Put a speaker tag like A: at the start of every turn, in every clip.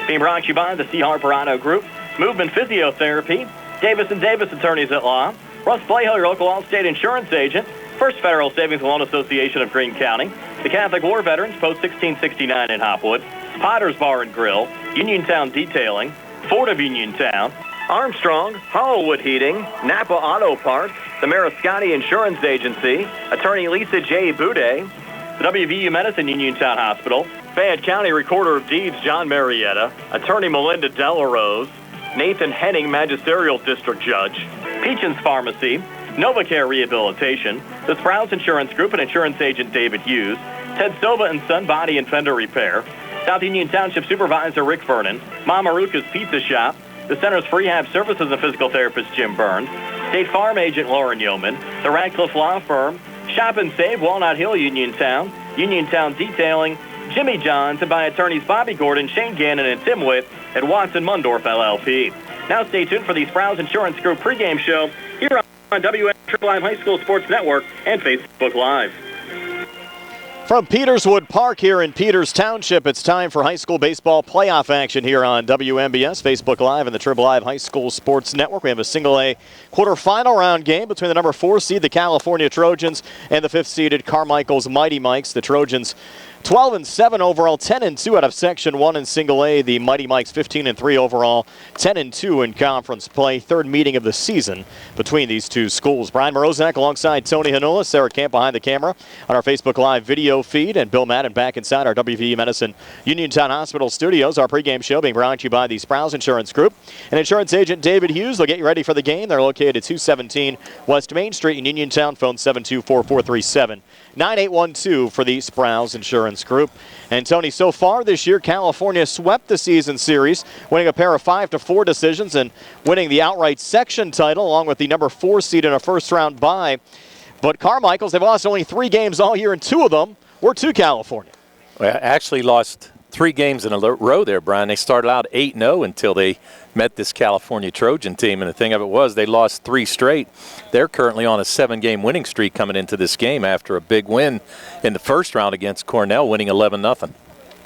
A: Being brought to you by the C. Harper Auto Group, Movement Physiotherapy, Davis & Davis Attorneys at Law, Russ Playhill, your local Allstate insurance agent, First Federal Savings and Loan Association of Greene County, the Catholic War Veterans, Post 1669 in Hopwood, Potter's Bar and Grill, Uniontown Detailing, Ford of Uniontown, Armstrong, Hollowwood Heating, Napa Auto Parts, the Mariscotti Insurance Agency, Attorney Lisa J. Buday, the WVU Medicine Uniontown Hospital, Fayette County Recorder of Deeds John Marietta, Attorney Melinda Delarose, Nathan Henning, Magisterial District Judge, Peachins Pharmacy, NovaCare Rehabilitation, the Sprouts Insurance Group and Insurance Agent David Hughes, Ted Sova and Son Body and Fender Repair, South Union Township Supervisor Rick Vernon, Mama Ruka's Pizza Shop, the Center's for Rehab Services and Physical Therapist Jim Burns, State Farm Agent Lauren Yeoman, the Radcliffe Law Firm, Shop and Save, Walnut Hill, Uniontown Detailing, Jimmy Johns, and by attorneys Bobby Gordon, Shane Gannon, and Tim Witt at Watson Mundorf LLP. Now stay tuned for the Sprouse Insurance Group pregame show here on WPIAL High School Sports Network and Facebook Live.
B: From Peterswood Park here in Peters Township, it's time for high school baseball playoff action here on WMBS, Facebook Live, and the Trib Live High School Sports Network. We have a single-A quarterfinal round game between the number 4 seed, the California Trojans, and the 5th-seeded Carmichaels Mighty Mikes. The Trojans 12-7 overall, 10-2 out of Section 1 in Single A. The Mighty Mikes 15-3 overall, 10-2 in conference play. Third meeting of the season between these two schools. Brian Morozak alongside Tony Hanula, Sarah Camp behind the camera on our Facebook Live video feed, and Bill Madden back inside our WVU Medicine Uniontown Hospital studios. Our pregame show being brought to you by the Sprouse Insurance Group and insurance agent David Hughes. They'll get you ready for the game. They're located at 217 West Main Street in Uniontown. Phone 724-437-9812 for the Sprouse Insurance Group. And Tony, so far this year, California swept the season series, winning a pair of 5-4 decisions and winning the outright section title, along with the number 4 seed in a first-round bye. But Carmichaels, they've lost only 3 games all year, and 2 of them were to California.
C: Well, actually lost 3 games in a row there, Brian. They started out 8-0 until they met this California Trojan team, and the thing of it was they lost 3 straight. They're currently on a 7-game winning streak coming into this game after a big win in the first round against Cornell, winning 11-0.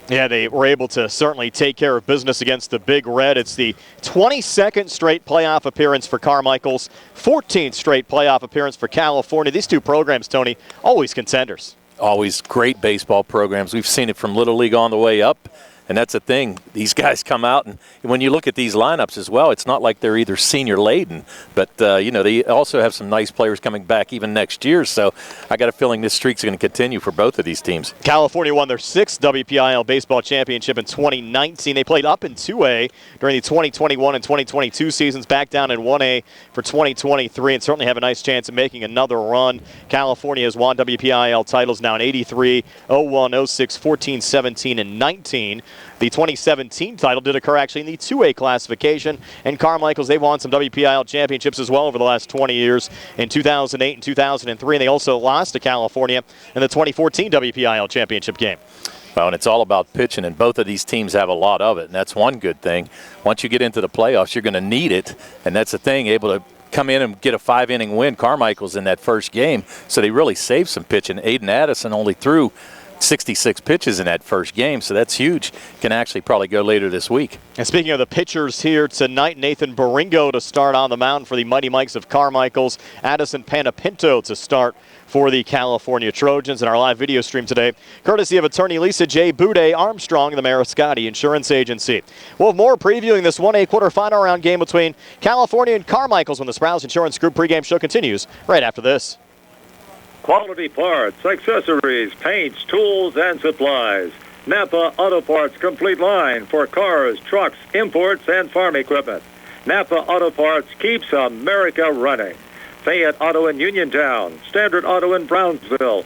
B: Yeah, they were able to certainly take care of business against the Big Red. It's the 22nd straight playoff appearance for Carmichaels, 14th straight playoff appearance for California. These two programs, Tony, always contenders.
C: Always great baseball programs. We've seen it from Little League on the way up. And that's the thing. These guys come out, and when you look at these lineups as well, it's not like they're either senior laden, but, they also have some nice players coming back even next year. So I got a feeling this streak's going to continue for both of these teams.
B: California won their 6th WPIAL baseball championship in 2019. They played up in 2A during the 2021 and 2022 seasons, back down in 1A for 2023, and certainly have a nice chance of making another run. California has won WPIAL titles now in 83, 01, 06, 14, 17, and 19. The 2017 title did occur actually in the 2A classification, and Carmichaels, they've won some WPIAL championships as well over the last 20 years in 2008 and 2003, and they also lost to California in the 2014 WPIAL championship game.
C: Well, and it's all about pitching, and both of these teams have a lot of it, and that's one good thing. Once you get into the playoffs, you're going to need it, and that's the thing, able to come in and get a 5-inning win, Carmichaels, in that first game, so they really saved some pitching. Aiden Addison only threw 66 pitches in that first game, so that's huge. Can actually probably go later this week.
B: And speaking of the pitchers here tonight, Nathan Baringo to start on the mound for the Mighty Mikes of Carmichaels. Addison Panapinto to start for the California Trojans. In our live video stream today, courtesy of attorney Lisa J. Buday, Armstrong, and the Mariscotti Insurance Agency. We'll have more previewing this 1A quarterfinal round game between California and Carmichaels when the Sprouse Insurance Group pregame show continues right after this.
D: Quality parts, accessories, paints, tools, and supplies. Napa Auto Parts complete line for cars, trucks, imports, and farm equipment. Napa Auto Parts keeps America running. Fayette Auto in Uniontown, Standard Auto in Brownsville,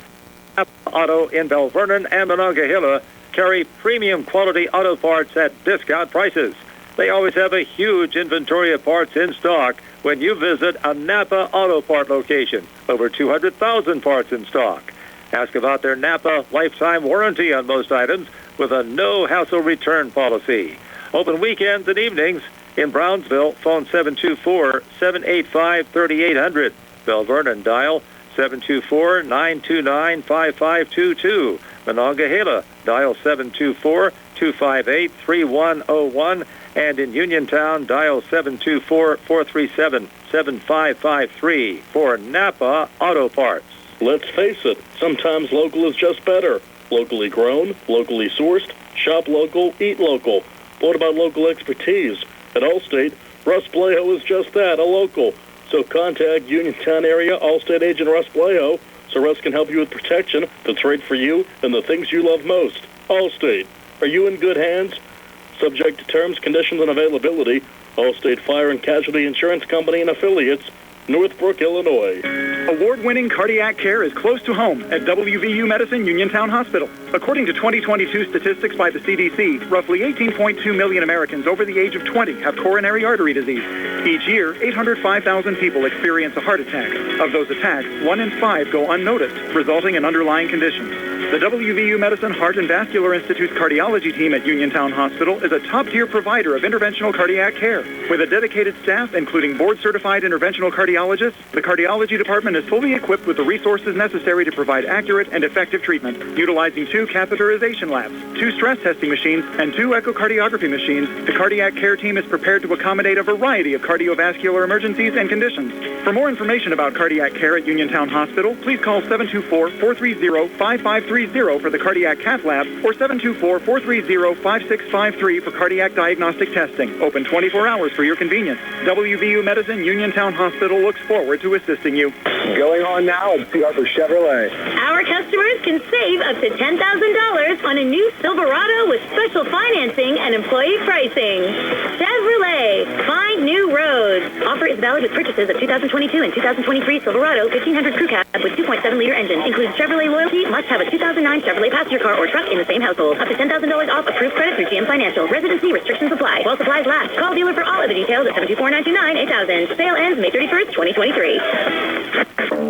D: Napa Auto in Bell Vernon and Monongahela carry premium quality auto parts at discount prices. They always have a huge inventory of parts in stock when you visit a Napa Auto Part location. Over 200,000 parts in stock. Ask about their Napa lifetime warranty on most items with a no-hassle return policy. Open weekends and evenings in Brownsville. Phone 724-785-3800. Bell Vernon dial 724-929-5522. Monongahela, dial 724-258-3101. And in Uniontown, dial 724-437-7553 for Napa Auto Parts.
E: Let's face it, sometimes local is just better. Locally grown, locally sourced, shop local, eat local. What about local expertise? At Allstate, Russ Blejo is just that, a local. So contact Uniontown area Allstate agent Russ Blejo so Russ can help you with protection that's right for you and the things you love most. Allstate, are you in good hands? Subject to terms, conditions, and availability. Allstate Fire and Casualty Insurance Company and Affiliates, Northbrook, Illinois.
F: Award-winning cardiac care is close to home at WVU Medicine Uniontown Hospital. According to 2022 statistics by the CDC, roughly 18.2 million Americans over the age of 20 have coronary artery disease. Each year, 805,000 people experience a heart attack. Of those attacks, 1 in 5 go unnoticed, resulting in underlying conditions. The WVU Medicine Heart and Vascular Institute's cardiology team at Uniontown Hospital is a top-tier provider of interventional cardiac care. With a dedicated staff, including board-certified interventional cardiologists, the cardiology department is fully equipped with the resources necessary to provide accurate and effective treatment. Utilizing 2 catheterization labs, 2 stress testing machines, and 2 echocardiography machines, the cardiac care team is prepared to accommodate a variety of cardiovascular emergencies and conditions. For more information about cardiac care at Uniontown Hospital, please call 724-430-5530 for the cardiac cath lab or 724-430-5653 for cardiac diagnostic testing. Open 24 hours for your convenience. WVU Medicine Uniontown Hospital looks forward to assisting you.
G: Going on now at C. Arthur Chevrolet.
H: Our customers can save up to $10,000 on a new Silverado with special financing and employee pricing. Chevrolet, find new roads. Offer is valid with purchases of 2022 and 2023 Silverado 1500 Crew Cab with 2.7-liter engine. Includes Chevrolet loyalty. Must have a 2009 Chevrolet passenger car or truck in the same household. Up to $10,000 off approved credit through GM Financial. Residency restrictions apply. While supplies last. Call dealer for all of the details at 724-929-8000. Sale ends May 31st, 2023.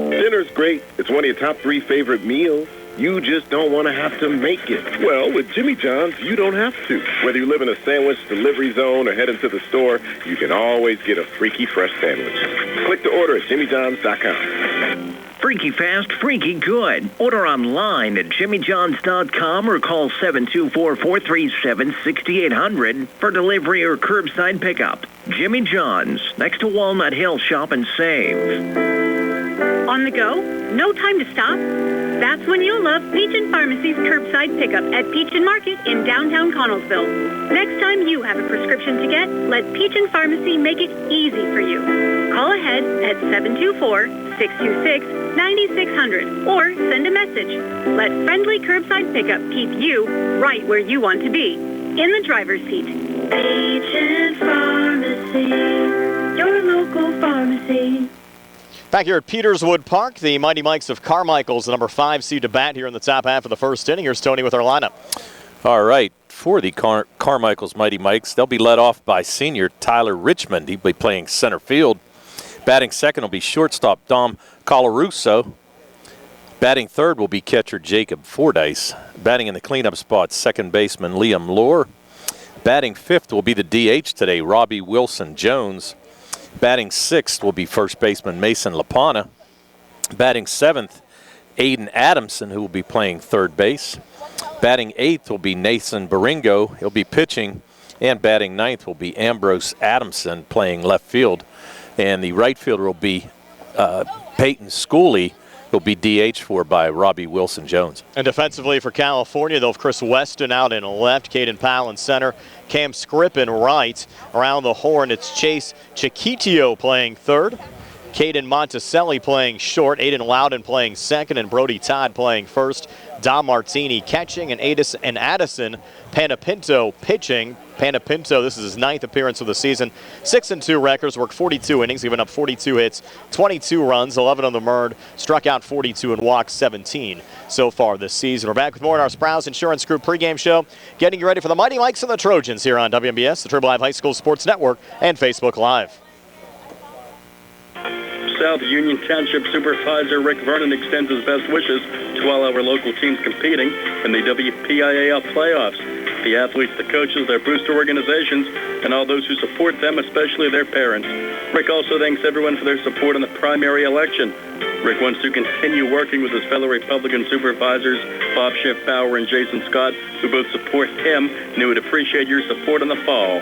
G: Dinner's great. It's one of your top 3 favorite meals. You just don't want to have to make it. Well, with Jimmy John's, you don't have to. Whether you live in a sandwich delivery zone or head into the store, you can always get a freaky fresh sandwich. Click to order at jimmyjohns.com.
I: Freaky fast, freaky good. Order online at jimmyjohns.com or call 724-437-6800 for delivery or curbside pickup. Jimmy John's, next to Walnut Hill. Shop and save.
J: On the go? No time to stop? That's when you'll love Peach & Pharmacy's curbside pickup at Peach & Market in downtown Connellsville. Next time you have a prescription to get, let Peach & Pharmacy make it easy for you. Call ahead at 724-626-9600 or send a message. Let friendly curbside pickup keep you right where you want to be, in the driver's seat. Peach & Pharmacy, your local pharmacy.
B: Back here at Peterswood Park, the Mighty Mikes of Carmichaels, the number 5 seed to bat here in the top half of the first inning. Here's Tony with our lineup.
C: All right, for the Carmichaels Mighty Mikes, they'll be led off by senior Tyler Richmond. He'll be playing center field. Batting second will be shortstop Dom Colarusso. Batting third will be catcher Jacob Fordyce. Batting in the cleanup spot, second baseman Liam Lohr. Batting fifth will be the DH today, Robbie Wilson-Jones. Batting sixth will be first baseman Mason Lapana. Batting seventh, Aiden Adamson, who will be playing third base. Batting eighth will be Nathan Baringo. He'll be pitching. And batting ninth will be Ambrose Adamson playing left field. And the right fielder will be Peyton Schooley, who'll be DH for by Robbie Wilson-Jones.
B: And defensively for California, they'll have Chris Weston out in left, Caden Powell in center, Cam Scripp in right. Around the horn, it's Chase Chiquitio playing third, Caden Monticelli playing short, Aiden Loudon playing second, and Brody Todd playing first. Dom Martini catching, and Addison Panapinto pitching. Panapinto, this is his 9th appearance of the season. 6-2 records, worked 42 innings, given up 42 hits, 22 runs, 11 on the earned, struck out 42 and walked 17 so far this season. We're back with more in our Sprouse Insurance Group pregame show, getting you ready for the Mighty Mikes and the Trojans here on WMBS, the Triple Live High School Sports Network, and Facebook Live.
E: South Union Township Supervisor Rick Vernon extends his best wishes to all our local teams competing in the WPIAL playoffs. The athletes, the coaches, their booster organizations, and all those who support them, especially their parents. Rick also thanks everyone for their support in the primary election. Rick wants to continue working with his fellow Republican supervisors, Bob Schiff-Bauer and Jason Scott, who both support him, and he would appreciate your support in the fall.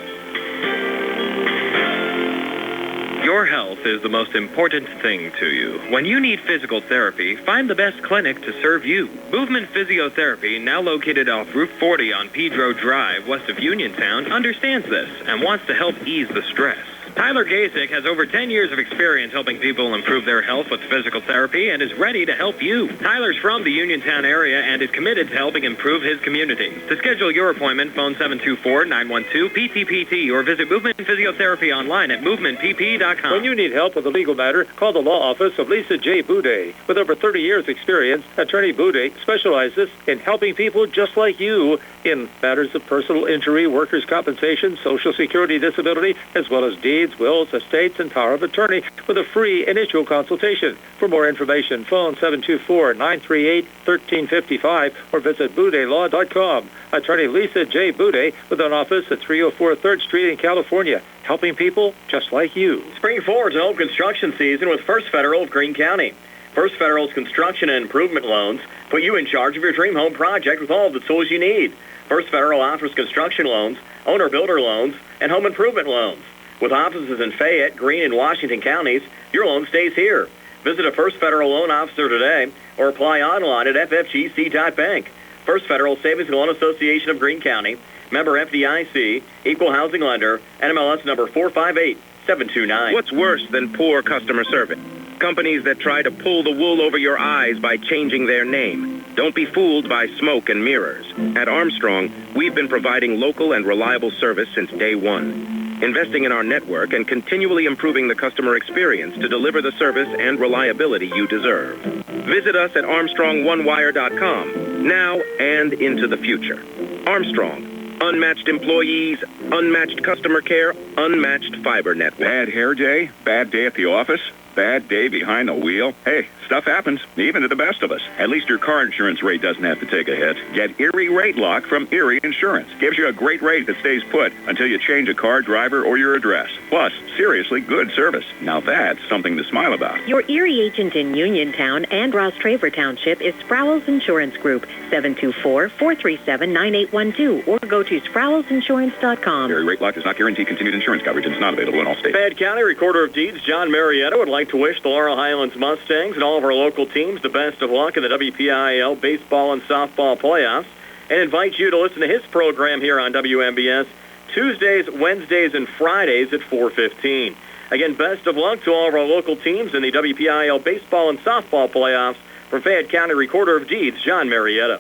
K: Your health is the most important thing to you. When you need physical therapy, find the best clinic to serve you. Movement Physiotherapy, now located off Route 40 on Pedro Drive, west of Uniontown, understands this and wants to help ease the stress. Tyler Gasick has over 10 years of experience helping people improve their health with physical therapy and is ready to help you. Tyler's from the Uniontown area and is committed to helping improve his community. To schedule your appointment, phone 724-912-PTPT or visit Movement Physiotherapy online at movementpp.com.
D: When you need help with a legal matter, call the law office of Lisa J. Buday. With over 30 years' experience, Attorney Buday specializes in helping people just like you in matters of personal injury, workers' compensation, Social Security disability, as well as deeds, wills, estates, and power of attorney with a free initial consultation. For more information, phone 724-938-1355 or visit BudayLaw.com. Attorney Lisa J. Buday with an office at 304 3rd Street in California, helping people just like you.
A: Spring forward to home construction season with First Federal of Greene County. First Federal's construction and improvement loans put you in charge of your dream home project with all of the tools you need. First Federal offers construction loans, owner-builder loans, and home improvement loans. With offices in Fayette, Greene, and Washington counties, your loan stays here. Visit a First Federal loan officer today or apply online at ffgc.bank. First Federal Savings and Loan Association of Greene County, member FDIC, equal housing lender, NMLS number 458729.
L: What's worse than poor customer service? Companies that try to pull the wool over your eyes by changing their name. Don't be fooled by smoke and mirrors. At Armstrong, we've been providing local and reliable service since day one, investing in our network and continually improving the customer experience to deliver the service and reliability you deserve. Visit us at ArmstrongOneWire.com now and into the future. Armstrong. Unmatched employees, unmatched customer care, unmatched fiber network.
M: Bad hair day? Bad day at the office? Bad day behind the wheel? Hey, stuff happens, even to the best of us. At least your car insurance rate doesn't have to take a hit. Get Erie Rate Lock from Erie Insurance. Gives you a great rate that stays put until you change a car, driver, or your address. Plus, seriously good service. Now that's something to smile about.
N: Your Erie agent in Uniontown and Ross Traver Township is Sproul's Insurance Group, 724-437-9812, or go to sproulsinsurance.com.
M: Erie Rate Lock does not guarantee continued insurance coverage and is not available in all states.
A: Fayette County Recorder of Deeds John Marietta would like to wish the Laurel Highlands Mustangs and all of our local teams the best of luck in the WPIAL baseball and softball playoffs and invite you to listen to his program here on WMBS Tuesdays, Wednesdays, and Fridays at 4:15. Again, best of luck to all of our local teams in the WPIAL baseball and softball playoffs. From Fayette County Recorder of Deeds, John Marietta.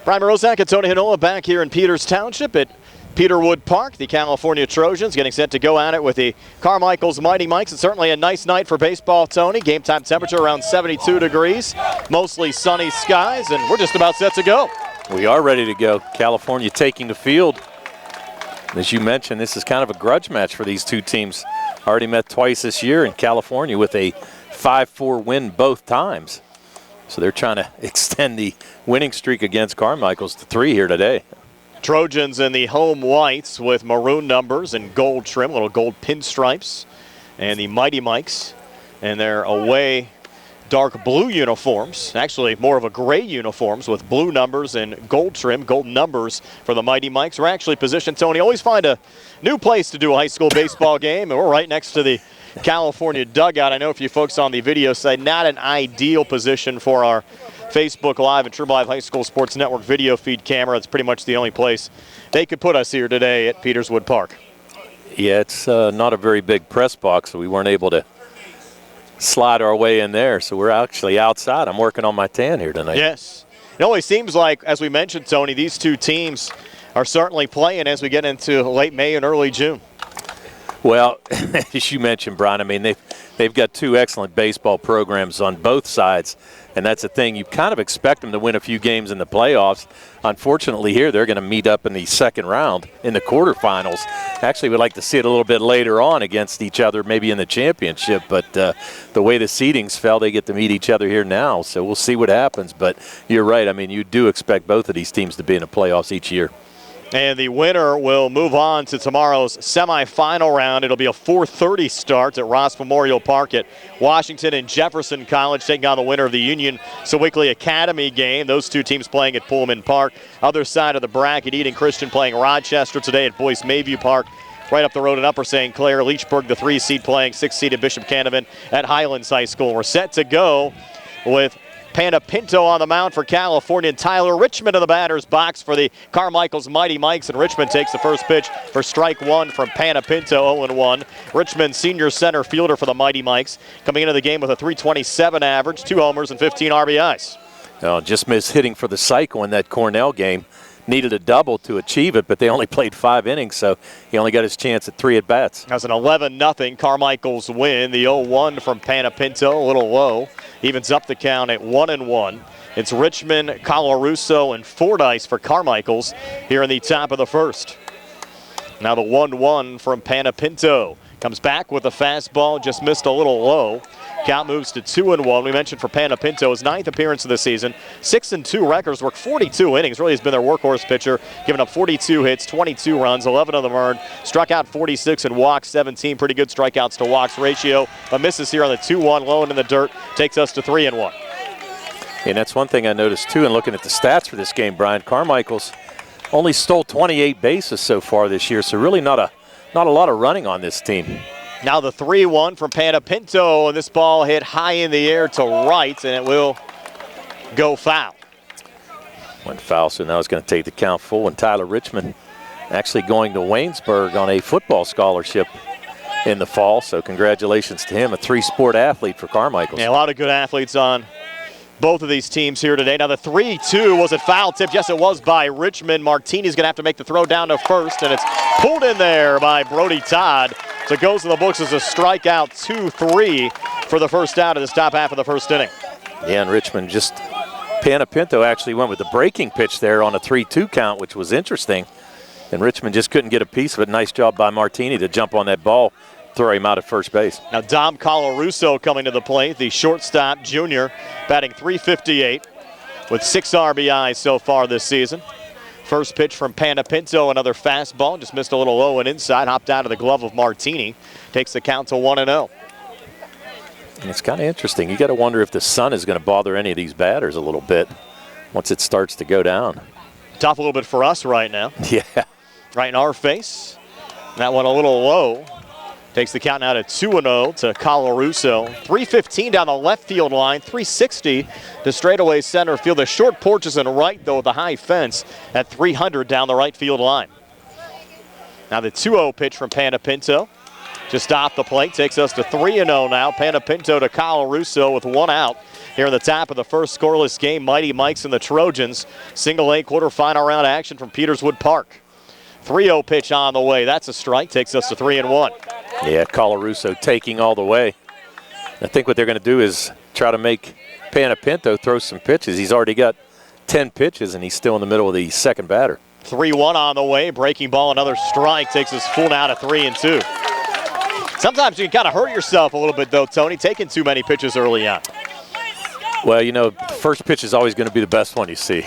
B: Primer Rozak and Tony Hinola back here in Peters Township at Peterwood Park. The California Trojans getting set to go at it with the Carmichaels Mighty Mikes. It's certainly a nice night for baseball, Tony. Game time temperature around 72 degrees, mostly sunny skies, and we're just about set to go.
C: We are ready to go. California taking the field. As you mentioned, this is kind of a grudge match for these two teams. Already met twice this year in California with a 5-4 win both times. So they're trying to extend the winning streak against Carmichaels to 3 here today.
B: Trojans in the home whites with maroon numbers and gold trim, little gold pinstripes. And the Mighty Mikes in their away dark blue uniforms, actually more of a gray uniforms with blue numbers and gold trim, gold numbers for the Mighty Mikes. We're actually positioned, Tony, always find a new place to do a high school baseball game, and we're right next to the California dugout. I know if you folks on the video side, not an ideal position for our Facebook Live and Triple Live High School Sports Network video feed camera. It's pretty much the only place they could put us here today at Peterswood Park.
C: Yeah, it's not a very big press box, so we weren't able to slide our way in there. So we're actually outside. I'm working on my tan here tonight.
B: Yes. It always seems like, as we mentioned, Tony, these two teams are certainly playing as we get into late May and early June.
C: Well, as you mentioned, Brian, I mean, they've got two excellent baseball programs on both sides, and that's the thing. You kind of expect them to win a few games in the playoffs. Unfortunately, here they're going to meet up in the second round in the quarterfinals. Actually, we'd like to see it a little bit later on against each other, maybe in the championship, but the way the seedings fell, they get to meet each other here now, so we'll see what happens. But you're right. I mean, you do expect both of these teams to be in the playoffs each year.
B: And the winner will move on to tomorrow's semifinal round. It'll be a 4:30 start at Ross Memorial Park at Washington and Jefferson College, taking on the winner of the Union Sewickley Academy game. Those two teams playing at Pullman Park. Other side of the bracket, Eden Christian playing Rochester today at Boyce Mayview Park. Right up the road in Upper St. Clair, Leechburg, the 3 seed, playing 6 seed at Bishop Canavan at Highlands High School. We're set to go with Panapinto on the mound for California, and Tyler Richmond in the batter's box for the Carmichaels Mighty Mikes, and Richmond takes the first pitch for strike one from Panapinto, 0-1. Richmond, senior center fielder for the Mighty Mikes, coming into the game with a .327 average, 2 homers and 15 RBIs.
C: Oh, just missed hitting for the cycle in that Cornell game. Needed a double to achieve it, but they only played 5 innings, so he only got his chance at 3 at-bats.
B: That's an 11-0 Carmichaels win. The 0-1 from Panapinto, a little low. Evens up the count at 1-1. It's Richmond, Colarusso, and Fordyce for Carmichaels here in the top of the first. Now the 1-1 from Panapinto. Comes back with a fastball, just missed a little low. Count moves to 2-1. We mentioned for Panapinto, his 9th appearance of the season. 6-2 records, worked 42 innings. Really has been their workhorse pitcher, giving up 42 hits, 22 runs, 11 of them earned. Struck out 46 and walked 17. Pretty good strikeouts to walks ratio. But misses here on the 2-1, low and in the dirt. Takes us to 3-1.
C: And that's one thing I noticed too in looking at the stats for this game, Brian. Carmichaels only stole 28 bases so far this year, so really not a lot of running on this team.
B: Now the 3-1 from Panapinto, and this ball hit high in the air to right, and it will go foul.
C: Went foul, so now it's going to take the count full, and Tyler Richmond actually going to Waynesburg on a football scholarship in the fall, so congratulations to him, a 3-sport athlete for Carmichaels.
B: Yeah, a lot of good athletes on both of these teams here today. Now the 3-2, was it foul tip? Yes, it was by Richmond. Martini's going to have to make the throw down to first, and it's pulled in there by Brody Todd. So it goes to the books as a strikeout, 2-3 for the first out of this top half of the first inning.
C: Yeah, and Richmond just, Panapinto actually went with the breaking pitch there on a 3-2 count, which was interesting. And Richmond just couldn't get a piece of it. Nice job by Martini to jump on that ball, throw him out at first base.
B: Now Dom Colarusso coming to the plate, the shortstop junior, batting .358 with 6 RBIs so far this season. First pitch from Panapinto, another fastball, just missed a little low and inside, hopped out of the glove of Martini. Takes the count to 1-0.
C: And it's kind of interesting. You got to wonder if the sun is going to bother any of these batters a little bit once it starts to go down.
B: Tough a little bit for us right now.
C: Yeah.
B: Right in our face. That one a little low. Takes the count now to 2-0 to Colarusso. 315 down the left field line, 360 to straightaway center field. The short porch is in right, though, with the high fence at 300 down the right field line. Now the 2-0 pitch from Panapinto. Just off the plate, takes us to 3-0 now. Panapinto to Colarusso with 1 out here in the top of the first scoreless game. Mighty Mikes and the Trojans. Single A quarterfinal round action from Peterswood Park. 3-0 pitch on the way. That's a strike. Takes us to 3-1.
C: Yeah, Colarusso taking all the way. I think what they're going to do is try to make Panapinto throw some pitches. He's already got 10 pitches, and he's still in the middle of the second batter.
B: 3-1 on the way. Breaking ball, another strike. Takes us full now to 3-2. Sometimes you can kind of hurt yourself a little bit, though, Tony, taking too many pitches early on.
C: Well, you know, the first pitch is always going to be the best one you see.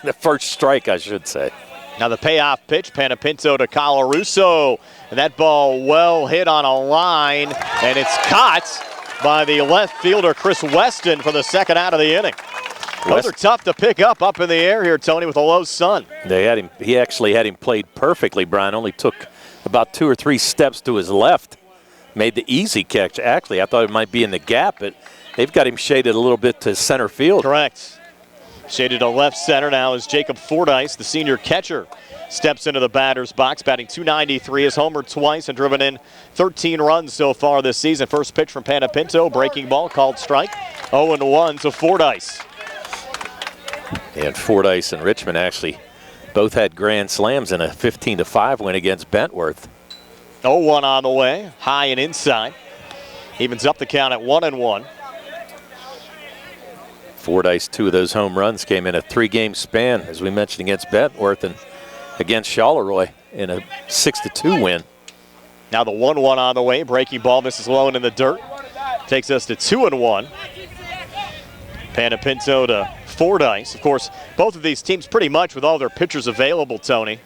C: The first strike, I should say.
B: Now the payoff pitch, Panapinto to Colarusso. And that ball well hit on a line, and it's caught by the left fielder, Chris Weston, for the second out of the inning. Those are tough to pick up in the air here, Tony, with a low sun.
C: They had him. He actually had him played perfectly, Brian. Only took about 2 or 3 steps to his left. Made the easy catch. Actually, I thought it might be in the gap, but they've got him shaded a little bit to center field.
B: Correct. Shaded to left center now is Jacob Fordyce, the senior catcher. Steps into the batter's box, batting .293, has homered twice and driven in 13 runs so far this season. First pitch from Panapinto, breaking ball, called strike. 0-1 to Fordyce.
C: And Fordyce and Richmond actually both had grand slams in a 15-5 win against Bentworth.
B: 0-1 on the way, high and inside. Evens up the count at 1-1.
C: Fordyce, 2 of those home runs came in a 3-game span, as we mentioned, against Bentworth and against Charleroi in a 6-2 win.
B: Now the 1-1 on the way. Breaking ball misses low and in the dirt. Takes us to 2-1. Panapinto to Fordyce. Of course, both of these teams pretty much with all their pitchers available, Tony,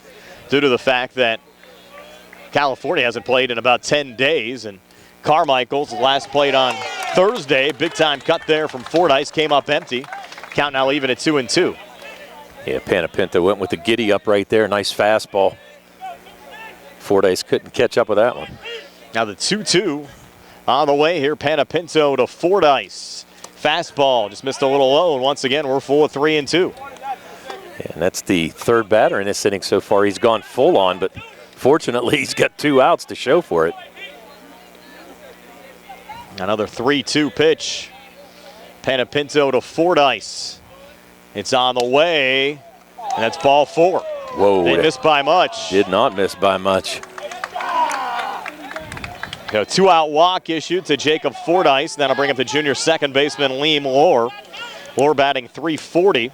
B: due to the fact that California hasn't played in about 10 days. And Carmichaels last played on Thursday. Big time cut there from Fordyce. Came up empty. Count now even at 2-2.
C: Yeah, Panapinto went with the giddy up right there. Nice fastball. Fordyce couldn't catch up with that one.
B: Now the 2-2 on the way here. Panapinto to Fordyce. Fastball just missed a little low, and once again we're full of 3-2.
C: And that's the third batter in this inning so far. He's gone full on, but fortunately he's got 2 outs to show for it.
B: Another 3-2 pitch. Panapinto to Fordyce. It's on the way, and that's ball 4.
C: Whoa.
B: They missed by much.
C: Did not miss by much.
B: A 2-out walk issued to Jacob Fordyce. That'll bring up the junior second baseman, Liam Lohr. Lohr batting .340.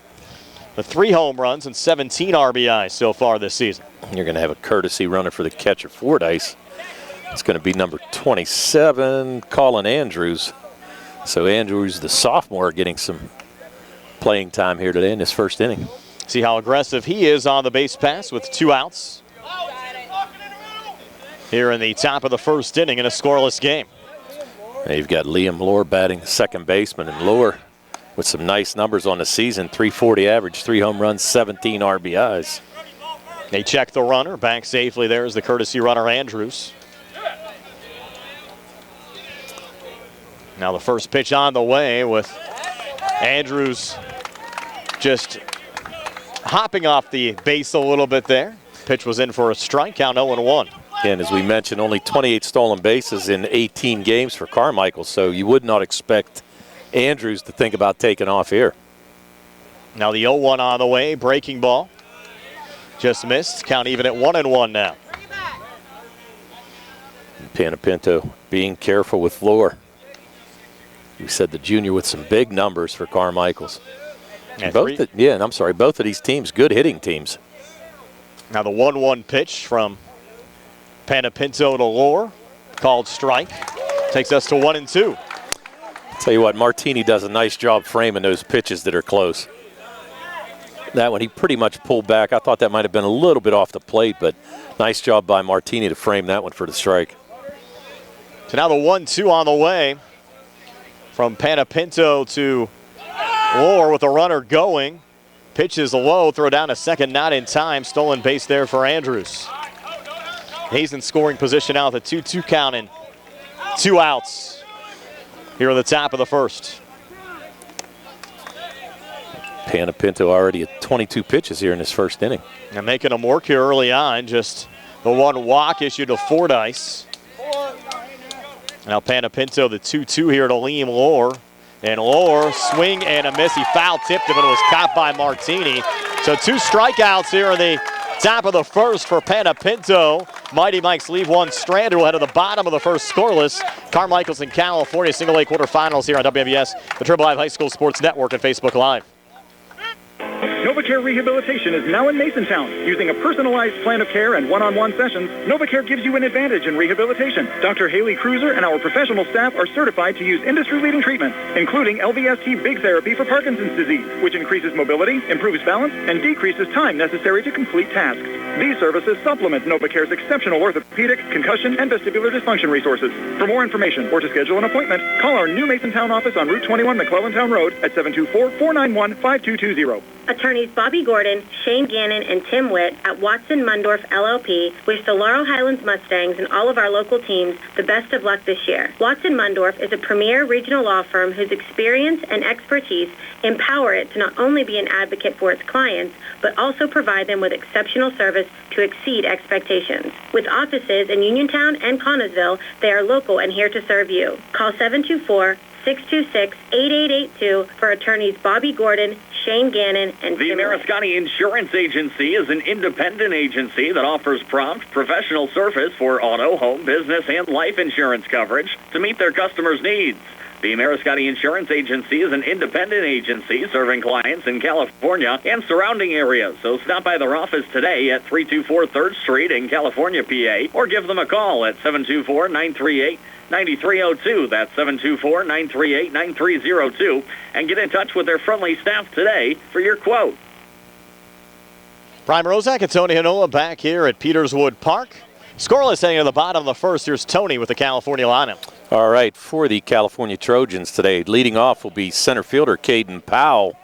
B: The 3 home runs and 17 RBIs so far this season.
C: You're going to have a courtesy runner for the catcher, Fordyce. It's going to be number 27, Colin Andrews. So Andrews, the sophomore, getting some playing time here today in this first inning.
B: See how aggressive he is on the base pass with 2 outs. Here in the top of the first inning in a scoreless game.
C: Now you've got Liam Lohr batting second baseman, and Lohr with some nice numbers on the season. .340 average, 3 home runs, 17 RBIs.
B: They check the runner. Back safely there is the courtesy runner, Andrews. Now the first pitch on the way with Andrews just hopping off the base a little bit there. Pitch was in for a strike, count 0-1.
C: And as we mentioned, only 28 stolen bases in 18 games for Carmichael, so you would not expect Andrews to think about taking off here.
B: Now the 0-1 on the way, breaking ball. Just missed, count even at 1-1 now.
C: Panapinto being careful with Lohr. We said the junior with some big numbers for Carmichaels.
B: And
C: both of these teams, good hitting teams.
B: Now the 1-1 pitch from Panapinto to Lohr, called strike. Takes us to 1-2.
C: Tell you what, Martini does a nice job framing those pitches that are close. That one, he pretty much pulled back. I thought that might have been a little bit off the plate, but nice job by Martini to frame that one for the strike.
B: So now the 1-2 on the way from Panapinto to Lohr with a runner going. Pitch is low, throw down a second, not in time. Stolen base there for Andrews. He's in scoring position now with a 2-2 count and 2 outs here at the top of the first.
C: Panapinto already at 22 pitches here in this first inning.
B: And making them work here early on. Just the 1 walk issued to Fordyce. Now Panapinto, the 2-2 here to Liam Lohr. And Lohr, swing and a miss. He foul-tipped him, but it was caught by Martini. So 2 strikeouts here in the top of the first for Panapinto. Mighty Mikes leave one stranded. We'll head to the bottom of the first scoreless. Carmichaels in California, Single A quarterfinals here on WMBS, the Triple Live High School Sports Network, and Facebook Live.
F: NovaCare Rehabilitation is now in Masontown. Using a personalized plan of care and one-on-one sessions, NovaCare gives you an advantage in rehabilitation. Dr. Haley Cruiser and our professional staff are certified to use industry-leading treatments, including LVST Big Therapy for Parkinson's disease, which increases mobility, improves balance, and decreases time necessary to complete tasks. These services supplement NovaCare's exceptional orthopedic, concussion, and vestibular dysfunction resources. For more information or to schedule an appointment, call our new Masontown office on Route 21 McClellantown Road at 724-491-5220.
H: Attorneys Bobby Gordon, Shane Gannon, and Tim Witt at Watson Mundorf LLP wish the Laurel Highlands Mustangs and all of our local teams the best of luck this year. Watson Mundorf is a premier regional law firm whose experience and expertise empower it to not only be an advocate for its clients, but also provide them with exceptional service to exceed expectations. With offices in Uniontown and Connellsville, they are local and here to serve you. Call 724 626-8882 for attorneys Bobby Gordon, Shane Gannon, and
A: The
H: Tim
A: Mariscotti Insurance Agency is an independent agency that offers prompt, professional service for auto, home, business, and life insurance coverage to meet their customers' needs. The Mariscotti Insurance Agency is an independent agency serving clients in California and surrounding areas. So stop by their office today at 324 3rd Street in California, PA, or give them a call at 724-938-9302. That's 724-938-9302. And get in touch with their friendly staff today for your quote.
B: Brian Rozak and Tony Hanola back here at Peterswood Park. Scoreless heading to the bottom of the first. Here's Tony with the California lineup.
C: All right, for the California Trojans today, leading off will be center fielder Caden Powell.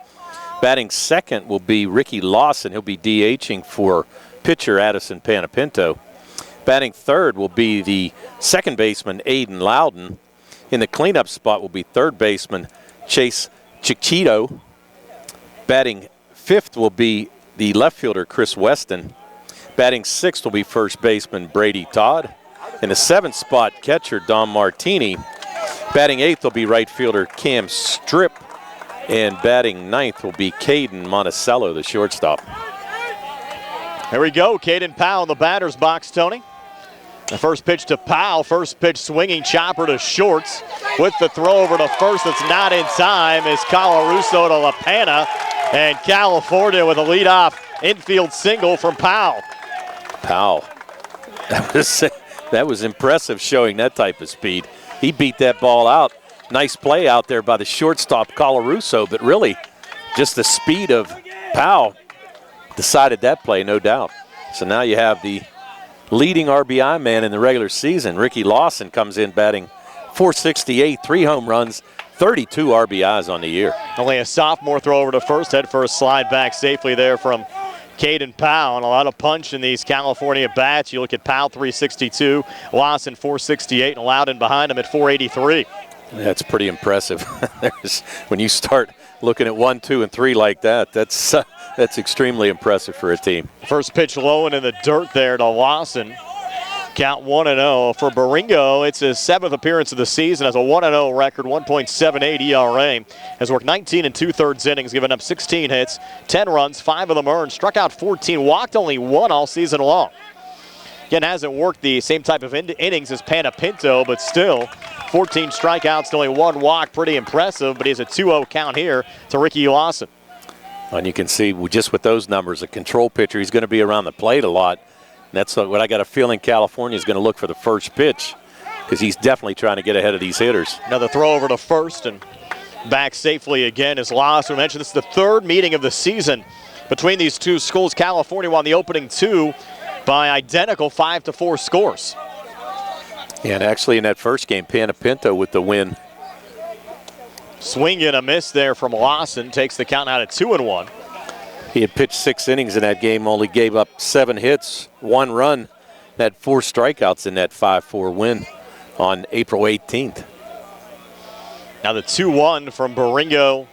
C: Batting second will be Ricky Lawson. He'll be DHing for pitcher Addison Panapinto. Batting third will be the second baseman Aiden Loudon. In the cleanup spot will be third baseman Chase Chiquito. Batting fifth will be the left fielder Chris Weston. Batting sixth will be first baseman Brady Todd. In the seventh spot, catcher Dom Martini. Batting eighth will be right fielder Cam Strip. And batting ninth will be Caden Monticello, the shortstop.
B: Here we go, Caden Powell in the batter's box, Tony. The first pitch to Powell, first pitch swinging chopper to shorts. With the throw over to first that's not in time is Colarusso to LaPana. And California with a leadoff infield single from Powell.
C: Powell, that was impressive showing that type of speed. He beat that ball out. Nice play out there by the shortstop Colarusso, but really just the speed of Powell decided that play, no doubt. So now you have the leading RBI man in the regular season. Ricky Lawson comes in batting .468, 3 home runs, 32 RBIs on the year.
B: Only a sophomore throw over to first, head first slide back safely there from Caden Powell, and a lot of punch in these California bats. You look at Powell, .362, Lawson, .468, and Loudon behind him at .483.
C: That's pretty impressive. When you start looking at 1, 2, and 3 like that, that's extremely impressive for a team.
B: First pitch low and in the dirt there to Lawson. Count 1-0 for Baringo. It's his 7th appearance of the season, has a 1-0 record, 1.78 ERA. Has worked 19 2/3 innings, given up 16 hits, 10 runs, 5 of them earned, struck out 14, walked only 1 all season long. Again, hasn't worked the same type of innings as Panapinto, but still 14 strikeouts, only 1 walk, pretty impressive, but he has a 2-0 count here to Ricky Lawson.
C: And you can see just with those numbers, a control pitcher, he's going to be around the plate a lot. That's what I got a feeling California is going to look for the first pitch, because he's definitely trying to get ahead of these hitters.
B: Another throw over to first and back safely again is Lawson. We mentioned this is the 3rd meeting of the season between these two schools. California won the opening 2 by identical 5-4 scores.
C: And actually in that first game, Panapinto with the win.
B: Swing and a miss there from Lawson, takes the count out at 2-1.
C: He had pitched 6 innings in that game, only gave up 7 hits, 1 run, had 4 strikeouts in that 5-4 win on April 18th.
B: Now the 2-1 from Baringo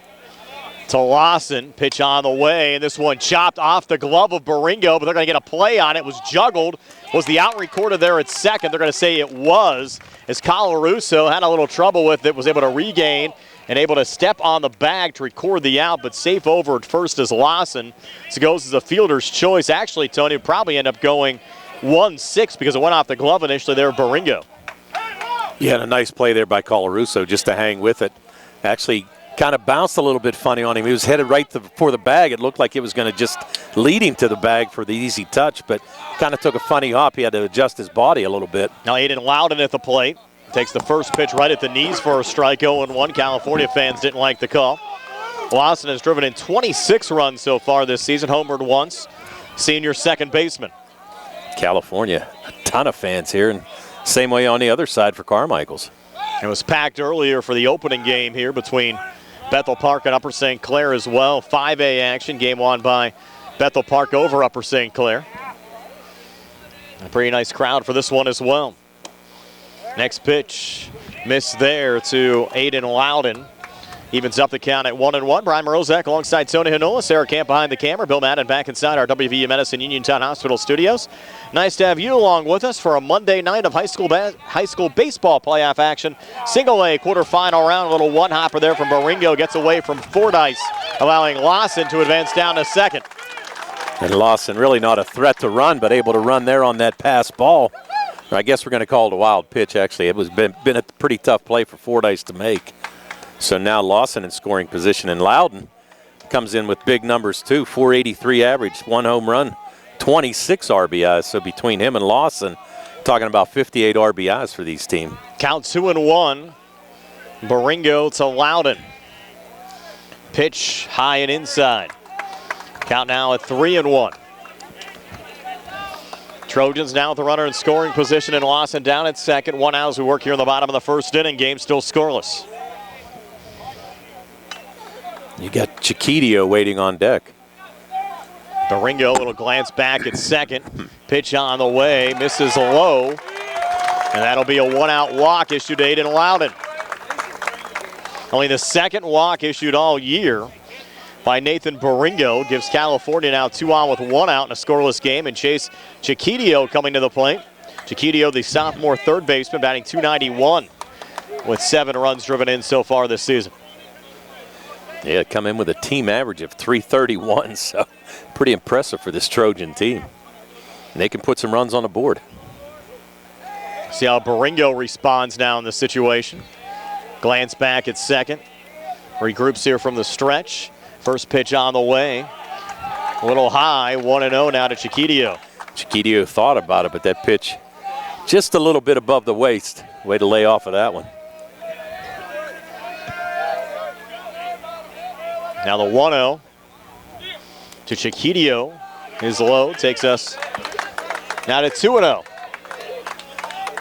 B: to Lawson. Pitch on the way, and this one chopped off the glove of Baringo, but they're going to get a play on it. It was juggled. Was the out recorded there at second? They're going to say it was, as Colarusso had a little trouble with it, was able to regain and able to step on the bag to record the out, but safe over at first as Lawson. So goes as a fielder's choice. Actually, Tony, would probably end up going 1-6 because it went off the glove initially there, Baringo.
C: Yeah, and a nice play there by Colarusso just to hang with it. Actually kind of bounced a little bit funny on him. He was headed right for the bag. It looked like it was going to just lead him to the bag for the easy touch, but kind of took a funny hop. He had to adjust his body a little bit.
B: Now Aiden Loudon at the plate. Takes the first pitch right at the knees for a strike, 0-1. California fans didn't like the call. Lawson has driven in 26 runs so far this season, homered once. Senior second baseman.
C: California, a ton of fans here, and same way on the other side for Carmichaels.
B: It was packed earlier for the opening game here between Bethel Park and Upper St. Clair as well. 5A action, game won by Bethel Park over Upper St. Clair. A pretty nice crowd for this one as well. Next pitch, missed there to Aiden Loudon. Evens up the count at 1-1. Brian Morozak alongside Tony Hanola. Sarah Camp behind the camera. Bill Madden back inside our WVU Medicine Uniontown Hospital studios. Nice to have you along with us for a Monday night of high school baseball playoff action. Single A quarterfinal round. A little one-hopper there from Baringo. Gets away from Fordyce, allowing Lawson to advance down to second.
C: And Lawson really not a threat to run, but able to run there on that pass ball. I guess we're going to call it a wild pitch, actually. It was been a pretty tough play for Fordyce to make. So now Lawson in scoring position, and Loudon comes in with big numbers too. 483 average, 1 home run, 26 RBIs. So between him and Lawson, talking about 58 RBIs for these teams.
B: Count 2-1. Baringo to Loudon. Pitch high and inside. Count now at 3-1. Trojans now with the runner in scoring position, and Lawson down at second. 1 out as we work here in the bottom of the first inning. Game still scoreless.
C: You got Chiquidio waiting on deck.
B: Baringo, a little glance back at second. Pitch on the way, misses low. And that'll be a 1-out walk issued to Aiden Loudon. Only the second walk issued all year by Nathan Baringo. Gives California now 2 on with 1 out in a scoreless game. And Chase Chiquidio coming to the plate. Chiquidio, the sophomore third baseman, batting .291 with 7 runs driven in so far this season.
C: Yeah, come in with a team average of .331, so pretty impressive for this Trojan team. And they can put some runs on the board.
B: See how Baringo responds now in this situation. Glance back at second. Regroups here from the stretch. First pitch on the way. A little high, 1-0 now to Chiquidio.
C: Chiquidio thought about it, but that pitch just a little bit above the waist. Way to lay off of that one.
B: Now the 1-0 to Chiquidio is low, takes us now to 2-0.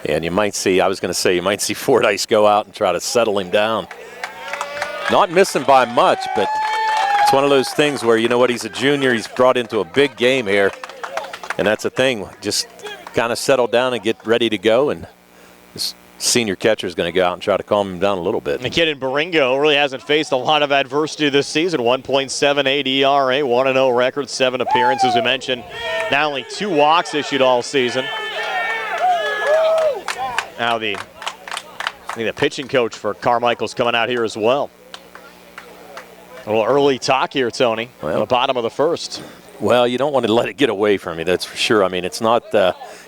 C: And you might see, I was going to say, you might see Fordyce go out and try to settle him down. Not missing by much, but it's one of those things where, you know what, he's a junior, he's brought into a big game here. And that's the thing, just kind of settle down and get ready to go, and this senior catcher is going to go out and try to calm him down a little bit.
B: The kid in Baringo really hasn't faced a lot of adversity this season. 1.78 ERA, 1-0 record, 7 appearances. We mentioned not only 2 walks issued all season. Now the pitching coach for Carmichael's coming out here as well. A little early talk here, Tony, on the bottom of the first.
C: Well, you don't want to let it get away from you, that's for sure. I mean, it's not,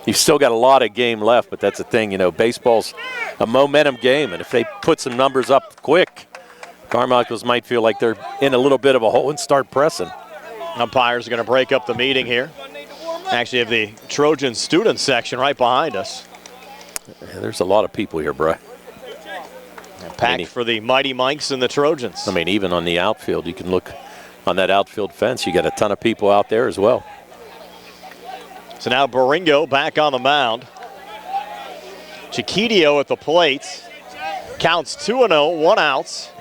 C: you've still got a lot of game left, but that's the thing, you know, baseball's a momentum game, and if they put some numbers up quick, Carmichael's might feel like they're in a little bit of a hole and start pressing.
B: Umpires are going to break up the meeting here. Actually have the Trojan student section right behind us.
C: Yeah, there's a lot of people here, Bri.
B: Packed for the Mighty Mikes and the Trojans.
C: I mean, even on the outfield, you can look on that outfield fence. You got a ton of people out there as well.
B: So now Baringo back on the mound. Chiquidio at the plate. Counts 2-0, 1 out.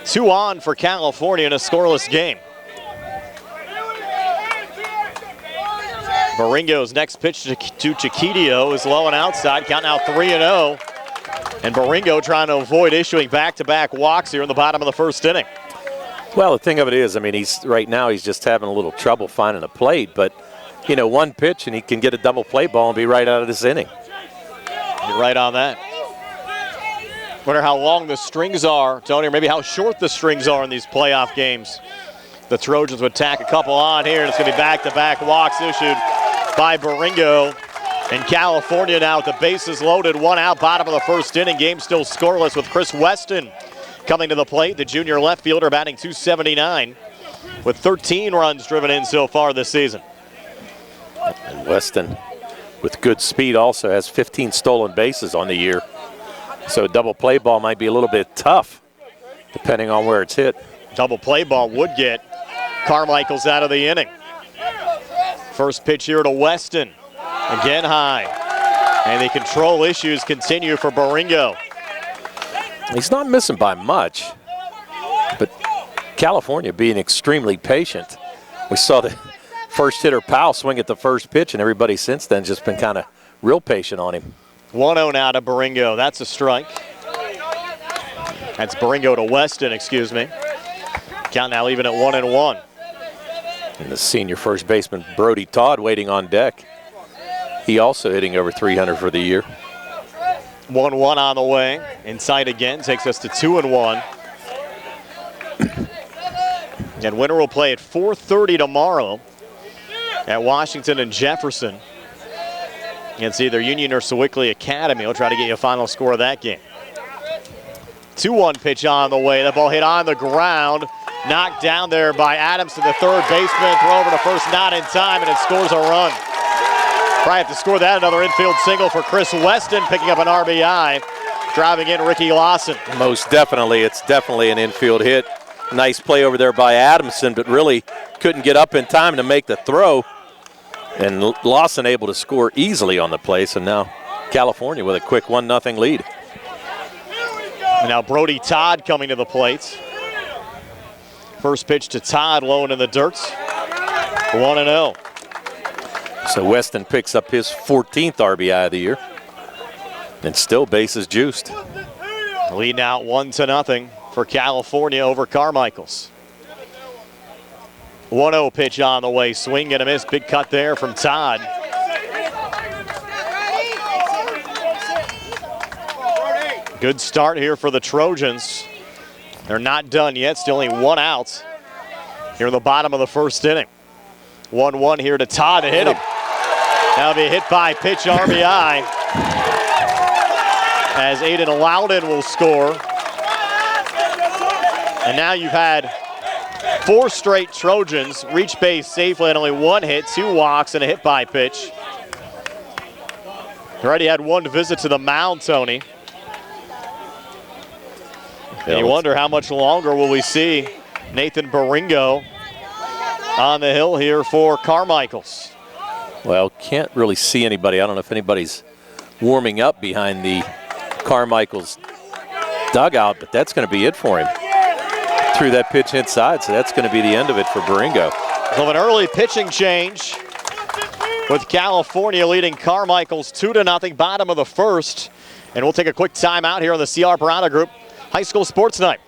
B: 2 on for California in a scoreless game. Baringo's next pitch to Chiquidio is low and outside. Count now 3-0. And Baringo trying to avoid issuing back-to-back walks here in the bottom of the first inning.
C: Well, the thing of it is, I mean, right now he's just having a little trouble finding a plate, but, you know, 1 pitch and he can get a double play ball and be right out of this inning.
B: You're right on that. Wonder how long the strings are, Tony, or maybe how short the strings are in these playoff games. The Trojans would tack a couple on here, and it's going to be back-to-back walks issued by Baringo. And California now with the bases loaded, 1 out, bottom of the first inning. Game still scoreless with Chris Weston coming to the plate. The junior left fielder batting .279 with 13 runs driven in so far this season.
C: And Weston, with good speed, also has 15 stolen bases on the year. So a double play ball might be a little bit tough, depending on where it's hit.
B: Double play ball would get Carmichael's out of the inning. First pitch here to Weston. Again high. And the control issues continue for Baringo.
C: He's not missing by much, but California being extremely patient. We saw the first hitter Powell swing at the first pitch, and everybody since then just been kind of real patient on him.
B: 1-0 now to Baringo. That's a strike. That's Baringo to Weston, excuse me. Count now even at 1-1.
C: And the senior first baseman, Brody Todd, waiting on deck. He also hitting over 300 for the year.
B: 1-1 on the way. Inside again, takes us to 2-1. And winner will play at 4:30 tomorrow at Washington and Jefferson. Against either Union or Sewickley Academy. We'll try to get you a final score of that game. 2-1 pitch on the way. The ball hit on the ground. Knocked down there by Adams to the third baseman. Throw over to first, not in time, and it scores a run. Probably have to score that. Another infield single for Chris Weston, picking up an RBI. Driving in Ricky Lawson.
C: Most definitely. It's definitely an infield hit. Nice play over there by Adamson, but really couldn't get up in time to make the throw. And Lawson able to score easily on the play, so now California with a quick 1-0 lead.
B: And now Brody Todd coming to the plate. First pitch to Todd, low and in the dirt. 1-0.
C: So Weston picks up his 14th RBI of the year. And still bases juiced.
B: Lead now 1-0 for California over Carmichaels. 1-0 pitch on the way. Swing and a miss. Big cut there from Todd. Good start here for the Trojans. They're not done yet. Still only 1 out here in the bottom of the first inning. 1-1 here to Todd to hit him. That'll be a hit by pitch RBI. As Aiden Loudon will score. And now you've had 4 straight Trojans reach base safely and only 1 hit, 2 walks, and a hit by pitch. Already had 1 visit to the mound, Tony. And you wonder how much longer will we see Nathan Baringo on the hill here for Carmichaels.
C: Well, can't really see anybody. I don't know if anybody's warming up behind the Carmichaels dugout, but that's going to be it for him. Threw that pitch inside, so that's going to be the end of it for Baringo.
B: So an early pitching change with California leading Carmichaels 2-0, bottom of the first. And we'll take a quick timeout here on the C.R. Parada Group High School Sports Night.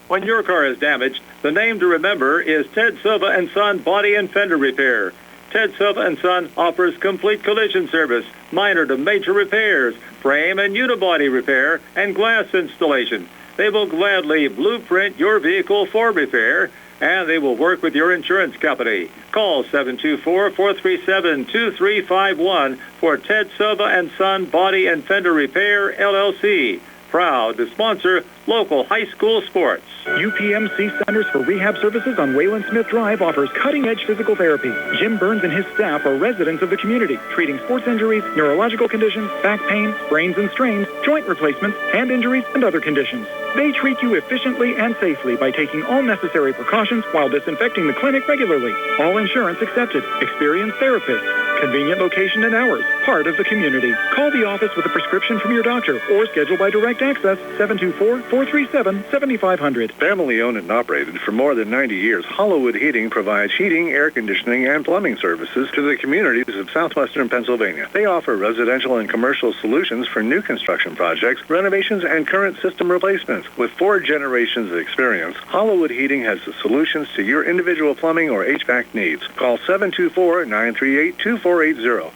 D: When your car is damaged, the name to remember is Ted Silva and Son Body and Fender Repair. Ted Silva and Son offers complete collision service, minor to major repairs, frame and unibody repair, and glass installation. They will gladly blueprint your vehicle for repair, and they will work with your insurance company. Call 724-437-2351 for Ted Silva and Son Body and Fender Repair, LLC. Proud to sponsor local high school sports.
F: UPMC Centers for Rehab Services on Wayland Smith Drive offers cutting-edge physical therapy. Jim Burns and his staff are residents of the community, treating sports injuries, neurological conditions, back pain, sprains and strains, joint replacements, hand injuries, and other conditions. They treat you efficiently and safely by taking all necessary precautions while disinfecting the clinic regularly. All insurance accepted. Experienced therapists. Convenient location and hours. Part of the community. Call the office with a prescription from your doctor or schedule by direct access 724-437-7500.
O: Family owned and operated for more than 90 years, Hollywood Heating provides heating, air conditioning, and plumbing services to the communities of southwestern Pennsylvania. They offer residential and commercial solutions for new construction projects, renovations, and current system replacements. With 4 generations of experience, Hollywood Heating has the solutions to your individual plumbing or HVAC needs. Call 724-938-2480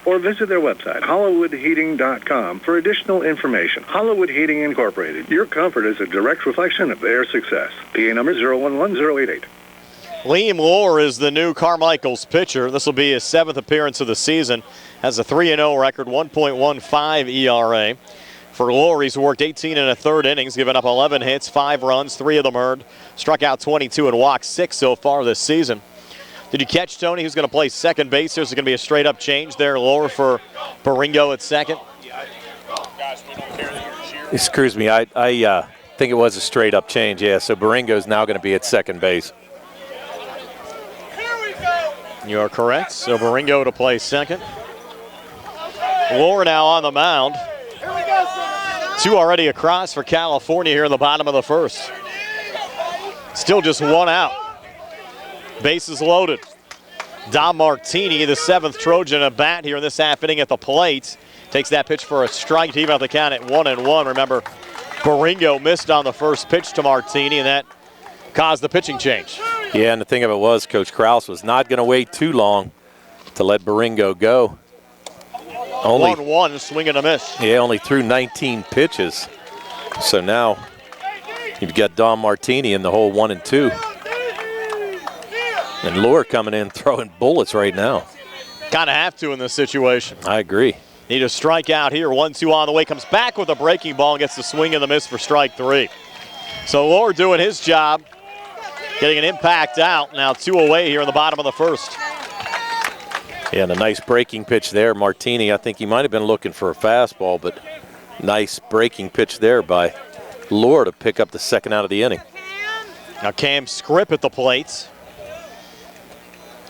O: or visit their website, hollywoodheating.com, for additional information. Hollywood Heating Incorporated. Your comfort is a direct reflection of their success. PA number 011088.
B: Liam Lohr is the new Carmichaels pitcher. This will be his 7th appearance of the season. Has a 3-0 record, 1.15 ERA. For Lohr, he's worked 18 1/3 innings, given up 11 hits, 5 runs, 3 of them earned. Struck out 22 and walked 6 so far this season. Did you catch, Tony, who's going to play second base? There's going to be a straight-up change there. Lohr for Baringo at second.
C: Excuse me, I think it was a straight-up change, yeah. So Baringo's now going to be at second base.
B: You are correct. So Baringo to play second. Lohr now on the mound. 2 already across for California here in the bottom of the first. Still just 1 out. Bases loaded. Dom Martini, the 7th Trojan at bat here in this half inning at the plate. Takes that pitch for a strike to even out the count at 1-1. Remember, Baringo missed on the first pitch to Martini, and that caused the pitching change.
C: Yeah, and the thing of it was, Coach Krause was not going to wait too long to let Baringo go.
B: 1-1, swing and a miss.
C: Yeah, only threw 19 pitches. So now you've got Dom Martini in the hole 1 and 2. And Lohr coming in throwing bullets right now.
B: Kind of have to in this situation.
C: I agree.
B: Need a strikeout here. 1-2 on the way. Comes back with a breaking ball and gets the swing and the miss for strike 3. So Lohr doing his job, getting an impact out. Now 2 away here in the bottom of the first.
C: Yeah, and a nice breaking pitch there. Martini, I think he might have been looking for a fastball, but nice breaking pitch there by Lohr to pick up the second out of the inning.
B: Now Cam Scripp at the plate.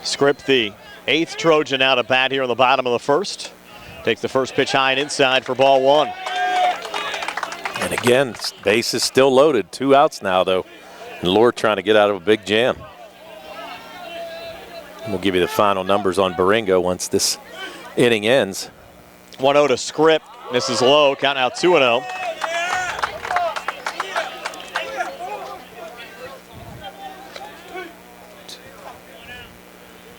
B: Scripp, the 8th Trojan out of bat here in the bottom of the first. Takes the first pitch high and inside for ball 1.
C: And again, base is still loaded. 2 outs now, though. And Lohr trying to get out of a big jam. We'll give you the final numbers on Baringo once this inning ends.
B: 1-0 to Scripp. This is low. Count out 2-0.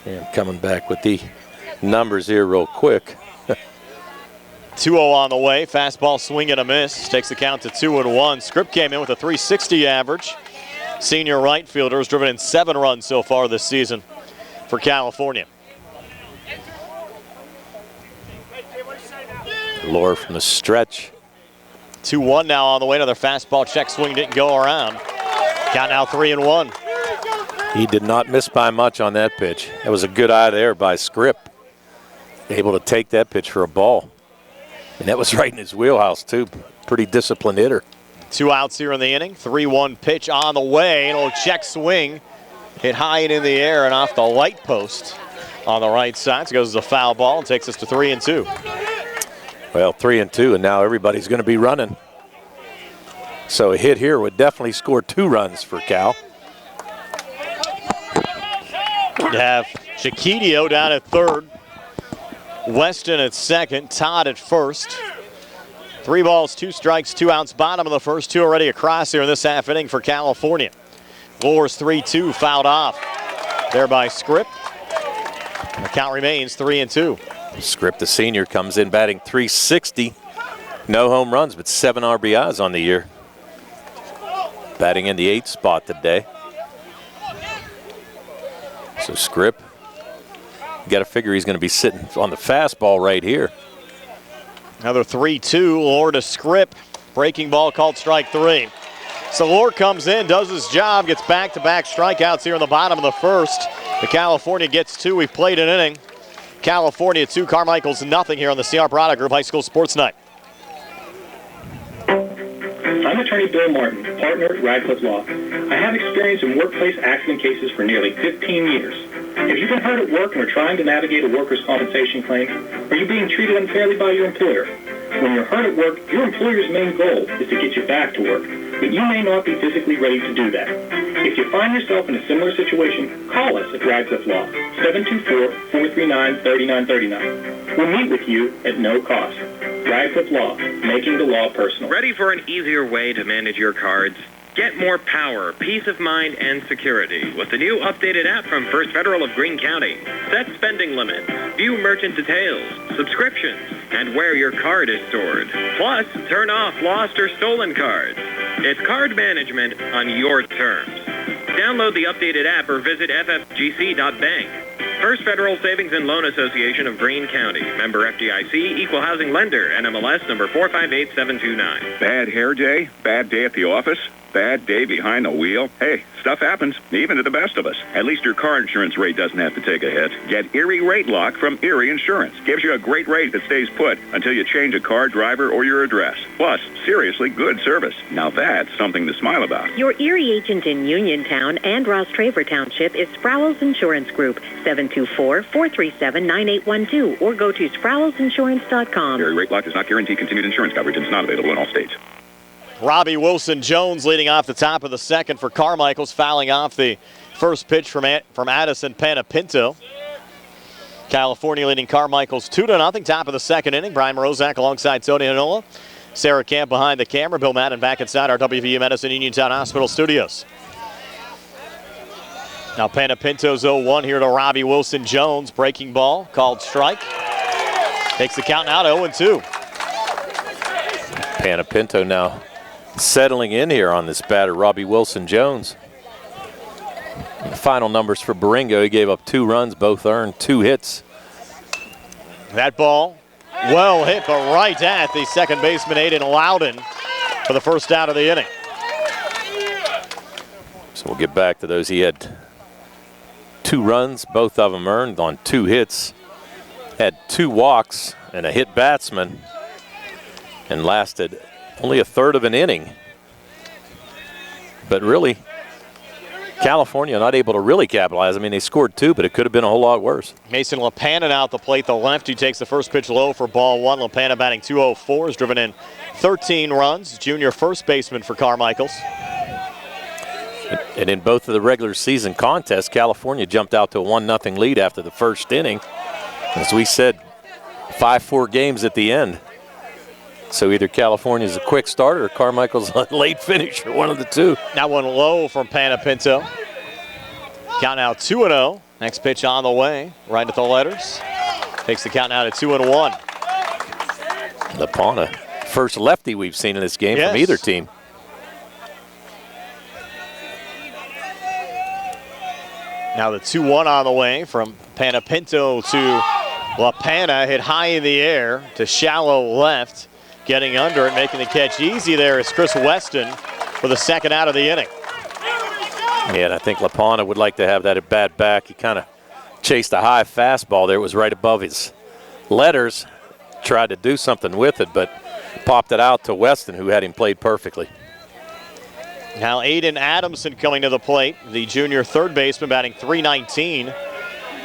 C: And coming back with the numbers here real quick.
B: 2-0 on the way. Fastball swing and a miss. Takes the count to 2-1. Scripp came in with a .360 average. Senior right fielder has driven in 7 runs so far this season for California.
C: Lohr from the stretch.
B: 2-1 now on the way. Another fastball check swing didn't go around. Count now 3-1.
C: He did not miss by much on that pitch. That was a good eye there by Scripp. Able to take that pitch for a ball. And that was right in his wheelhouse, too. Pretty disciplined hitter.
B: 2 outs here in the inning. 3-1 pitch on the way. An old check swing. Hit high and in the air and off the light post on the right side. So it goes as a foul ball and takes us to 3-2.
C: Well, 3-2, and now everybody's going to be running. So a hit here would definitely score 2 runs for Cal.
B: You have Chiquitio down at third. Weston at second. Todd at first. 3 balls, 2 strikes, 2 outs. Bottom of the first. 2 already across here in this half inning for California. Lohr's 3-2 fouled off there by Scripp. And the count remains 3-2.
C: Scripp, the senior, comes in batting .360. No home runs, but 7 RBIs on the year. Batting in the 8th spot today. So Scripp, you got to figure he's going to be sitting on the fastball right here.
B: Another 3-2, Lohr to Scripp. Breaking ball called strike 3. So Lohr comes in, does his job, gets back-to-back strikeouts here in the bottom of the first. The California gets 2. We've played an inning. California 2, Carmichaels nothing here on the C.R. Parada Group High School Sports Night.
P: I'm attorney Bill Martin, partner at Radcliffe Law. I have experience in workplace accident cases for nearly 15 years. If you've been hurt at work and are trying to navigate a workers' compensation claim, are you being treated unfairly by your employer? When you're hurt at work, your employer's main goal is to get you back to work, but you may not be physically ready to do that. If you find yourself in a similar situation, call us at Radcliffe Law, 724-439-3939. We'll meet with you at no cost. Radcliffe Law, making the law personal.
K: Ready for an easier way to manage your cards? Get more power, peace of mind, and security with the new updated app from First Federal of Greene County. Set spending limits, view merchant details, subscriptions, and where your card is stored. Plus, turn off lost or stolen cards. It's card management on your terms. Download the updated app or visit ffgc.bank. First Federal Savings and Loan Association of Greene County. Member FDIC, Equal Housing Lender, NMLS number 458729.
M: Bad hair day? Bad day at the office? Bad day behind the wheel? Hey, stuff happens, even to the best of us. At least your car insurance rate doesn't have to take a hit. Get Erie Rate Lock from Erie Insurance. Gives you a great rate that stays put until you change a car, driver, or your address. Plus, seriously good service. Now that's something to smile about.
N: Your Erie agent in Uniontown and Ross Traver Township is Sproul's Insurance Group, 724-437-9812, or go to sproulsinsurance.com.
M: Erie Rate Lock does not guarantee continued insurance coverage and is not available in all states.
B: Robbie Wilson-Jones leading off the top of the second for Carmichaels, fouling off the first pitch from Addison Panapinto. California leading Carmichaels 2-0. Top of the second inning. Brian Morozak alongside Tony Hanola. Sarah Camp behind the camera. Bill Madden back inside our WVU Medicine Uniontown Hospital studios. Now Panapinto's 0-1 here to Robbie Wilson-Jones. Breaking ball, called strike. Takes the count now to 0-2.
C: Panapinto now settling in here on this batter, Robbie Wilson-Jones. The final numbers for Baringo, he gave up 2 runs, both earned, 2 hits.
B: That ball, well hit, but right at the second baseman, Aiden Loudon, for the first out of the inning.
C: So we'll get back to those. He had 2 runs, both of them earned on 2 hits. Had 2 walks and a hit batsman, and lasted only a third of an inning. But really, California not able to really capitalize. I mean, they scored 2, but it could have been a whole lot worse.
B: Mason LaPana out the plate, the lefty takes the first pitch low for ball 1. LaPana batting .204, has driven in 13 runs. Junior first baseman for Carmichaels.
C: And in both of the regular season contests, California jumped out to a 1-0 lead after the first inning. As we said, 5-4 games at the end. So either California's a quick starter or Carmichael's a late finisher, one of the two.
B: That one low from Panapinto. Count now 2-0. Next pitch on the way, right at the letters. Takes the count now to 2-1.
C: LaPana, first lefty we've seen in this game from either team.
B: Now the 2-1 on the way from Panapinto to LaPana, hit high in the air to shallow left. Getting under it, making the catch easy there is Chris Weston for the second out of the inning.
C: Yeah, and I think LaPana would like to have that at bat back. He kind of chased a high fastball there. It was right above his letters. Tried to do something with it, but popped it out to Weston, who had him played perfectly.
B: Now Aiden Adamson coming to the plate, the junior third baseman, batting .319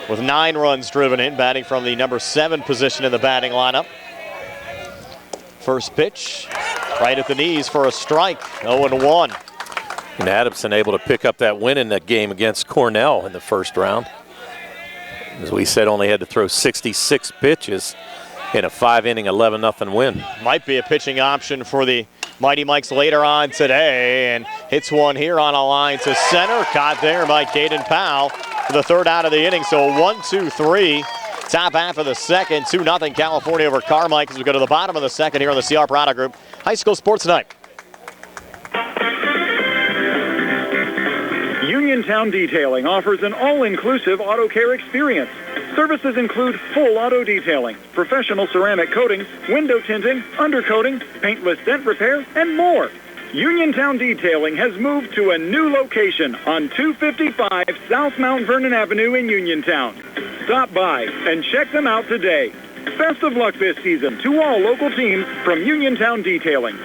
B: with 9 runs driven in, batting from the number 7 position in the batting lineup. First pitch, right at the knees for a strike, 0-1.
C: And Adamson able to pick up that win in that game against Cornell in the first round. As we said, only had to throw 66 pitches in a 5-inning, 11-0 win.
B: Might be a pitching option for the Mighty Mikes later on today, and hits one here on a line to center. Caught there by Caden Powell for the third out of the inning. So 1-2-3. Top half of the second, 2-0 California over Carmichaels. We go to the bottom of the second here on the CR Prada Group High School Sports Night.
F: Uniontown Detailing offers an all-inclusive auto care experience. Services include full auto detailing, professional ceramic coatings, window tinting, undercoating, paintless dent repair, and more. Uniontown Detailing has moved to a new location on 255 South Mount Vernon Avenue in Uniontown. Stop by and check them out today. Best of luck this season to all local teams from Uniontown Detailing.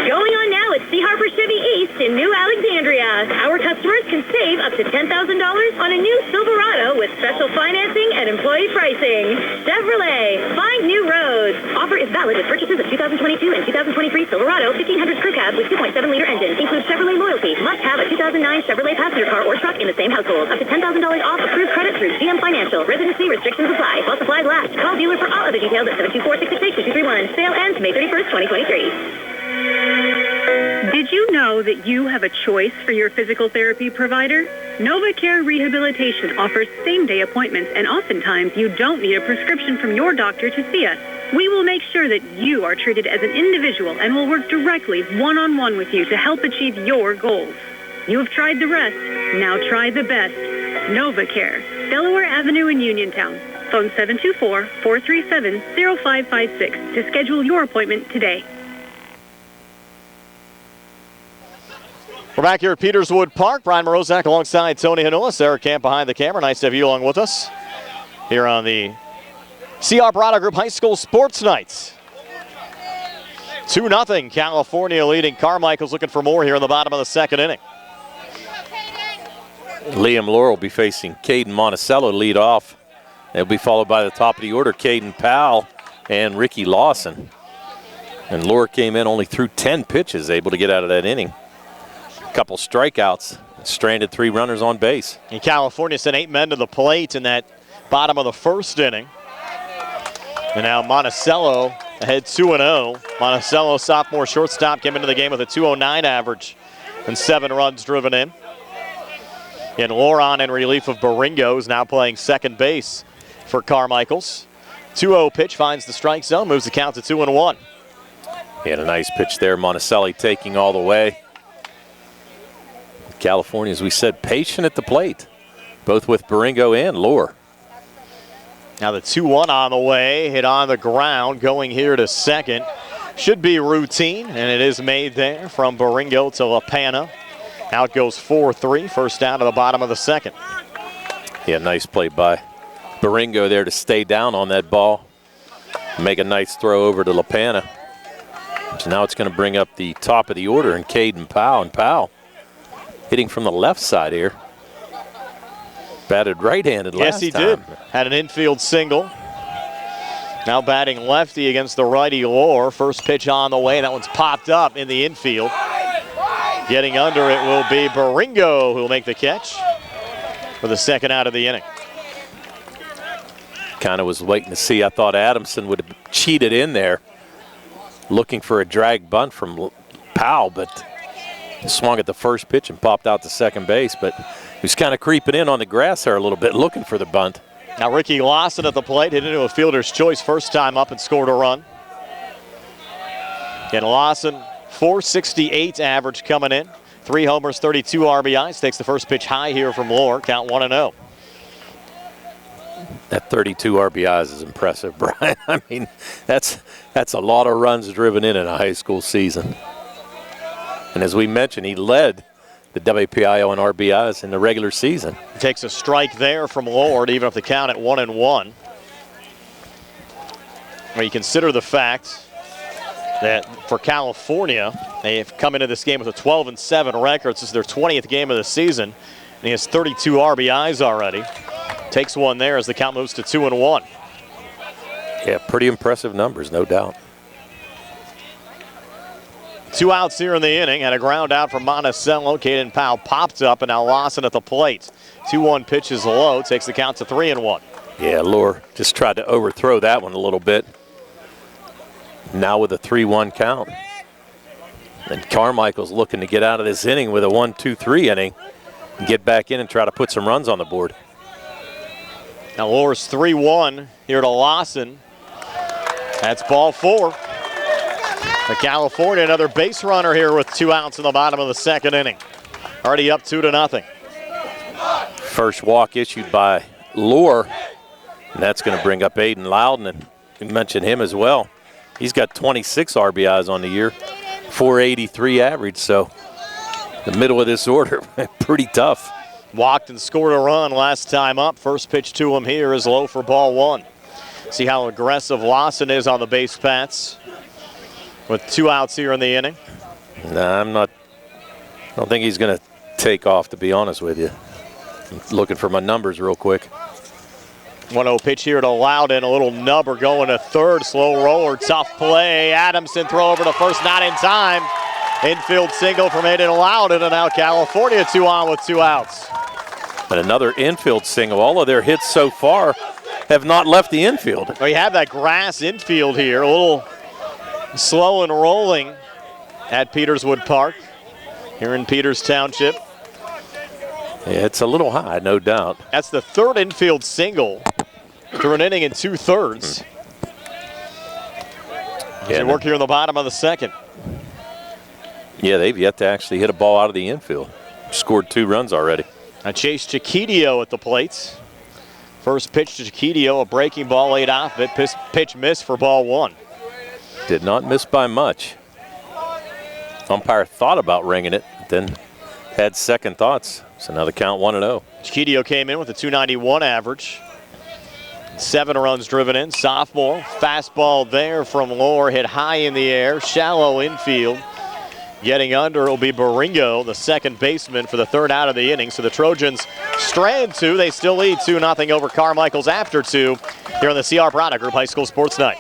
H: Going on now at Sea Harbor Chevy East in New Alexandria. Our customers can save up to $10,000 on a new Silverado with special financing and employee pricing. Chevrolet, find new roads. Offer is valid with purchases of 2022 and 2023 Silverado 1500 crew cab with 2.7-liter engine. Includes Chevrolet loyalty. Must have a 2009 Chevrolet passenger car or truck in the same household. Up to $10,000 off approved credit through GM Financial. Residency restrictions apply. While supplies last. Call dealer for all other details at 724-668-2231. Sale ends May 31st, 2023.
J: Did you know that you have a choice for your physical therapy provider? NovaCare Rehabilitation offers same-day appointments, and oftentimes you don't need a prescription from your doctor to see us. We will make sure that you are treated as an individual and will work directly one-on-one with you to help achieve your goals. You have tried the rest. Now try the best. NovaCare, Delaware Avenue in Uniontown. Phone 724-437-0556 to schedule your appointment today.
B: We're back here at Peterswood Park. Brian Morozak alongside Tony Hanula. Sarah Camp behind the camera. Nice to have you along with us here on the CR Prada Group High School Sports Nights. 2-0 California leading Carmichael's, looking for more here in the bottom of the second inning.
C: Liam Laurel will be facing Caden Monticello lead off. They'll be followed by the top of the order, Caden Powell and Ricky Lawson. And Laura came in, only threw 10 pitches, able to get out of that inning. Couple strikeouts, stranded 3 runners on base.
B: And California sent 8 men to the plate in that bottom of the first inning. And now Monticello ahead 2-0. Monticello, sophomore shortstop, came into the game with a 209 average and 7 runs driven in. And Loron in relief of Baringo is now playing second base for Carmichaels. 2-0 pitch finds the strike zone, moves the count to 2-1.
C: He had a nice pitch there. Monticello taking all the way. California, as we said, patient at the plate, both with Baringo and Lohr.
B: Now the 2-1 on the way, hit on the ground, going here to second. Should be routine, and it is made there from Baringo to LaPana. Out goes 4-3, first down to the bottom of the second.
C: Yeah, nice play by Baringo there to stay down on that ball. Make a nice throw over to LaPana. So now it's going to bring up the top of the order and Caden Powell. And Powell hitting from the left side here. Batted right-handed last time.
B: Yes, he did. Had an infield single. Now batting lefty against the righty Lohr. First pitch on the way. That one's popped up in the infield. Getting under it will be Baringo, who will make the catch for the second out of the inning.
C: Kind of was waiting to see. I thought Adamson would have cheated in there, looking for a drag bunt from Powell, but swung at the first pitch and popped out to second base. But he was kind of creeping in on the grass there a little bit, looking for the bunt.
B: Now Ricky Lawson at the plate, hit into a fielder's choice first time up and scored a run. And Lawson, .468 average coming in. 3 homers, 32 RBIs. Takes the first pitch high here from Lohr. Count 1-0.
C: That 32 RBIs is impressive, Brian. I mean, that's a lot of runs driven in a high school season. And as we mentioned, he led the WPIAL in RBIs in the regular season.
B: He takes a strike there from Lohr to even up the count at 1-1. When you consider the fact that for California, they've come into this game with a 12-7 record. This is their 20th game of the season, and he has 32 RBIs already. Takes one there as the count moves to 2-1.
C: Yeah, pretty impressive numbers, no doubt.
B: 2 outs here in the inning. Had a ground out from Monticello. Caden Powell popped up, and now Lawson at the plate. 2-1 pitch is low. Takes the count to 3-1.
C: Yeah, Lohr just tried to overthrow that one a little bit. Now with a 3-1 count. And Carmichael's looking to get out of this inning with a 1-2-3 inning and get back in and try to put some runs on the board.
B: Now Lohr's 3-1 here to Lawson. That's ball 4. The California, another base runner here with 2 outs in the bottom of the second inning. Already up 2-0.
C: First walk issued by Lohr, and that's going to bring up Aiden Loudon, and we mentioned him as well. He's got 26 RBIs on the year, 483 average, so the middle of this order, pretty tough.
B: Walked and scored a run last time up. First pitch to him here is low for ball 1. See how aggressive Lawson is on the base paths with 2 outs here in the inning.
C: Nah, I don't think he's going to take off, to be honest with you. I'm looking for my numbers real quick.
B: 1-0 pitch here to Loudon. A little nubber going to third. Slow roller, tough play. Adamson throw over to first, not in time. Infield single from Aiden Loudon, and now California 2 on with 2 outs.
C: And another infield single. All of their hits so far have not left the infield.
B: We have that grass infield here. A little slow and rolling at Peterswood Park here in Peters Township.
C: Yeah, it's a little high, no doubt.
B: That's the 3rd infield single through an inning and 2/3. They work here in the bottom of the second.
C: Yeah, they've yet to actually hit a ball out of the infield. Scored 2 runs already.
B: Now Chase Chiquidio at the plate. First pitch to Chiquidio, a breaking ball laid off it. Pitch miss for ball 1.
C: Did not miss by much. Umpire thought about ringing it, then had second thoughts. So now the count 1-0.
B: Chiquidio came in with a 291 average. 7 runs driven in. Sophomore. Fastball there from Lohr. Hit high in the air. Shallow infield. Getting under will be Baringo, the second baseman, for the 3rd out of the inning. So the Trojans strand 2. They still lead 2-0 over Carmichaels after 2 here on the CR Product Group High School Sports Night.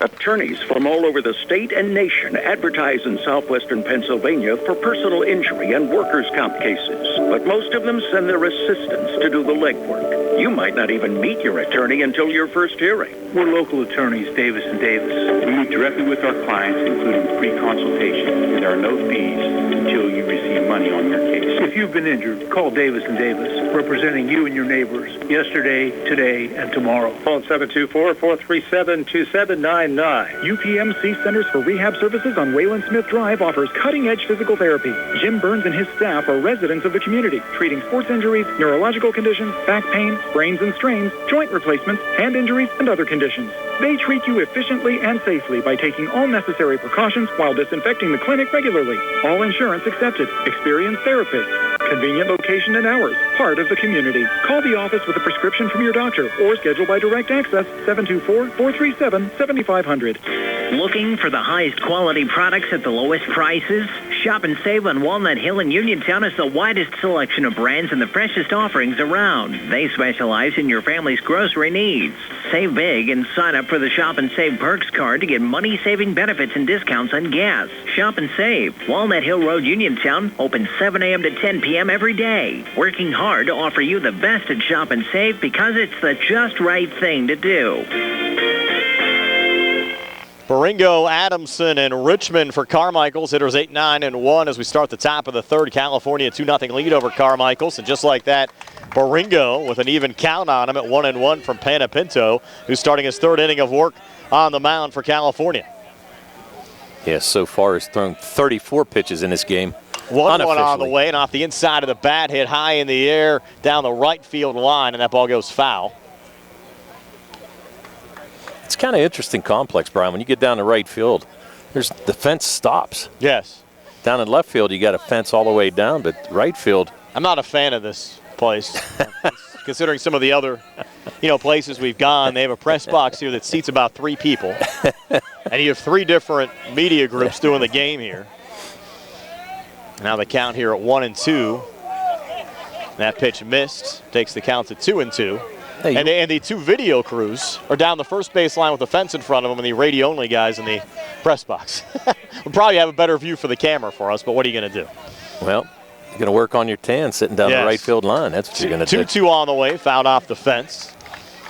Q: Attorneys from all over the state and nation advertise in southwestern Pennsylvania for personal injury and workers' comp cases. But most of them send their assistants to do the legwork. You might not even meet your attorney until your first hearing.
R: We're local attorneys, Davis & Davis. We meet directly with our clients, including free consultation. There are no fees until you receive money on your case. If you've been injured, call Davis & Davis, representing you and your neighbors yesterday, today, and tomorrow.
F: Phone 724-437-2799. UPMC Centers for Rehab Services on Wayland Smith Drive offers cutting-edge physical therapy. Jim Burns and his staff are residents of the community, treating sports injuries, neurological conditions, back pain, sprains and strains, joint replacements, hand injuries, and other conditions. They treat you efficiently and safely by taking all necessary precautions while disinfecting the clinic regularly. All insurance accepted. Experienced therapists. Convenient location and hours. Part of the community. Call the office with a prescription from your doctor or schedule by direct access 724-437-7500.
I: Looking for the highest quality products at the lowest prices? Shop and save on Walnut Hill and Uniontown has the widest selection of brands and the freshest offerings around. They specialize in your family's grocery needs. Save big and sign up for the Shop and Save Perks card to get money-saving benefits and discounts on gas. Shop and Save. Walnut Hill Road, Uniontown, open 7 a.m. to 10 p.m. every day. Working hard to offer you the best at Shop and Save because it's the just right thing to do.
B: Baringo, Adamson, and Richmond for Carmichaels. Hitters 8, 9, and 1 as we start the top of the third. California 2-0 lead over Carmichaels. And just like that, Baringo with an even count on him at 1-1 from Panapinto, who's starting his third inning of work on the mound for California.
C: Yes, so far has thrown 34 pitches in this game.
B: 1-1 on the way, and off the inside of the bat, hit high in the air down the right field line, and that ball goes foul.
C: It's kind of interesting complex, Brian. When you get down to right field, the fence stops.
B: Yes.
C: Down in left field, you got a fence all the way down, but right field.
B: I'm not a fan of this place. Considering some of the other, places we've gone, they have a press box here that seats about 3 people. And you have 3 different media groups doing the game here. Now the count here at 1-2. That pitch missed, takes the count to 2-2. Hey, and the 2 video crews are down the first base line with the fence in front of them and the radio-only guys in the press box. We'll probably have a better view for the camera for us, but what are you going to do?
C: Well, you're going to work on your tan sitting down the right field line. That's what you're going to do.
B: 2-2 on the way, fouled off the fence.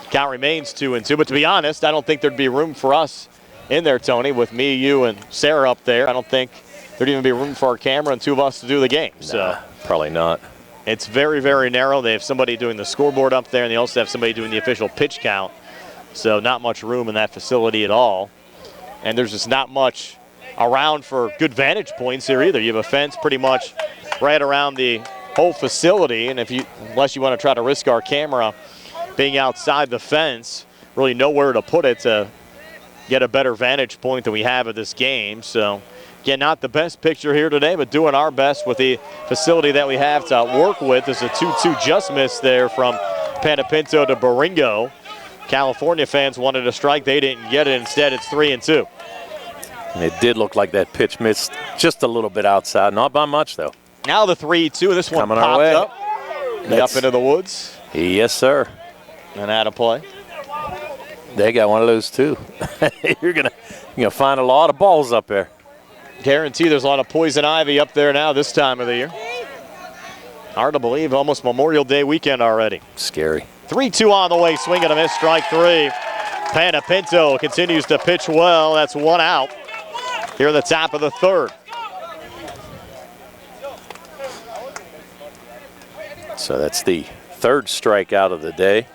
B: Count remains 2-2, but to be honest, I don't think there'd be room for us in there, Tony, with me, you, and Sarah up there. I don't think there'd even be room for our camera and 2 of us to do the game.
C: Nah, probably not.
B: It's very, very narrow. They have somebody doing the scoreboard up there, and they also have somebody doing the official pitch count. So not much room in that facility at all. And there's just not much around for good vantage points here either. You have a fence pretty much right around the whole facility, and unless you want to try to risk our camera being outside the fence, really nowhere to put it to get a better vantage point than we have at this game. So again, not the best picture here today, but doing our best with the facility that we have to work with. There's a 2-2 just missed there from Panapinto to Baringo. California fans wanted a strike. They didn't get it. Instead, it's 3-2.
C: And it did look like that pitch missed just a little bit outside. Not by much, though.
B: Now the 3-2. This one
C: coming
B: popped
C: our way.
B: up into the woods.
C: Yes, sir.
B: And out of play.
C: They got one of those, too. You're gonna find a lot of balls up there.
B: Guarantee there's a lot of poison ivy up there now this time of the year. Hard to believe, almost Memorial Day weekend already.
C: Scary.
B: 3-2 on the way, swing and a miss, strike 3. Panapinto continues to pitch well. That's 1 out here at the top of the third.
C: So that's the 3rd strikeout of the day.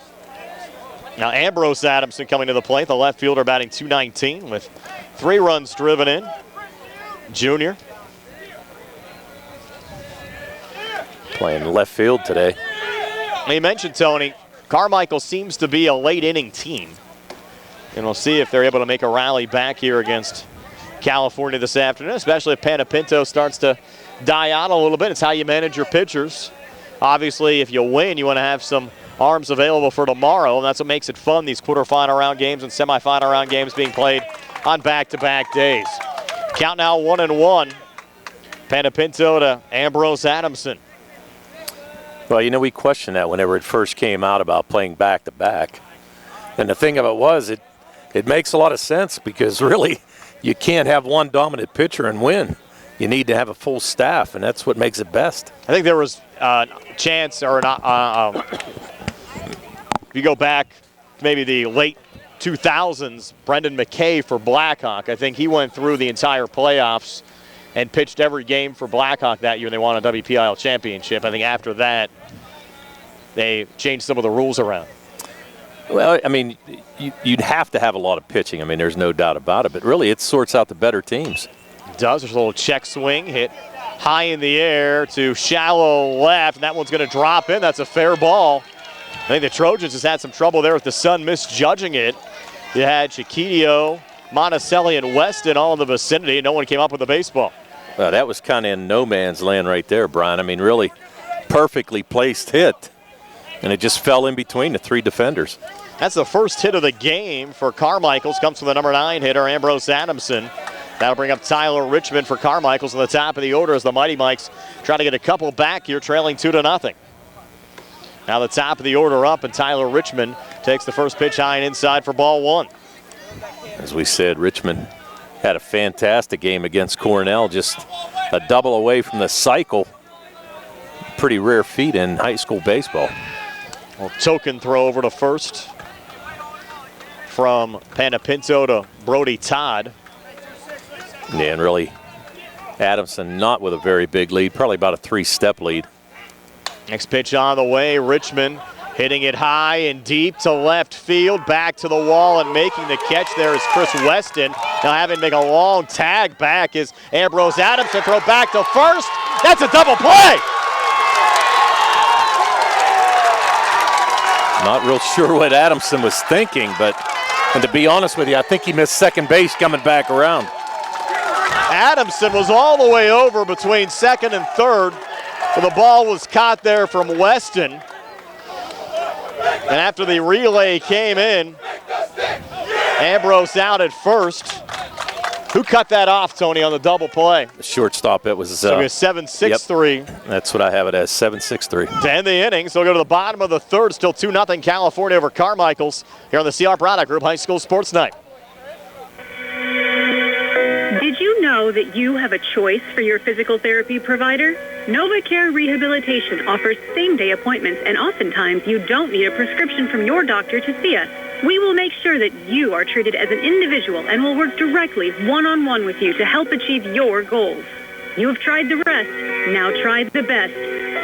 B: Now Ambrose Adamson coming to the plate. The left fielder batting .219 with 3 runs driven in. Junior.
C: Playing left field today.
B: You mentioned, Tony, Carmichael seems to be a late inning team. And we'll see if they're able to make a rally back here against California this afternoon, especially if Panapinto starts to die out a little bit. It's how you manage your pitchers. Obviously, if you win, you want to have some arms available for tomorrow, and that's what makes it fun, these quarterfinal round games and semifinal round games being played on back-to-back days. Count now 1-1. Panapinto to Ambrose Adamson.
C: Well, we questioned that whenever it first came out about playing back-to-back. And the thing of it was, it makes a lot of sense because really you can't have one dominant pitcher and win. You need to have a full staff, and that's what makes it best.
B: I think there was a chance or if you go back maybe the late 2000s, Brendan McKay for Blackhawk, I think he went through the entire playoffs and pitched every game for Blackhawk that year, and they won a WPIAL championship. I think after that, they changed some of the rules around.
C: Well, I mean, you'd have to have a lot of pitching. I mean, there's no doubt about it. But really, it sorts out the better teams.
B: It does. There's a little check swing hit high in the air to shallow left, and that one's going to drop in. That's a fair ball. I think the Trojans just had some trouble there with the sun misjudging it. You had Chiquitio, Monticelli, and Weston all in the vicinity. No one came up with the baseball.
C: Well, that was kind of in no man's land right there, Brian. I mean, really perfectly placed hit. And it just fell in between the 3 defenders.
B: That's the first hit of the game for Carmichaels. Comes from the number 9 hitter, Ambrose Adamson. That'll bring up Tyler Richmond for Carmichaels in the top of the order as the Mighty Mikes try to get a couple back here, trailing 2-0. Now the top of the order up, and Tyler Richmond takes the first pitch high and inside for ball 1.
C: As we said, Richmond had a fantastic game against Cornell, just a double away from the cycle. Pretty rare feat in high school baseball.
B: Well, token throw over to first from Panapinto to Brody Todd.
C: Yeah, and really, Adamson not with a very big lead, probably about a 3-step lead.
B: Next pitch on the way, Richmond hitting it high and deep to left field, back to the wall, and making the catch there is Chris Weston. Now having to make a long tag back is Ambrose Adamson, throw back to first. That's a double play.
C: Not real sure what Adamson was thinking, and to be honest with you, I think he missed second base coming back around.
B: Adamson was all the way over between second and third, but the ball was caught there from Weston. And after the relay came in, Ambrose out at first. Who cut that off, Tony, on the double play?
C: The shortstop, it was...
B: So 7-6-3.
C: Yep. That's what I have it as, 7-6-3.
B: To end the inning, so we'll go to the bottom of the third. Still 2-0 California over Carmichaels here on the CR Product Group High School Sports Night.
J: Did you know that you have a choice for your physical therapy provider? NovaCare Rehabilitation offers same-day appointments, and oftentimes you don't need a prescription from your doctor to see us. We will make sure that you are treated as an individual and will work directly one-on-one with you to help achieve your goals. You have tried the rest. Now try the best.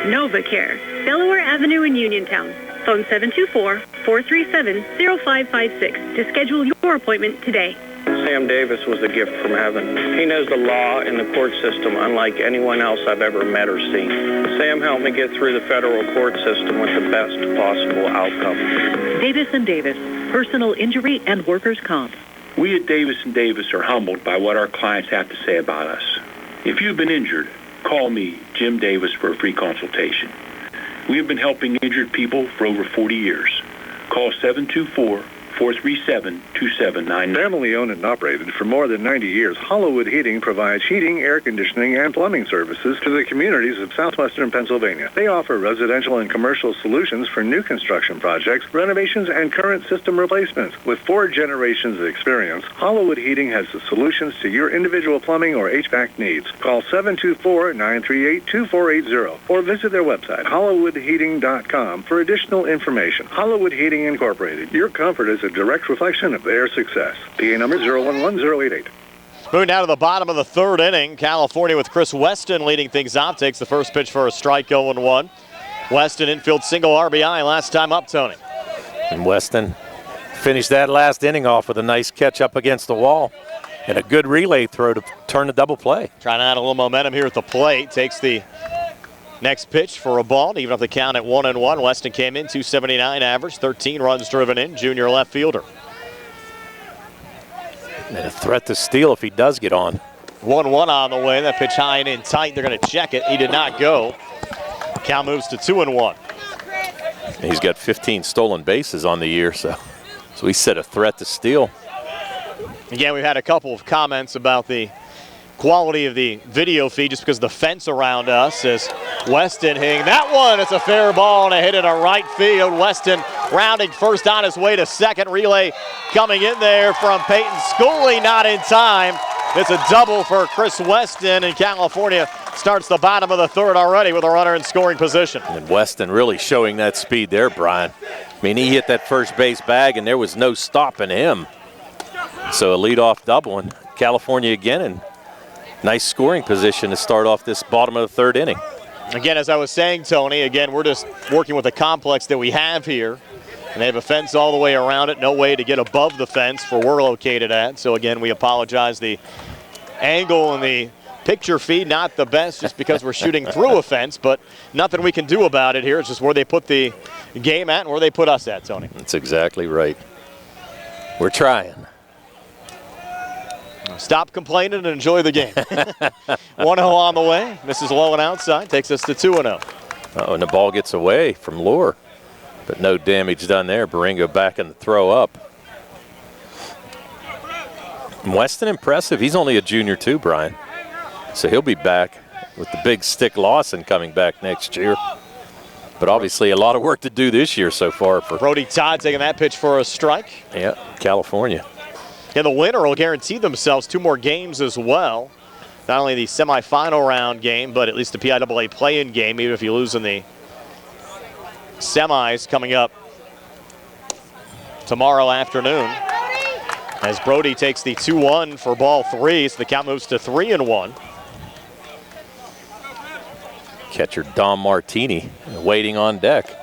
J: NovaCare, Delaware Avenue in Uniontown. Phone 724-437-0556 to schedule your appointment today.
S: Sam Davis was a gift from heaven. He knows the law and the court system unlike anyone else I've ever met or seen. Sam helped me get through the federal court system with the best possible outcome.
N: Davis & Davis, personal injury and workers' comp.
R: We at Davis & Davis are humbled by what our clients have to say about us. If you've been injured, call me, Jim Davis, for a free consultation. We have been helping injured people for over 40 years. Call 724-437-2799.
O: Family owned and operated for more than 90 years, Hollywood Heating provides heating, air conditioning, and plumbing services to the communities of southwestern Pennsylvania. They offer residential and commercial solutions for new construction projects, renovations, and current system replacements. With 4 generations of experience, Hollywood Heating has the solutions to your individual plumbing or HVAC needs. Call 724-938-2480 or visit their website, hollywoodheating.com, for additional information. Hollywood Heating Incorporated. Your comfort is a direct reflection of their success. PA number 011088.
B: Moving down to the bottom of the third inning, California with Chris Weston leading things off. Takes the first pitch for a strike, 0-1. Weston infield single RBI last time up, Tony.
C: And Weston finished that last inning off with a nice catch up against the wall and a good relay throw to turn the double play.
B: Trying to add a little momentum here at the plate. Takes the next pitch for a ball to even up the count at 1-1. Weston came in, 279 average, 13 runs driven in, junior left fielder.
C: And a threat to steal if he does get on.
B: 1-1 on the way. That pitch high and in tight. They're going to check it. He did not go. Count moves to 2-1.
C: And he's got 15 stolen bases on the year, so he set a threat to steal.
B: Again, we've had a couple of comments about the quality of the video feed just because of the fence around us. As Weston hitting that one, it's a fair ball and a hit in a right field. Weston rounding first on his way to second. Relay coming in there from Peyton Schooley, not in time. It's a double for Chris Weston, and California starts the bottom of the third already with a runner in scoring position.
C: And Weston really showing that speed there, Brian. I mean, he hit that first base bag, and there was no stopping him. So a leadoff double, and California again in nice scoring position to start off this bottom of the third inning.
B: Again, as I was saying, Tony, again, we're just working with the complex that we have here. And they have a fence all the way around it, no way to get above the fence where we're located at. So again, we apologize. The angle and the picture feed, not the best just because we're shooting through a fence, but nothing we can do about it here. It's just where they put the game at and where they put us at, Tony.
C: That's exactly right. We're trying.
B: Stop complaining and enjoy the game. 1-0 on the way. Misses low and outside. Takes us to 2-0.
C: Oh, and the ball gets away from Lohr. But no damage done there. Baringo back in the throw up. Weston impressive. He's only a junior too, Brian. So he'll be back with the big stick Lawson coming back next year. But obviously a lot of work to do this year so far. For
B: Brody Todd taking that pitch for a strike.
C: Yeah, California.
B: And the winner will guarantee themselves 2 more games as well. Not only the semifinal round game, but at least the PIAA play-in game, even if you lose in the semis coming up tomorrow afternoon. As Brody takes the 2-1 for ball 3, so the count moves to 3-1.
C: Catcher Dom Martini waiting on deck.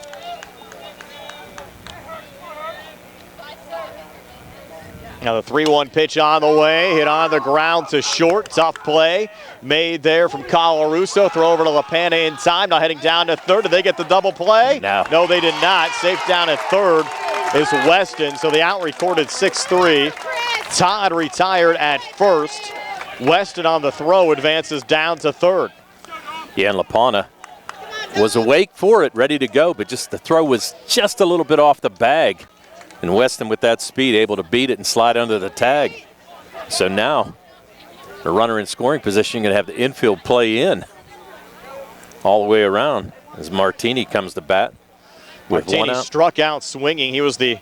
B: Now the 3-1 pitch on the way, hit on the ground to short. Tough play made there from Colarusso. Throw over to LaPana in time. Now heading down to third. Did they get the double play? No, they did not. Safe down at third is Weston. So the out recorded 6-3. Todd retired at first. Weston on the throw advances down to third.
C: Yeah, and LaPana was awake for it, ready to go, but just the throw was just a little bit off the bag. And Weston with that speed able to beat it and slide under the tag. So now the runner in scoring position going to have the infield play in all the way around as Martini comes to bat.
B: Martini struck out swinging. He was the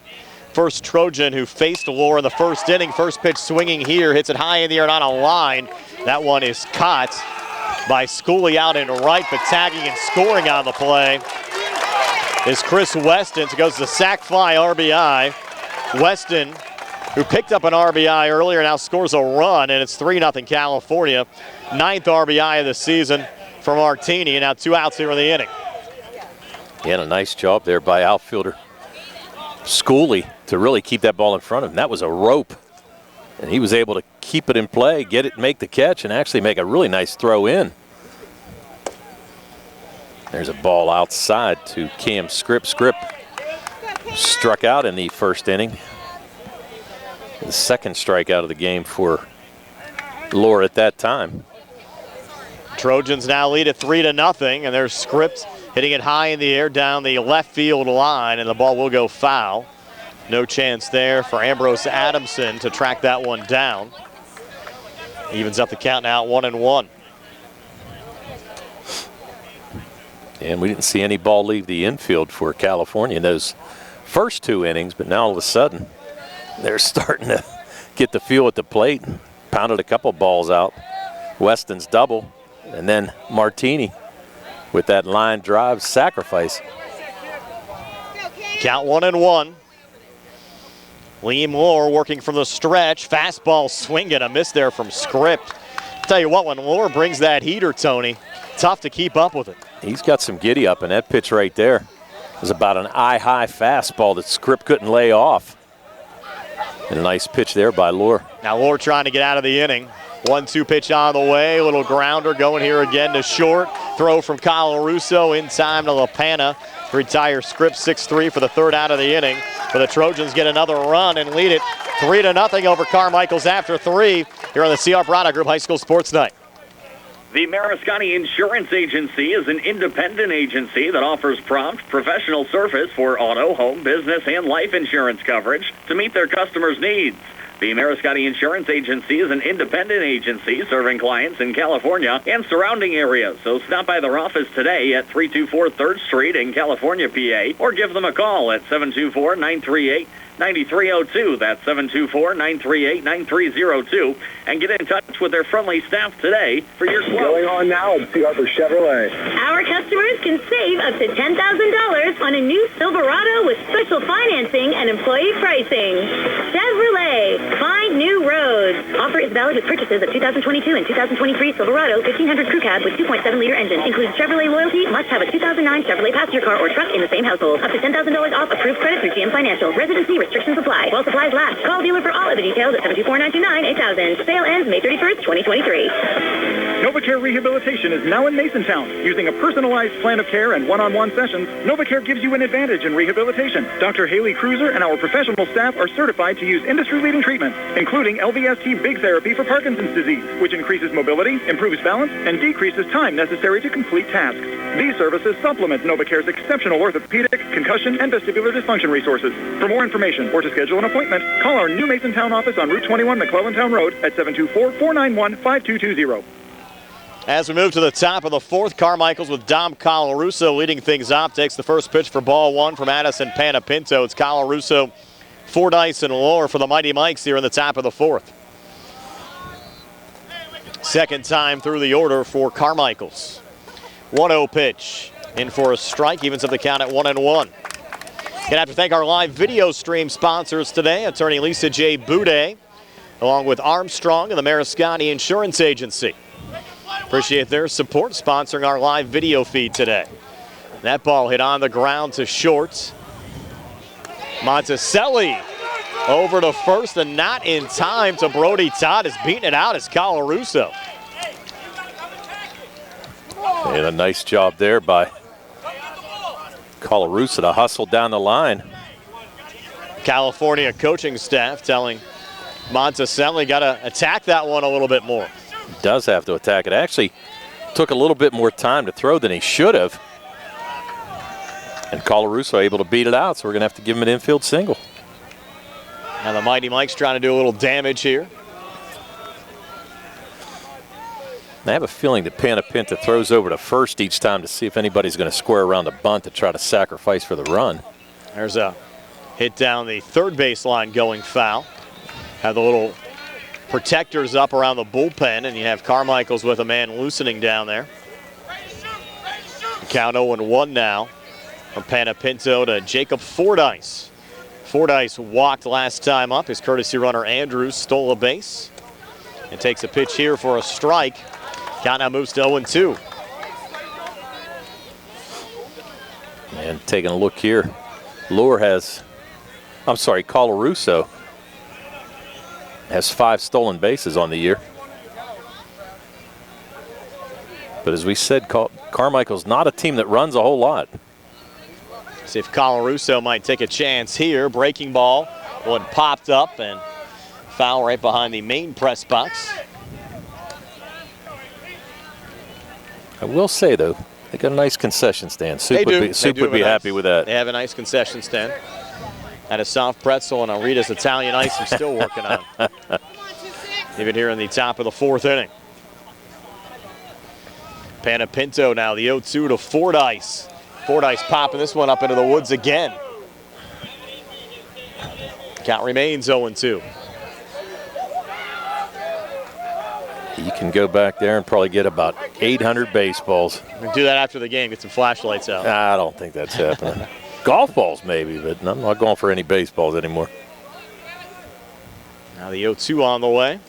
B: first Trojan who faced Lohr in the first inning. First pitch swinging here, hits it high in the air and on a line. That one is caught by Schooley out in right, but tagging and scoring on the play is Chris Weston. So goes the sac fly RBI. Weston, who picked up an RBI earlier, now scores a run, and it's 3-0 California. 9th RBI of the season for Martini, and now 2 outs here in the inning.
C: Yeah, and a nice job there by outfielder Schooley to really keep that ball in front of him. That was a rope, and he was able to keep it in play, get it, make the catch, and actually make a really nice throw in. There's a ball outside to Cam Scripp. Scripp struck out in the first inning. The second strikeout of the game for Lohr at that time.
B: Trojans now lead at 3-0, and there's Scripp hitting it high in the air down the left field line, and the ball will go foul. No chance there for Ambrose Adamson to track that one down. Evens up the count now at 1-1.
C: And we didn't see any ball leave the infield for California in those first 2 innings, but now all of a sudden they're starting to get the feel at the plate. Pounded a couple balls out. Weston's double, and then Martini with that line drive sacrifice.
B: Count 1-1. Liam Lohr working from the stretch. Fastball swinging, a miss there from Scripp. Tell you what, when Lohr brings that heater, Tony, tough to keep up with it.
C: He's got some giddy up, and that pitch right there was about an eye-high fastball that Scripp couldn't lay off. And a nice pitch there by Lohr.
B: Now Lohr trying to get out of the inning. 1-2 pitch on the way. Little grounder going here again to short. Throw from Colarusso in time to LaPana. Retire Scripp 6-3 for the 3rd out of the inning. But the Trojans get another run and lead it 3-0 over Carmichaels after 3 here on the C.R. Brada Group High School Sports Night.
A: The Mariscotti Insurance Agency is an independent agency that offers prompt, professional service for auto, home, business, and life insurance coverage to meet their customers' needs. The Mariscotti Insurance Agency is an independent agency serving clients in California and surrounding areas. So stop by their office today at 324 3rd Street in California, PA, or give them a call at 724-938 724-938-9302. That's 724-938-9302. And get in touch with their friendly staff today for your quote.
T: Going on now at C. Arthur Chevrolet.
H: Our customers can save up to $10,000 on a new Silverado with special financing and employee pricing. Chevrolet, find new roads. Offer is valid with purchases of 2022 and 2023 Silverado 1500 Crew Cab with 2.7-liter engine. Includes Chevrolet loyalty. Must have a 2009 Chevrolet passenger car or truck in the same household. Up to $10,000 off approved credit through GM Financial. Residency restrictions apply. While supplies last. Call dealer for all of the details at 724-929-8000. Sale ends May 31st, 2023.
F: NovaCare Rehabilitation is now in Masontown. Using a personalized plan of care and one-on-one sessions, NovaCare gives you an advantage in rehabilitation. Dr. Haley Cruiser and our professional staff are certified to use industry-leading treatments, including LVST Big Therapy for Parkinson's disease, which increases mobility, improves balance, and decreases time necessary to complete tasks. These services supplement NovaCare's exceptional orthopedic, concussion, and vestibular dysfunction resources. For more information or to schedule an appointment, call our new Masontown office on Route 21 McClellantown Road at 724-491-5220.
B: As we move to the top of the fourth, Carmichaels with Dom Colarusso leading things off. Takes the first pitch for ball one from Addison Panapinto. It's Colarusso, Fordyce, and Lohr for the Mighty Mikes here in the top of the fourth. Second time through the order for Carmichaels. 1-0 pitch. In for a strike, evens up the count at 1-1. Gonna have to thank our live video stream sponsors today, attorney Lisa J. Buday, along with Armstrong and the Mariscotti Insurance Agency. Appreciate their support sponsoring our live video feed today. That ball hit on the ground to short. Monticelli over to first and not in time to Brody Todd. Is beating it out as Colarusso.
C: And a nice job there by Colarusso to hustle down the line.
B: California coaching staff telling Monticelli got to attack that one a little bit more.
C: Does have to attack it. Actually took a little bit more time to throw than he should have. And Colarusso able to beat it out, so we're going to have to give him an infield single.
B: Now the Mighty Mike's trying to do a little damage here.
C: I have a feeling that Panapinto throws over to first each time to see if anybody's going to square around a bunt to try to sacrifice for the run.
B: There's a hit down the third baseline going foul. Have the little protectors up around the bullpen, and you have Carmichaels with a man loosening down there. Count 0-1 now from Panapinto to Jacob Fordyce. Fordyce walked last time up. His courtesy runner Andrews stole a base and takes a pitch here for a strike. Count now moves to 0-2.
C: And taking a look here, Colarusso has 5 stolen bases on the year. But as we said, Carmichael's not a team that runs a whole lot.
B: See if Colarusso might take a chance here. Breaking ball, one popped up and foul right behind the main press box.
C: I will say, though, they got a nice concession stand. Soup would be happy with that.
B: They have a nice concession stand. Had a soft pretzel and a Rita's Italian ice I'm still working on. Even here in the top of the fourth inning. Panapinto now, the 0-2 to Fordyce. Fordyce popping this one up into the woods again. Count remains 0-2.
C: You can go back there and probably get about 800 baseballs.
B: We'll do that after the game, get some flashlights out.
C: I don't think that's happening. Golf balls maybe, but I'm not going for any baseballs anymore.
B: Now the 0-2 on the way.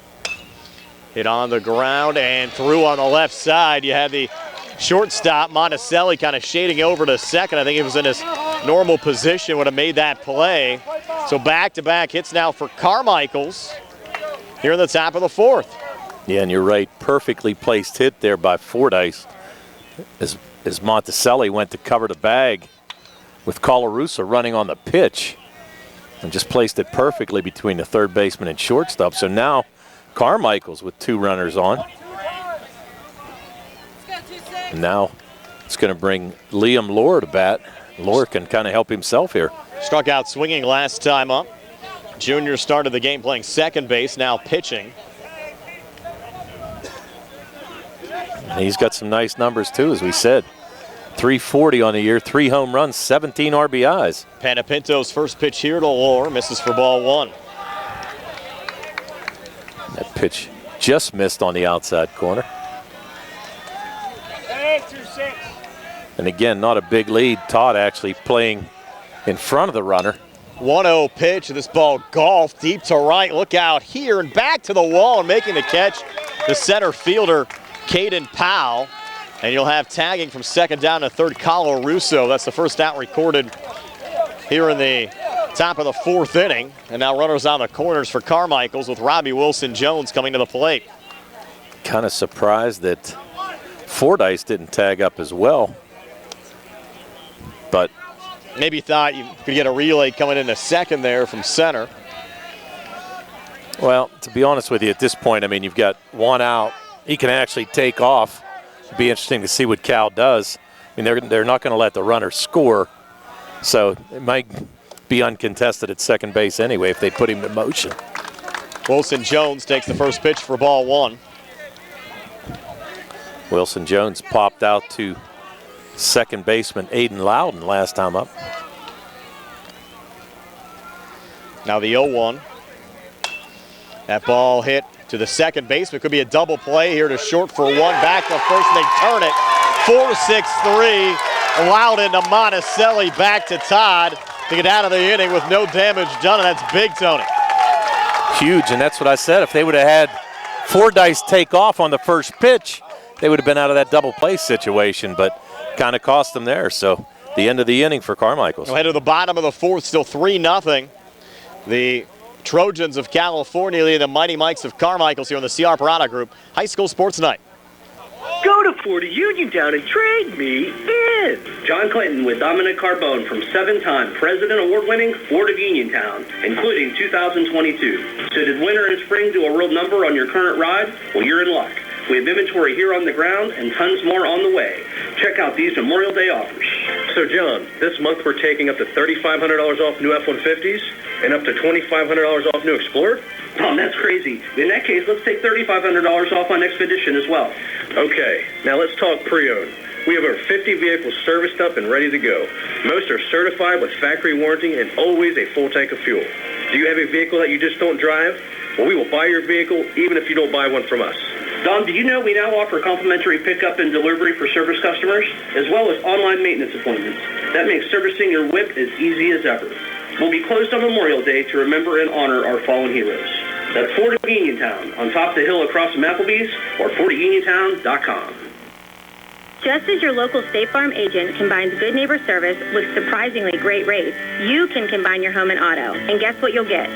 B: Hit on the ground and through on the left side. You had the shortstop, Monticelli, kind of shading over to second. I think he was in his normal position, would have made that play. So back-to-back hits now for Carmichaels here in the top of the fourth.
C: Yeah, and you're right. Perfectly placed hit there by Fordyce as Monticelli went to cover the bag with Colarusso running on the pitch and just placed it perfectly between the third baseman and shortstop. So now Carmichaels with 2 runners on. And now it's going to bring Liam Lohr to bat. Lohr can kind of help himself here.
B: Struck out swinging last time up. Junior started the game playing second base, now pitching.
C: And he's got some nice numbers too, as we said. .340 on the year, 3 home runs, 17 RBIs.
B: Panapinto's first pitch here to Lohr, misses for ball 1.
C: That pitch just missed on the outside corner. And again, not a big lead. Todd actually playing in front of the runner.
B: 1-0 pitch, and this ball golfed deep to right. Look out here and back to the wall and making the catch, the center fielder, Caden Powell. And you'll have tagging from second down to third, Kyle Russo. That's the first out recorded here in the top of the 4th inning. And now runners on the corners for Carmichaels with Robbie Wilson-Jones coming to the plate.
C: Kind of surprised that Fordyce didn't tag up as well. But
B: maybe thought you could get a relay coming into second there from center.
C: Well, to be honest with you, at this point, I mean, you've got 1 out. He can actually take off. It'd be interesting to see what Cal does. I mean, they're not going to let the runner score, so it might be uncontested at second base anyway if they put him in motion.
B: Wilson-Jones takes the first pitch for ball 1.
C: Wilson-Jones popped out to second baseman Aiden Loudon last time up.
B: Now the 0-1. That ball hit to the second baseman. Could be a double play here to short for 1. Back to first, and they turn it. 4-6-3. Loudon to Monticelli, back to Todd to get out of the inning with no damage done, and that's big, Tony.
C: Huge, and that's what I said. If they would have had Fordyce take off on the first pitch, they would have been out of that double play situation, but kind of cost them there. So the end of the inning for Carmichaels.
B: Head to the bottom of the 4th, still 3-0. The Trojans of California leading the Mighty Mikes of Carmichaels here on the CR Parada Group High School Sports Night.
U: Go to Ford of Uniontown and trade me in. John Clinton with Dominic Carbone from 7-time President Award-winning Ford of Uniontown, including 2022. So did winter and spring do a real number on your current ride? Well, you're in luck. We have inventory here on the ground and tons more on the way. Check out these Memorial Day offers.
V: So, John, this month we're taking up to $3,500 off new F-150s and up to $2,500 off new Explorer?
U: Tom, that's crazy. In that case, let's take $3,500 off on Expedition as well.
V: Okay, now let's talk pre-owned. We have over 50 vehicles serviced up and ready to go. Most are certified with factory warranty and always a full tank of fuel. Do you have a vehicle that you just don't drive? Well, we will buy your vehicle even if you don't buy one from us.
U: Don, do you know we now offer complimentary pickup and delivery for service customers, as well as online maintenance appointments? That makes servicing your whip as easy as ever. We'll be closed on Memorial Day to remember and honor our fallen heroes. That's Ford of Uniontown, on top of the hill across from Applebee's, or FordofUniontown.com.
H: Just as your local State Farm agent combines good neighbor service with surprisingly great rates, you can combine your home and auto. And guess what you'll get?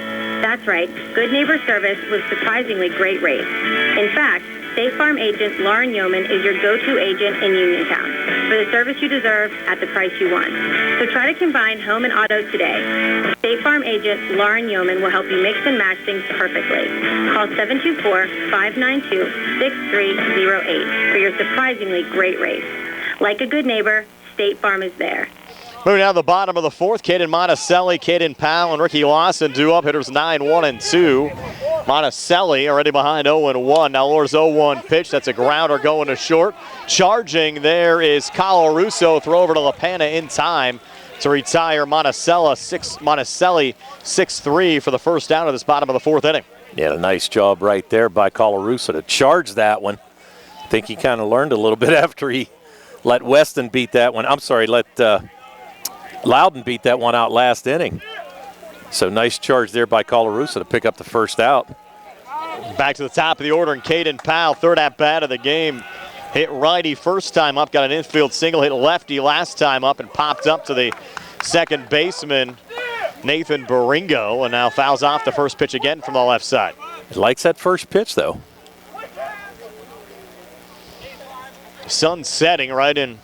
H: That's right, good neighbor service with surprisingly great rates. In fact, State Farm agent Lauren Yeoman is your go-to agent in Uniontown for the service you deserve at the price you want. So try to combine home and auto today. State Farm agent Lauren Yeoman will help you mix and match things perfectly. Call 724-592-6308 for your surprisingly great rates. Like a good neighbor, State Farm is there.
B: Moving down to the bottom of the 4th, Caden Monticelli, Caden Powell, and Ricky Lawson due up. Hitters 9-1 and 2. Monticelli already behind 0-1. Now Lohr's 0-1 pitch. That's a grounder going to short. Charging there is Kyle Russo. Throw over to LaPana in time to retire Monticelli 6-3 for the first down of this bottom of the 4th inning.
C: Yeah, a nice job right there by Colarusso to charge that one. I think he kind of learned a little bit after he let Weston beat that one. I'm sorry, let Loudon beat that one out last inning. So nice charge there by Colarusso to pick up the first out.
B: Back to the top of the order, and Caden Powell, third at-bat of the game. Hit righty first time up, got an infield single, hit lefty last time up, and popped up to the second baseman, Nathan Baringo, and now fouls off the first pitch again from the left side.
C: He likes that first pitch, though.
B: Sun setting right in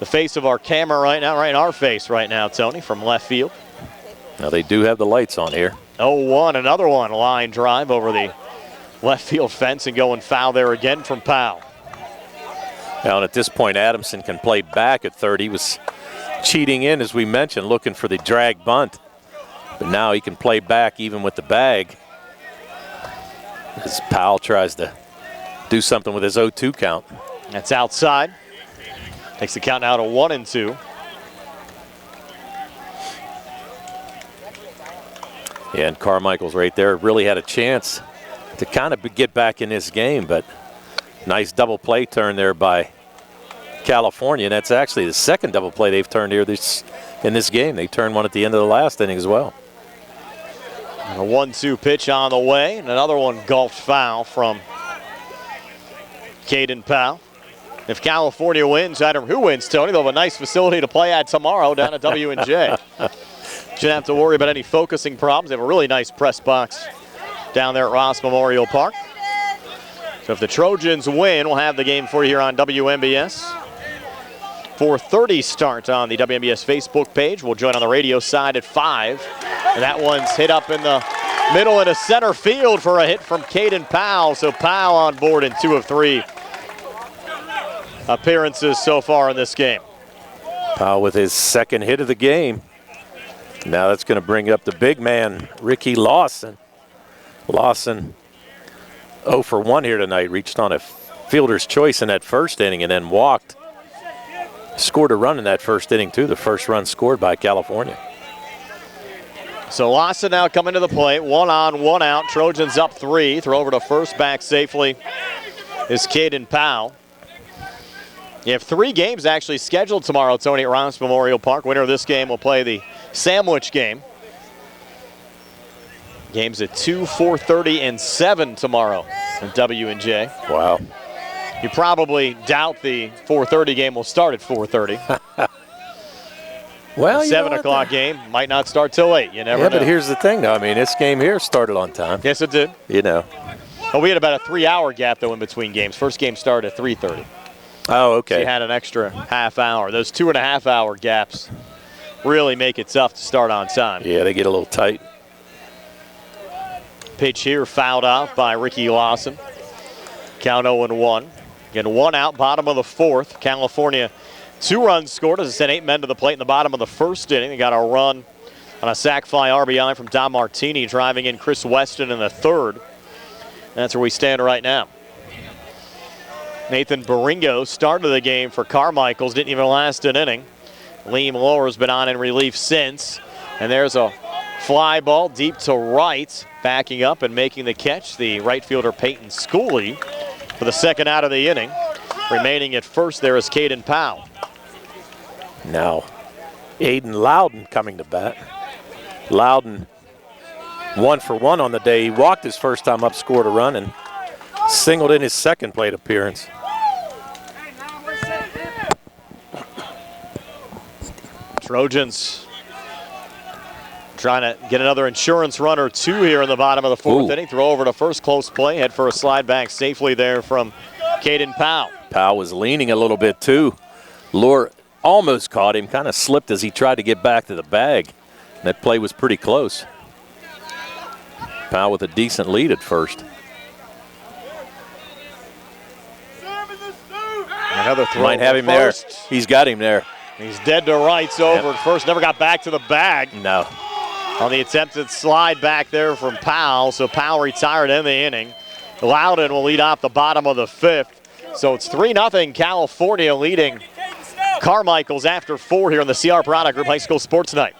B: the face of our camera right now, right in our face right now, Tony, from left field.
C: Now they do have the lights on here.
B: 0-1, another one, line drive over the left field fence and going foul there again from Powell.
C: Now, and at this point, Adamson can play back at third. He was cheating in, as we mentioned, looking for the drag bunt. But now he can play back even with the bag, as Powell tries to do something with his 0-2 count.
B: That's outside. Takes the count now to 1-2.
C: Yeah, and Carmichaels right there really had a chance to kind of get back in this game, but nice double play turn there by California. And that's actually the second double play they've turned here in this game. They turned one at the end of the last inning as well.
B: And a 1-2 pitch on the way, and another one golfed foul from Caden Powell. If California wins, I don't know who wins, Tony. They'll have a nice facility to play at tomorrow down at W&J. Shouldn't have to worry about any focusing problems. They have a really nice press box down there at Ross Memorial Park. So if the Trojans win, we'll have the game for you here on WMBS. 4:30 start on the WMBS Facebook page. We'll join on the radio side at 5. And that one's hit up in the middle into center field for a hit from Caden Powell. So Powell on board in 2 of 3 appearances so far in this game.
C: Powell with his second hit of the game. Now that's going to bring up the big man, Ricky Lawson. Lawson 0 for 1 here tonight. Reached on a fielder's choice in that first inning and then walked. Scored a run in that first inning too. The first run scored by California.
B: So Lawson now coming to the plate. 1 on, 1 out. Trojans up 3. Throw over to first, back safely is Caden Powell. You have 3 games actually scheduled tomorrow, Tony, at Ross Memorial Park. Winner of this game will play the sandwich game. Games at 2, 4:30, and 7 tomorrow at W&J.
C: Wow.
B: You probably doubt the 4:30 game will start at 4:30.
C: Well,
B: the 7 o'clock game might not start till 8. You never know.
C: But here's the thing, though. I mean, this game here started on time.
B: Yes, it did.
C: You know.
B: Well, we had about a 3-hour gap, though, in between games. First game started at 3:30.
C: Oh, okay.
B: So you had an extra half hour. Those 2.5-hour gaps really make it tough to start on time.
C: Yeah, they get a little tight.
B: Pitch here fouled off by Ricky Lawson. Count 0-1. Again, 1 out, bottom of the 4th. California 2 runs scored, as I said, 8 men to the plate in the bottom of the first inning. They got a run on a sac fly RBI from Don Martini, driving in Chris Weston in the 3rd. That's where we stand right now. Nathan Baringo started the game for Carmichaels, didn't even last an inning. Liam Lower's been on in relief since. And there's a fly ball deep to right, backing up and making the catch, the right fielder Peyton Schooley for the second out of the inning. Remaining at first there is Caden Powell.
C: Now, Aiden Loudon coming to bat. Loudon 1 for 1 on the day. He walked his first time up, scored a run, and singled in his second plate appearance.
B: Trojans trying to get another insurance run or 2 here in the bottom of the 4th inning. Throw over to first, close play. Head for a slide back safely there from Caden Powell.
C: Powell was leaning a little bit too. Lure almost caught him, kind of slipped as he tried to get back to the bag. That play was pretty close. Powell with a decent lead at first.
B: Another throw.
C: Might have him there. He's got him there.
B: He's dead to rights over at first. Never got back to the bag.
C: No.
B: On the attempted slide back there from Powell. So Powell retired in the inning. Loudon will lead off the bottom of the 5th. So it's 3-0 California leading Carmichaels after 4 here in the CR Product Group High School Sports Night.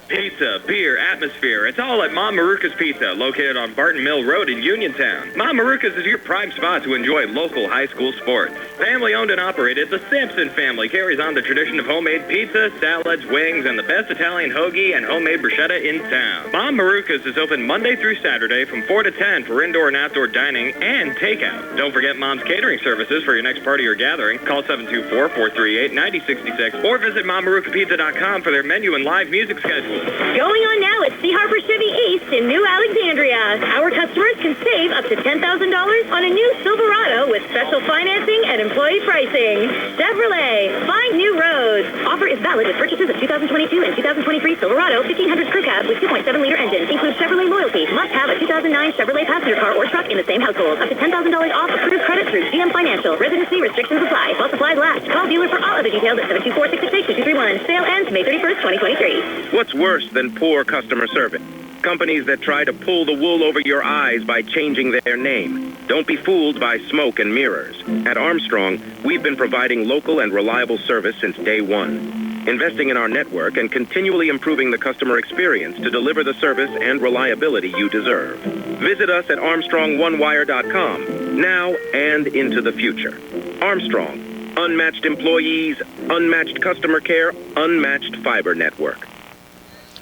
K: Pizza, beer, atmosphere, it's all at Mom Maruka's Pizza, located on Barton Mill Road in Uniontown. Mom Maruka's is your prime spot to enjoy local high school sports. Family owned and operated, the Sampson family carries on the tradition of homemade pizza, salads, wings, and the best Italian hoagie and homemade bruschetta in town. Mom Maruka's is open Monday through Saturday from 4 to 10 for indoor and outdoor dining and takeout. Don't forget Mom's catering services for your next party or gathering. Call 724-438-9066 or visit MomMarukaPizza.com for their menu and live music schedule.
H: Going on now at C. Harper Chevy East in New Alexandria. Our customers can save up to $10,000 on a new Silverado with special financing and employee pricing. Chevrolet, find new roads. Offer is valid with purchases of 2022 and 2023 Silverado 1500 crew cab with 2.7-liter engine. Includes Chevrolet loyalty. Must have a 2009 Chevrolet passenger car or truck in the same household. Up to $10,000 off approved credit through GM Financial. Residency restrictions apply. While supplies last. Call dealer for all other details at 724-668-2231. Sale ends May 31st, 2023.
L: What's worse than poor customer service? Companies that try to pull the wool over your eyes by changing their name. Don't be fooled by smoke and mirrors. At Armstrong, we've been providing local and reliable service since day one, investing in our network and continually improving the customer experience to deliver the service and reliability you deserve. Visit us at ArmstrongOneWire.com now and into the future. Armstrong, unmatched employees, unmatched customer care, unmatched fiber network.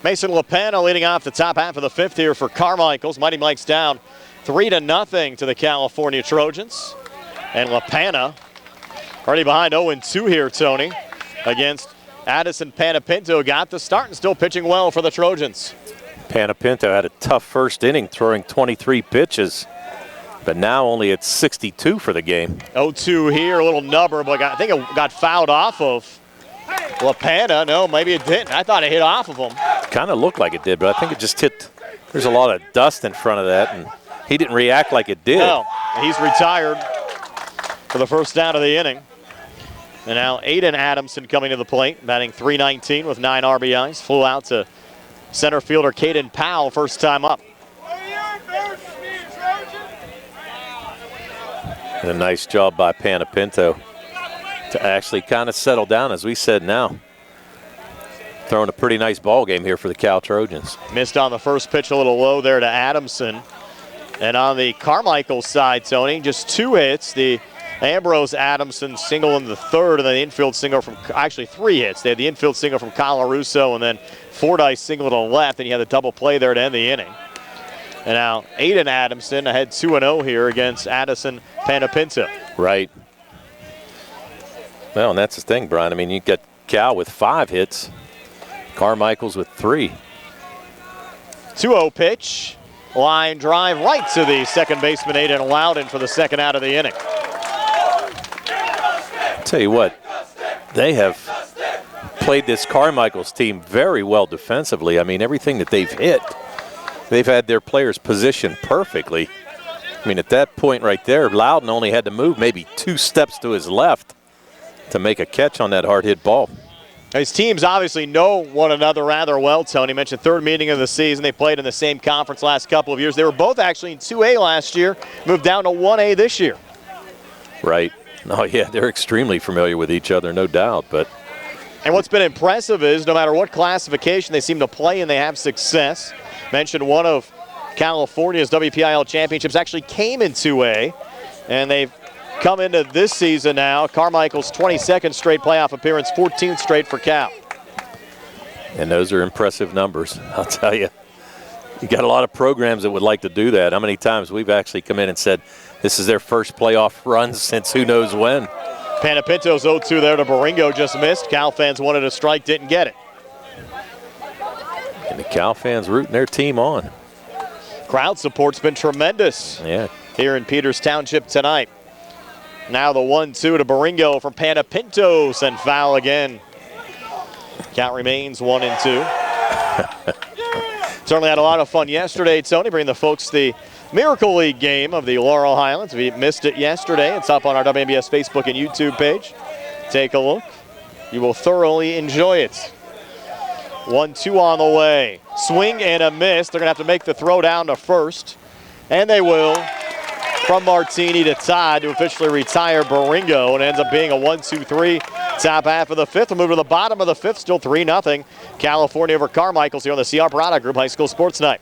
B: Mason LaPena leading off the top half of the fifth here for Carmichaels. Mighty Mike's down 3-0 to the California Trojans. And LaPena already behind 0-2 here, Tony, against Addison Panapinto. Got the start and still pitching well for the Trojans.
C: Panapinto had a tough first inning, throwing 23 pitches, but now only at 62 for the game.
B: 0-2 here, a little nubber, but I think it got fouled off of LaPena. No, maybe it didn't. I thought it hit off of him.
C: Kind of looked like it did, but I think it just hit. There's a lot of dust in front of that, and he didn't react like it did.
B: No, he's retired for the first out of the inning. And now Aiden Adamson coming to the plate, batting .319 with 9 RBIs. Flew out to center fielder Caden Powell, first time up.
C: And a nice job by Panapinto to actually kind of settle down, as we said now. Throwing a pretty nice ball game here for the Cal Trojans.
B: Missed on the first pitch, a little low there to Adamson. And on the Carmichael side, Tony, just 2 hits. The Ambrose Adamson single in the third, and then the infield single from, actually 3 hits. They had the infield single from Kyle Russo, and then Fordyce single to the left, and you had the double play there to end the inning. And now Aiden Adamson ahead 2-0 here against Addison Panapinto.
C: Right. Well, and that's the thing, Brian. I mean, you got Cal with 5 hits, Carmichael's with 3.
B: 2-0 pitch. Line drive right to the second baseman, Aiden Loudon, for the second out of the inning.
C: Tell you what, they have played this Carmichael's team very well defensively. I mean, everything that they've hit, they've had their players positioned perfectly. I mean, at that point right there, Loudon only had to move maybe 2 steps to his left to make a catch on that hard hit ball.
B: These teams obviously know one another rather well, Tony. You mentioned third meeting of the season. They played in the same conference last couple of years. They were both actually in 2A last year, moved down to 1A this year.
C: Right. Oh, yeah, they're extremely familiar with each other, no doubt.
B: And what's been impressive is no matter what classification they seem to play in, they have success. Mentioned one of California's WPIAL championships actually came in 2A, and they've come into this season now. Carmichael's 22nd straight playoff appearance, 14th straight for Cal.
C: And those are impressive numbers, I'll tell you. You got a lot of programs that would like to do that. How many times we've actually come in and said this is their first playoff run since who knows when.
B: Panapinto's 0-2 there to Baringo, just missed. Cal fans wanted a strike, didn't get it.
C: And the Cal fans rooting their team on.
B: Crowd support's been tremendous here in Peters Township tonight. Now the 1-2 to Baringo from Panapintos, and foul again. Count remains 1-2. Certainly had a lot of fun yesterday, Tony, bringing the folks the Miracle League game of the Laurel Highlands. If you missed it yesterday, it's up on our WMBS Facebook and YouTube page. Take a look. You will thoroughly enjoy it. 1-2 on the way. Swing and a miss. They're going to have to make the throw down to first. And they will. From Martini to Todd to officially retire Baringo. And it ends up being a 1-2-3 top half of the fifth. We'll move to the bottom of the fifth. Still 3-0. California over Carmichaels here on the CR Parada Group High School Sports Night.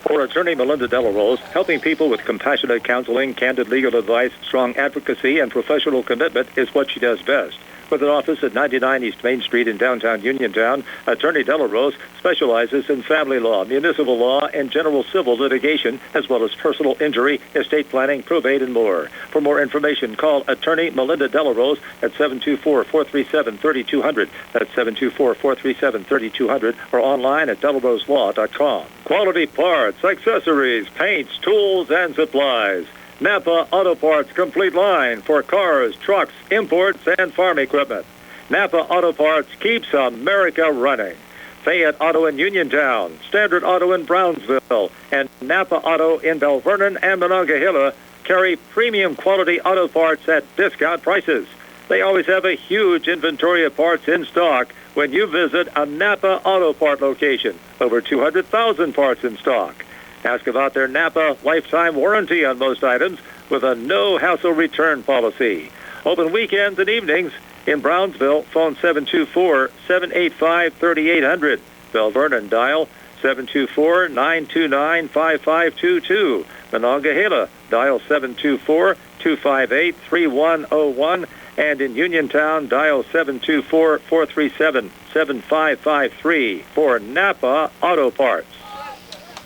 D: For attorney Melinda Delarose, helping people with compassionate counseling, candid legal advice, strong advocacy, and professional commitment is what she does best. With an office at 99 East Main Street in downtown Uniontown, Attorney Delarose specializes in family law, municipal law, and general civil litigation, as well as personal injury, estate planning, probate, and more. For more information, call Attorney Melinda Delarose at 724-437-3200. That's 724-437-3200, or online at delaroselaw.com. Quality parts, accessories, paints, tools, and supplies. Napa Auto Parts complete line for cars, trucks, imports, and farm equipment. Napa Auto Parts keeps America running. Fayette Auto in Uniontown, Standard Auto in Brownsville, and Napa Auto in Bell Vernon and Monongahela carry premium quality auto parts at discount prices. They always have a huge inventory of parts in stock when you visit a Napa Auto Part location. Over 200,000 parts in stock. Ask about their Napa lifetime warranty on most items with a no-hassle return policy. Open weekends and evenings in Brownsville. Phone 724-785-3800. Bell Vernon dial 724-929-5522. Monongahela dial 724-258-3101. And in Uniontown, dial 724-437-7553 for Napa Auto Parts.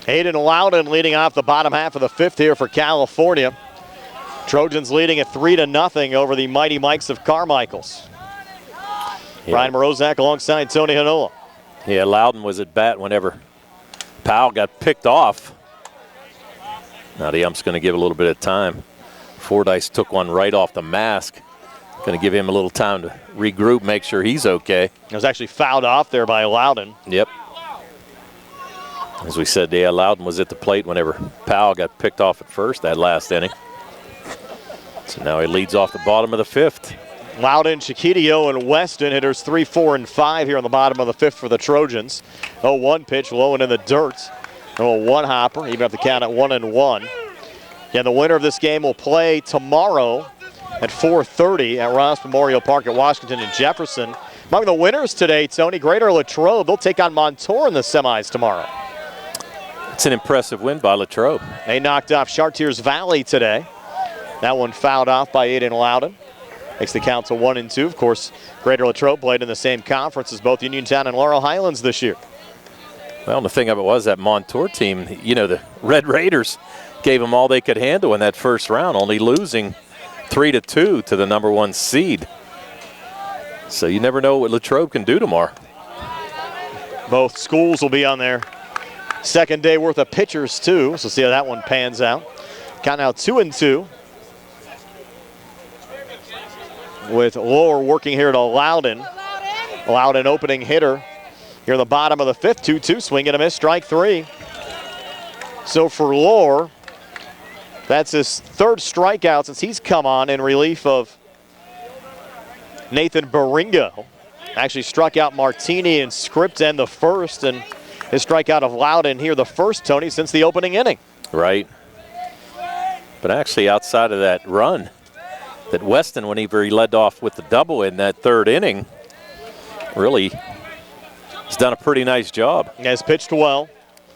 B: Hayden Loudon leading off the bottom half of the fifth here for California. Trojans leading at 3-0 over the Mighty Mikes of Carmichaels. Yeah. Brian Morozak alongside Tony Hanola.
C: Yeah, Loudon was at bat whenever Powell got picked off. Now the ump's going to give a little bit of time. Fordyce took one right off the mask. Going to give him a little time to regroup, make sure he's okay.
B: It was actually fouled off there by Loudon.
C: Yep. As we said, yeah, Loudon was at the plate whenever Powell got picked off at first that last inning. So now he leads off the bottom of the fifth.
B: Loudon, Chiquitio, and Weston, hitters 3, 4, and 5 here on the bottom of the fifth for the Trojans. 0-1 pitch, low and in the dirt. 0-1 hopper, even up the count at 1-1. Yeah, the winner of this game will play tomorrow at 4:30 at Ross Memorial Park at Washington and Jefferson. Among the winners today, Tony, Greater Latrobe, they'll take on Montour in the semis tomorrow.
C: It's an impressive win by Latrobe.
B: They knocked off Chartiers Valley today. That one fouled off by Aiden Loudon. Makes the count to 1-2. Of course, Greater Latrobe played in the same conference as both Uniontown and Laurel Highlands this year.
C: Well, the thing of it was that Montour team, you know, the Red Raiders gave them all they could handle in that first round, only losing 3-2 to the number 1 seed. So you never know what Latrobe can do tomorrow.
B: Both schools will be on their second day worth of pitchers too, so see how that one pans out. Count now 2-2. With Lohr working here to Loudon. Loudon opening hitter here in the bottom of the fifth. 2-2, swing and a miss, strike 3. So for Lohr, that's his third strikeout since he's come on in relief of Nathan Baringo. Actually struck out Martini and Script in the first, and his strikeout of Loudon here the first, Tony, since the opening inning.
C: Right. But actually outside of that run, that Weston, whenever he led off with the double in that third inning, really has done a pretty nice job.
B: Has pitched well.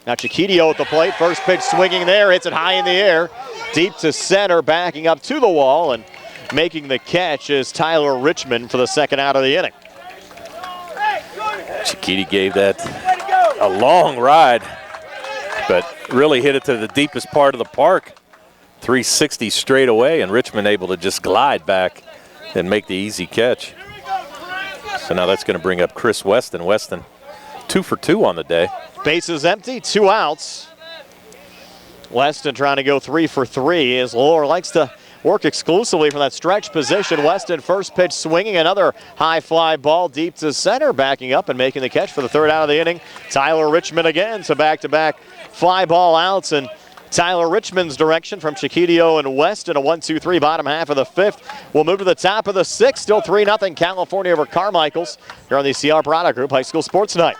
B: Now Chiquitio at the plate, first pitch swinging there, hits it high in the air, deep to center, backing up to the wall, and making the catch is Tyler Richmond for the second out of the inning.
C: Chiquiti gave that a long ride, but really hit it to the deepest part of the park. 360 straight away, and Richmond able to just glide back and make the easy catch. So now that's going to bring up Chris Weston. Weston 2 for 2 on the day.
B: Bases empty, 2 outs. Weston trying to go 3 for 3 as Lohr likes to work exclusively from that stretch position. Weston first pitch swinging, another high fly ball deep to center, backing up and making the catch for the third out of the inning. Tyler Richmond again, so back-to-back fly ball outs, and Tyler Richmond's direction from Chiquitio and Weston, a 1-2-3 bottom half of the fifth. We'll move to the top of the sixth, still 3-0 California over Carmichaels here on the CR Product Group High School Sports Night.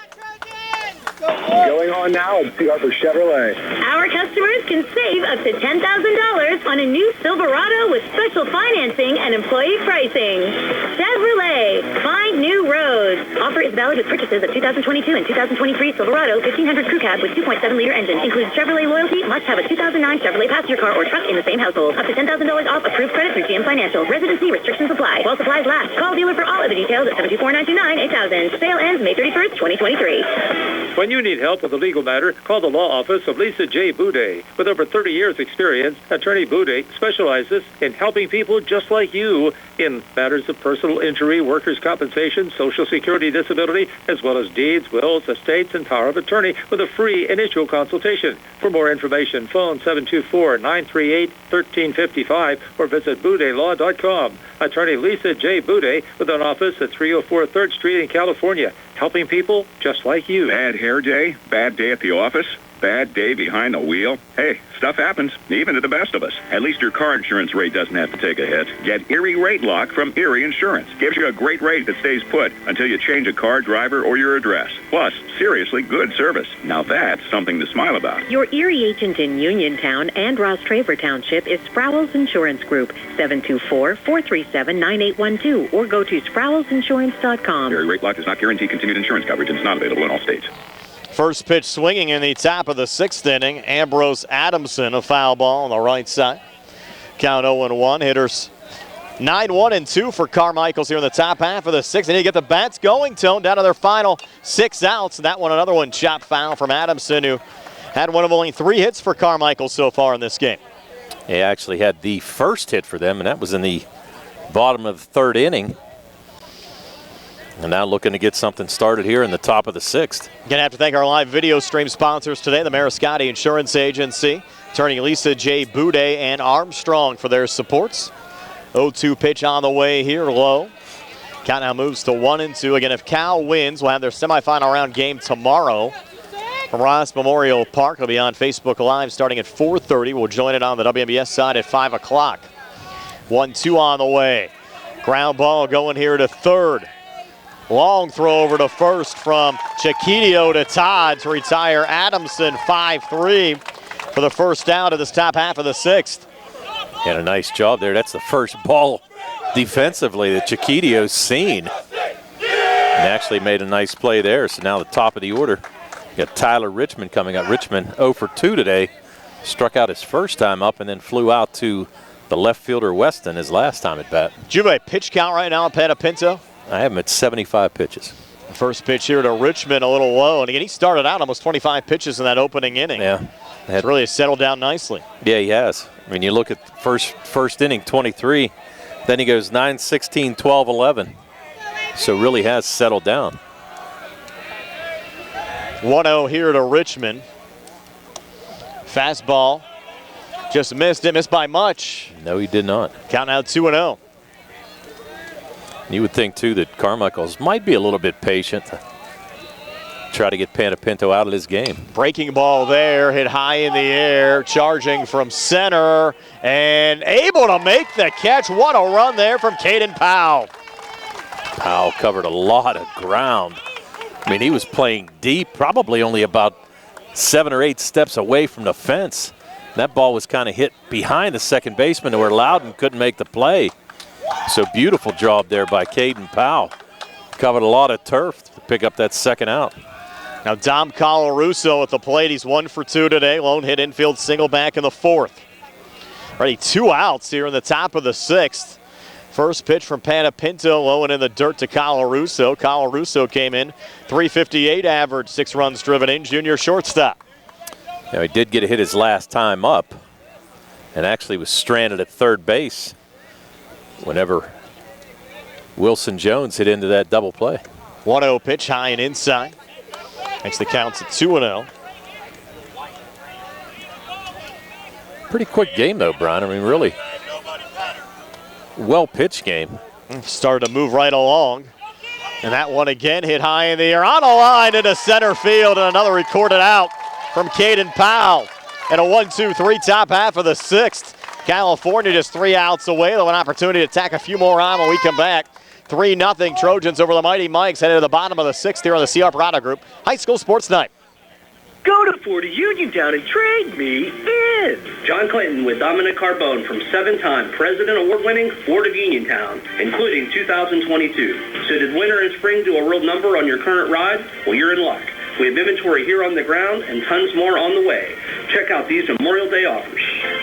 T: Going on now at Arbor Chevrolet.
H: Our customers can save up to $10,000 on a new Silverado with special financing and employee pricing. Chevrolet, find new roads. Offer is valid with purchases of 2022 and 2023 Silverado 1500 Crew Cab with 2.7-liter engine. Includes Chevrolet loyalty. Must have a 2009 Chevrolet passenger car or truck in the same household. Up to $10,000 off approved credit through GM Financial. Residency restrictions apply. While supplies last. Call dealer for all of the details at 724-929-8000. Sale ends May 31st, 2023.
D: When you need help with a legal matter, call the law office of Lisa J. Buday. With over 30 years' experience, Attorney Buday specializes in helping people just like you in matters of personal injury, workers' compensation, Social Security disability, as well as deeds, wills, estates, and power of attorney with a free initial consultation. For more information, phone 724-938-1355 or visit BudayLaw.com. Attorney Lisa J. Buday with an office at 304 3rd Street in California, helping people just like you.
M: Bad hair day? Bad day at the office? Bad day behind the wheel? Hey, stuff happens, even to the best of us. At least your car insurance rate doesn't have to take a hit. Get Erie Rate Lock from Erie Insurance. Gives you a great rate that stays put until you change a car, driver, or your address. Plus, seriously good service. Now that's something to smile about.
N: Your Erie agent in Uniontown and Ross Traver Township is Sprowls Insurance Group, 724-437-9812, or go to sprowlsinsurance.com.
M: Erie Rate Lock does not guarantee continued insurance coverage and is not available in all states.
B: First pitch swinging in the top of the sixth inning. Ambrose Adamson, a foul ball on the right side. Count 0-1. Hitters 9-1 and 2 for Carmichaels here in the top half of the sixth. They need to get the bats going, Tone, down to their final 6 outs. And that one, another one, chopped foul from Adamson, who had one of only 3 hits for Carmichaels so far in this game.
C: He actually had the first hit for them, and that was in the bottom of the third inning. And now looking to get something started here in the top of the sixth.
B: Going to have to thank our live video stream sponsors today, the Mariscotti Insurance Agency, attorney Lisa J. Buday and Armstrong for their supports. 0-2 pitch on the way here, low. Count now moves to 1-2. Again, if Cal wins, we'll have their semifinal round game tomorrow from Ross Memorial Park. It'll be on Facebook Live starting at 4:30. We'll join it on the WMBS side at 5 o'clock. 1-2 on the way. Ground ball going here to third. Long throw over to first from Chiquitio to Todd to retire Adamson 5-3 for the first out of this top half of the sixth.
C: Had a nice job there. That's the first ball defensively that Chiquitio's seen. And actually made a nice play there. So now the top of the order. You got Tyler Richmond coming up. Richmond 0 for 2 today. Struck out his first time up and then flew out to the left fielder Weston his last time at bat.
B: Do you have a pitch count right now at Panapinto?
C: I have him at 75 pitches.
B: First pitch here to Richmond, a little low. And again, he started out almost 25 pitches in that opening inning.
C: Yeah.
B: It's really settled down nicely.
C: Yeah, he has. I mean, you look at first inning, 23. Then he goes 9, 16, 12, 11. So really has settled down.
B: 1-0 here to Richmond. Fastball. Just missed it. Missed by much.
C: No, he did not.
B: Count now 2-0.
C: You would think, too, that Carmichaels might be a little bit patient. Try to get Panapinto out of this game.
B: Breaking ball there, hit high in the air, charging from center, and able to make the catch. What a run there from Caden Powell.
C: Powell covered a lot of ground. I mean, he was playing deep, probably only about 7 or 8 steps away from the fence. That ball was kind of hit behind the second baseman where Loudon couldn't make the play. So beautiful job there by Caden Powell. Covered a lot of turf to pick up that second out.
B: Now Dom Colarusso at the plate. He's 1 for 2 today. Lone hit infield single back in the fourth. Already 2 outs here in the top of the sixth. First pitch from Panapinto, low and in the dirt to Colarusso. Colarusso came in, 358 average, 6 runs driven in, junior shortstop.
C: Now he did get a hit his last time up and actually was stranded at third base whenever Wilson Jones hit into that double play.
B: 1-0 pitch, high and inside. Makes the counts at 2-0.
C: Pretty quick game though, Brian. I mean, really well-pitched game.
B: Started to move right along. And that one again hit high in the air. On a line into center field, and another recorded out from Caden Powell. And a 1-2-3 top half of the sixth. California just 3 outs away. They'll have an opportunity to tack a few more on when we come back. 3-0 Trojans over the Mighty Mikes, headed to the bottom of the sixth here on the CR Parada Group High School Sports Night.
U: Go to Ford of Uniontown and trade me in. John Clinton with Dominic Carbone from 7-time President Award-winning Ford of Uniontown, including 2022. So did winter and spring do a real number on your current ride? Well, you're in luck. We have inventory here on the ground and tons more on the way. Check out these Memorial Day offers.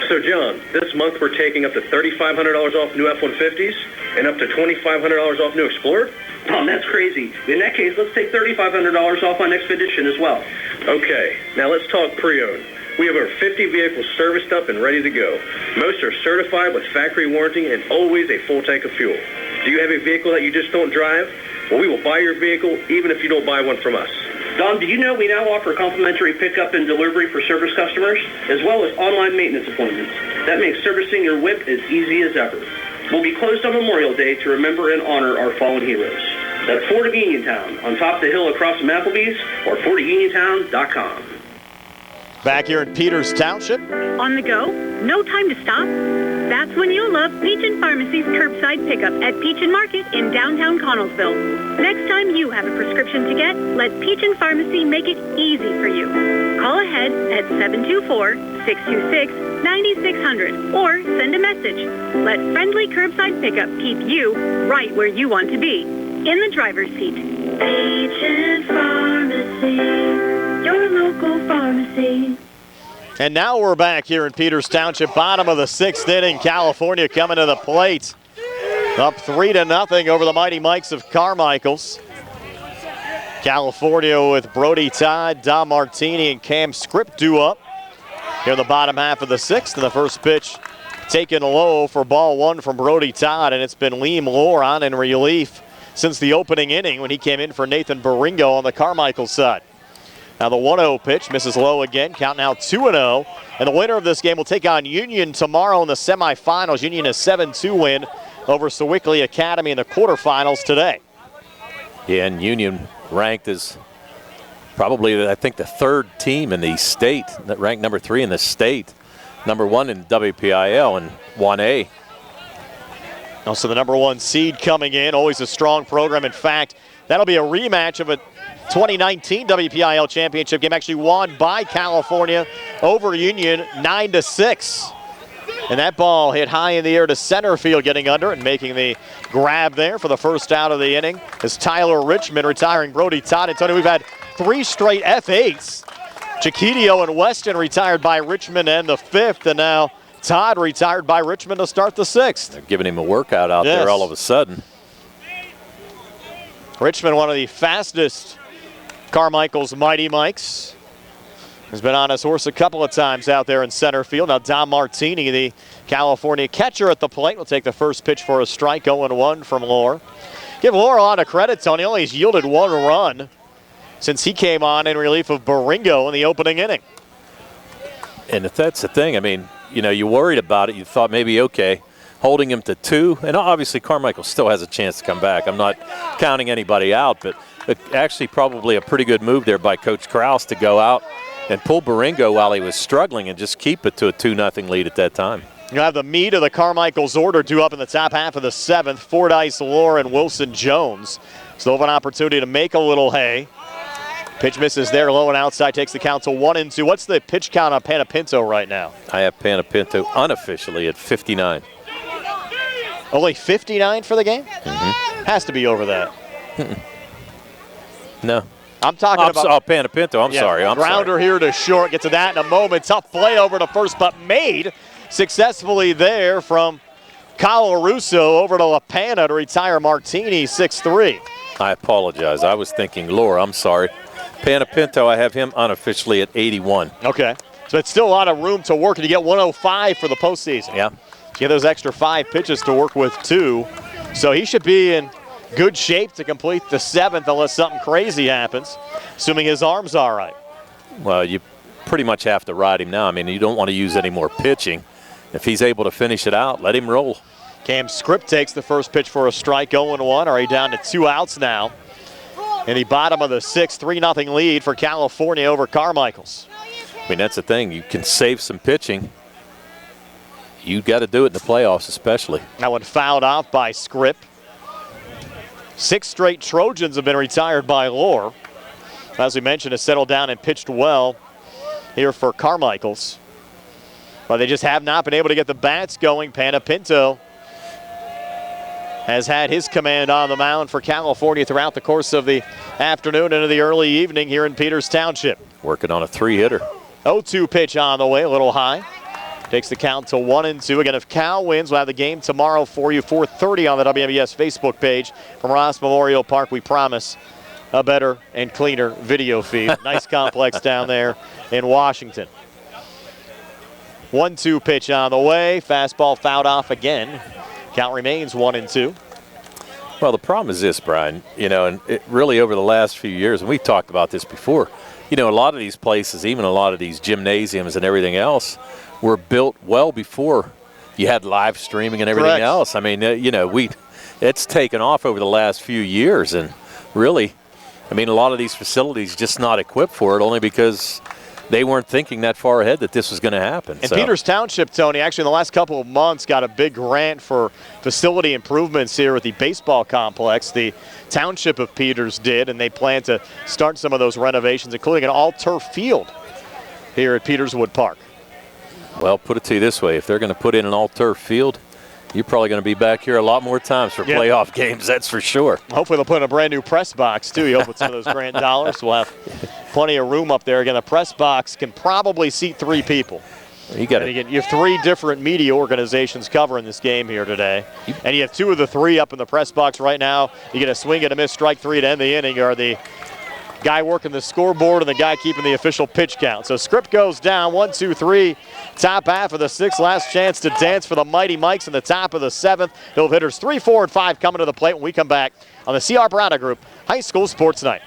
V: So, John, this month we're taking up to $3,500 off new F-150s and up to $2,500 off new Explorer?
U: Oh, that's crazy. In that case, let's take $3,500 off on Expedition as well.
V: Okay, now let's talk pre-owned. We have over 50 vehicles serviced up and ready to go. Most are certified with factory warranty and always a full tank of fuel. Do you have a vehicle that you just don't drive? Well, we will buy your vehicle even if you don't buy one from us.
U: Dom, did you know we now offer complimentary pickup and delivery for service customers, as well as online maintenance appointments? That makes servicing your whip as easy as ever. We'll be closed on Memorial Day to remember and honor our fallen heroes. That's Ford of Uniontown, on top of the hill across from Applebee's, or FordofUniontown.com.
B: Back here in Peters Township.
J: On the go? No time to stop? That's when you'll love Peach & Pharmacy's curbside pickup at Peach & Market in downtown Connellsville. Next time you have a prescription to get, let Peach & Pharmacy make it easy for you. Call ahead at 724-626-9600 or send a message. Let friendly curbside pickup keep you right where you want to be, in the driver's seat. Peach & Pharmacy, your local pharmacy.
B: And now we're back here in Peters Township, bottom of the 6th inning. California coming to the plate. Up 3-0 over the Mighty Mikes of Carmichaels. California with Brody Todd, Dom Martini, and Cam Script due up here in the bottom half of the 6th. And the first pitch taken low for ball 1 from Brody Todd, and it's been Liam Lohr on in relief since the opening inning when he came in for Nathan Baringo on the Carmichael side. Now the 1-0 pitch misses low again, count now 2-0. And the winner of this game will take on Union tomorrow in the semifinals. Union a 7-2 win over Sewickley Academy in the quarterfinals today.
C: Yeah, and Union ranked as probably, I think, the 3rd team in the state, that ranked number 3 in the state, number 1 in WPIAL and 1A.
B: Also the number 1 seed coming in, always a strong program. In fact, that'll be a rematch of a 2019 WPIAL championship game, actually won by California over Union 9-6. And that ball hit high in the air to center field, getting under and making the grab there for the first out of the inning is Tyler Richmond retiring Brody Todd. And Tony, we've had 3 straight F8s. Chiquidio and Weston retired by Richmond and the 5th, and now Todd retired by Richmond to start the 6th.
C: They're giving him a workout out there all of a sudden.
B: Richmond, one of the fastest Carmichael's Mighty Mikes, has been on his horse a couple of times out there in center field. Now Dom Martini, the California catcher at the plate, will take the first pitch for a strike, 0-1 from Lohr. Give Lohr a lot of credit, Tony. Only he's yielded 1 run since he came on in relief of Baringo in the opening inning.
C: And if that's the thing, I mean, you know, you worried about it. You thought maybe, okay, holding him to 2. And obviously Carmichael still has a chance to come back. I'm not counting anybody out, but actually probably a pretty good move there by Coach Krause to go out and pull Baringo while he was struggling and just keep it to a 2-0 lead at that time.
B: You have the meat of the Carmichael's order due up in the top half of the 7th. Fordyce, Lohr, and Wilson Jones. So they'll have an opportunity to make a little hay. Pitch misses there, low and outside, takes the count to 1-2. What's the pitch count on Panapinto right now?
C: I have Panapinto unofficially at 59.
B: Only 59 for the game?
C: Mm-hmm.
B: Has to be over that.
C: No.
B: I'm talking about...
C: Oh, Panapinto, I'm sorry.
B: Grounder here to short. Get to that in a moment. Tough play over to first, but made successfully there from Kyle Russo over to LaPana to retire Martini, 6-3.
C: I apologize. I was thinking Lohr. I'm sorry. Panapinto, I have him unofficially at 81.
B: Okay. So it's still a lot of room to work, and you get 105 for the postseason.
C: Yeah.
B: Get those extra 5 pitches to work with, too. So he should be in good shape to complete the 7th unless something crazy happens, assuming his arm's all right.
C: Well, you pretty much have to ride him now. I mean, you don't want to use any more pitching. If he's able to finish it out, let him roll.
B: Cam Script takes the first pitch for a strike, 0-1. Already down to 2 outs now. In the bottom of the 6th, 3-0 lead for California over Carmichael's.
C: I mean, that's the thing. You can save some pitching. You got to do it in the playoffs especially.
B: That one fouled off by Script. 6 straight Trojans have been retired by Lohr. As we mentioned, has settled down and pitched well here for Carmichael's. But they just have not been able to get the bats going. Panapinto has had his command on the mound for California throughout the course of the afternoon into the early evening here in Peters Township.
C: Working on a 3-hitter.
B: 0-2 pitch on the way, a little high. Takes the count to 1-2. Again, if Cal wins, we'll have the game tomorrow for you, 4:30 on the WMBS Facebook page from Ross Memorial Park. We promise a better and cleaner video feed. Nice complex down there in Washington. 1-2 pitch on the way. Fastball fouled off again. Count remains 1-2.
C: Well, the problem is this, Brian, you know, and it really over the last few years, and we talked about this before, you know, a lot of these places, even a lot of these gymnasiums and everything else, were built well before you had live streaming and everything else. I mean, you know, it's taken off over the last few years, and really, I mean, a lot of these facilities just not equipped for it only because they weren't thinking that far ahead that this was going to happen.
B: And Peters Township, Tony, actually in the last couple of months got a big grant for facility improvements here at the baseball complex. The Township of Peters did, and they plan to start some of those renovations, including an all-turf field here at Peterswood Park.
C: Well, put it to you this way. If they're going to put in an all-turf field, you're probably going to be back here a lot more times for playoff games, that's for sure.
B: Hopefully they'll put in a brand new press box, too. You hope with some of those grant dollars. We'll have plenty of room up there. Again, the press box can probably seat 3 people. You have 3 different media organizations covering this game here today. And you have 2 of the 3 up in the press box right now. You get a swing and a miss, strike 3 to end the inning, or the guy working the scoreboard and the guy keeping the official pitch count. So script goes down, 1, 2, 3, top half of the 6th, last chance to dance for the Mighty Mikes in the top of the 7th. They'll have hitters 3, 4, and 5 coming to the plate when we come back on the C. Armstrong Group High School Sports Night.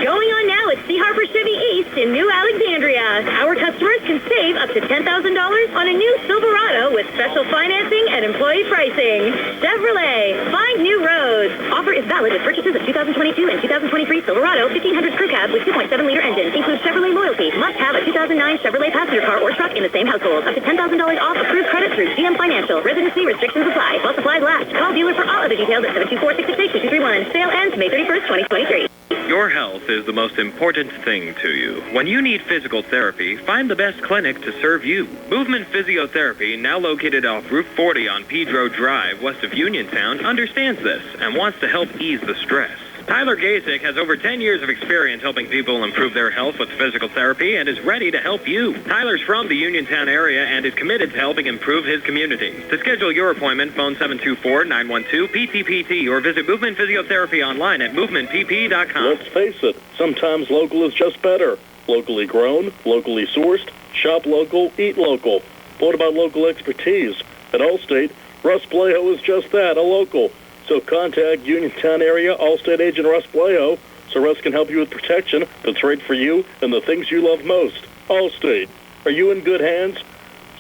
H: Going on now at C. Harper Chevy East in New Alexandria. Our customers can save up to $10,000 on a new Silverado with special financing and employee pricing. Chevrolet, find new roads. Offer is valid with purchases of 2022 and 2023 Silverado 1500 crew cab with 2.7-liter engine. Includes Chevrolet loyalty. Must have a 2009 Chevrolet passenger car or truck in the same household. Up to $10,000 off approved credit through GM Financial. Residency restrictions apply. While supplies last. Call dealer for all other details at 724-668-2231. Sale ends May 31st, 2023.
K: Your health is the most important thing to you. When you need physical therapy, find the best clinic to serve you. Movement Physiotherapy, now located off Route 40 on Pedro Drive, west of Uniontown, understands this and wants to help ease the stress. Tyler Gasick has over 10 years of experience helping people improve their health with physical therapy and is ready to help you. Tyler's from the Uniontown area and is committed to helping improve his community. To schedule your appointment, phone 724-912-PT-PT or visit Movement Physiotherapy online at movementpp.com.
E: Let's face it, sometimes local is just better. Locally grown, locally sourced, shop local, eat local. What about local expertise? At Allstate, Russ Blejo is just that, a local. So contact Uniontown area Allstate agent Russ Blejo so Russ can help you with protection that's right for you and the things you love most. Allstate, are you in good hands?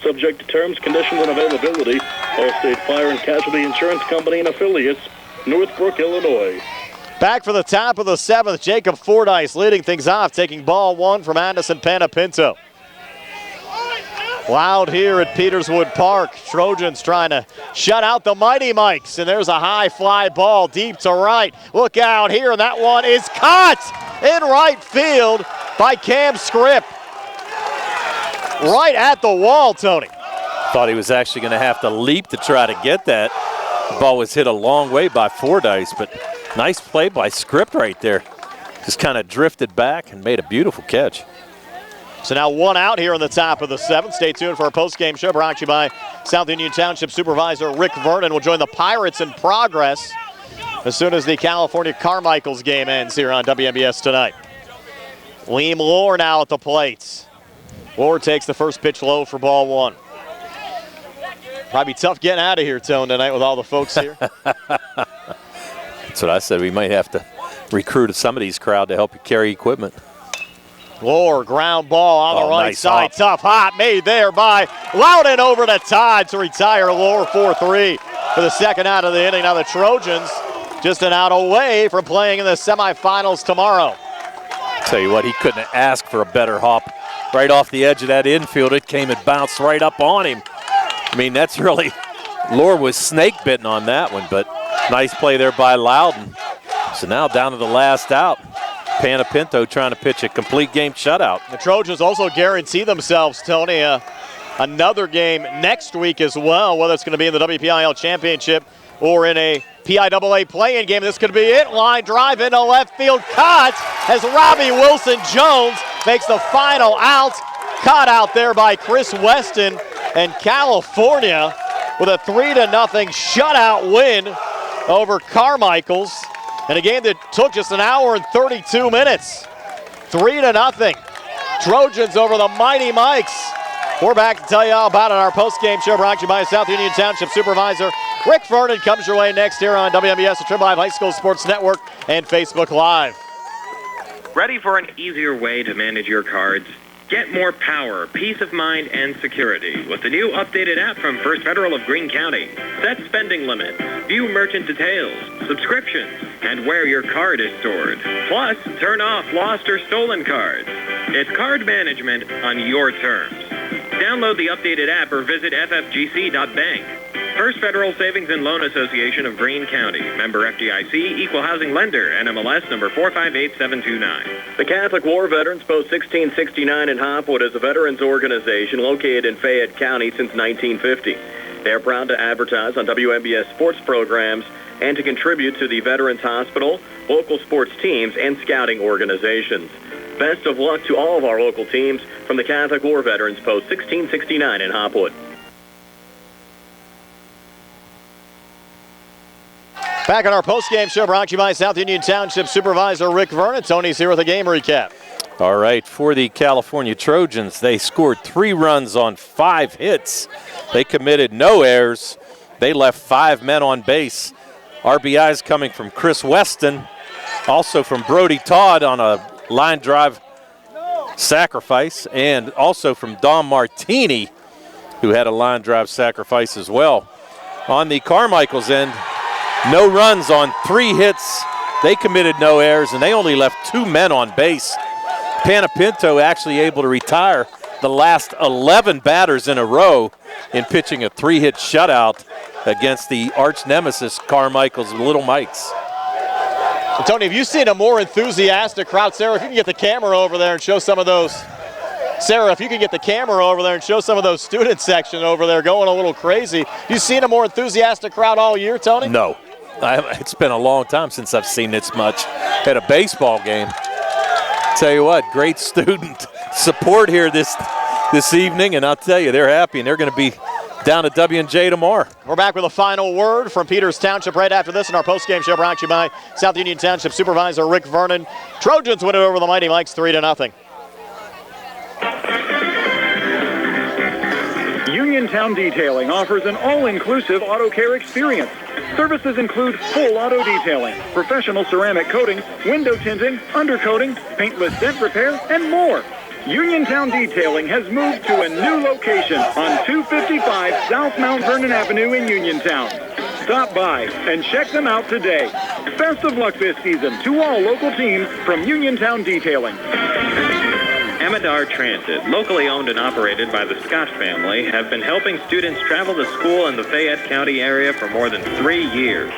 E: Subject to terms, conditions, and availability. Allstate Fire and Casualty Insurance Company and affiliates, Northbrook, Illinois.
B: Back for the top of the 7th, Jacob Fordyce leading things off, taking ball 1 from Anderson Panapinto. Loud here at Peterswood Park. Trojans trying to shut out the Mighty Mikes, and there's a high fly ball deep to right. Look out here, and that one is caught in right field by Cam Scripp. Right at the wall, Tony.
C: Thought he was actually going to have to leap to try to get that. The ball was hit a long way by Fordyce, but nice play by Scripp right there. Just kind of drifted back and made a beautiful catch.
B: So now 1 out here in the top of the 7th. Stay tuned for our post-game show brought to you by South Union Township Supervisor Rick Vernon. Will join the Pirates in progress as soon as the California Carmichaels game ends here on WMBS tonight. Liam Lohr now at the plate. Lohr takes the first pitch low for ball 1. Probably tough getting out of here, Tone, tonight with all the folks here.
C: That's what I said. We might have to recruit some of these crowd to help you carry equipment.
B: Lohr, ground ball on the right
C: nice
B: side.
C: hop.
B: Tough hop made there by Loudon over to Todd to retire Lohr 4-3 for the second out of the inning. Now the Trojans just an out away from playing in the semifinals tomorrow.
C: Tell you what, he couldn't have asked for a better hop. Right off the edge of that infield, it came and bounced right up on him. I mean, that's really, Lohr was snake bitten on that one, but nice play there by Loudon. So now down to the last out. Panapinto trying to pitch a complete game shutout.
B: The Trojans also guarantee themselves, Tony, another game next week as well, whether it's going to be in the WPIAL Championship or in a PIAA play-in game. This could be it. Line drive into left field. Caught as Robbie Wilson-Jones makes the final out. Caught out there by Chris Weston, and California with a 3-0 shutout win over Carmichaels. In a game that took just an hour and 32 minutes. 3-0. Trojans over the Mighty Mikes. We're back to tell you all about it on our post-game show brought to you by South Union Township Supervisor Rick Vernon. Comes your way next here on WMBS, the Triple Live High School Sports Network, and Facebook Live.
K: Ready for an easier way to manage your cards? Get more power, peace of mind, and security with the new updated app from First Federal of Greene County. Set spending limits, view merchant details, subscriptions, and where your card is stored. Plus, turn off lost or stolen cards. It's card management on your terms. Download the updated app or visit ffgc.bank. First Federal Savings and Loan Association of Greene County. Member FDIC, Equal Housing Lender, NMLS number 458729.
A: The Catholic War Veterans Post 1669 in Hopwood is a veterans organization located in Fayette County since 1950. They are proud to advertise on WMBS sports programs and to contribute to the Veterans Hospital, local sports teams, and scouting organizations. Best of luck to all of our local teams from the Catholic War Veterans Post 1669 in Hopwood.
B: Back on our post-game show brought to you by South Union Township Supervisor Rick Vernon. Tony's here with a game recap.
C: All right, for the California Trojans, they scored 3 runs on 5 hits. They committed no errors. They left 5 men on base. RBIs coming from Chris Weston, also from Brody Todd on a line drive sacrifice, and also from Dom Martini, who had a line drive sacrifice as well. On the Carmichaels end, no runs on 3 hits. They committed no errors, and they only left 2 men on base. Panapinto actually able to retire the last 11 batters in a row in pitching a 3-hit shutout against the arch nemesis Carmichaels Little Mikes.
B: So Tony, have you seen a more enthusiastic crowd? Sarah, if you can get the camera over there and show some of those. Sarah, if you can get the camera over there and show some of those student section over there going a little crazy. You seen a more enthusiastic crowd all year, Tony?
C: No. It's been a long time since I've seen this much at a baseball game. Tell you what, great student support here this evening, and I'll tell you, they're happy, and they're going to be down at W&J tomorrow.
B: We're back with a final word from Peters Township right after this in our post-game show brought to you by South Union Township Supervisor Rick Vernon. Trojans win it over the Mighty Mikes 3-0.
F: Uniontown Detailing offers an all-inclusive auto care experience. Services include full auto detailing, professional ceramic coatings, window tinting, undercoating, paintless dent repair, and more. Uniontown Detailing has moved to a new location on 255 South Mount Vernon Avenue in Uniontown. Stop by and check them out today. Best of luck this season to all local teams from Uniontown Detailing.
K: Amadar Transit, locally owned and operated by the Scott family, have been helping students travel to school in the Fayette County area for more than 3 years.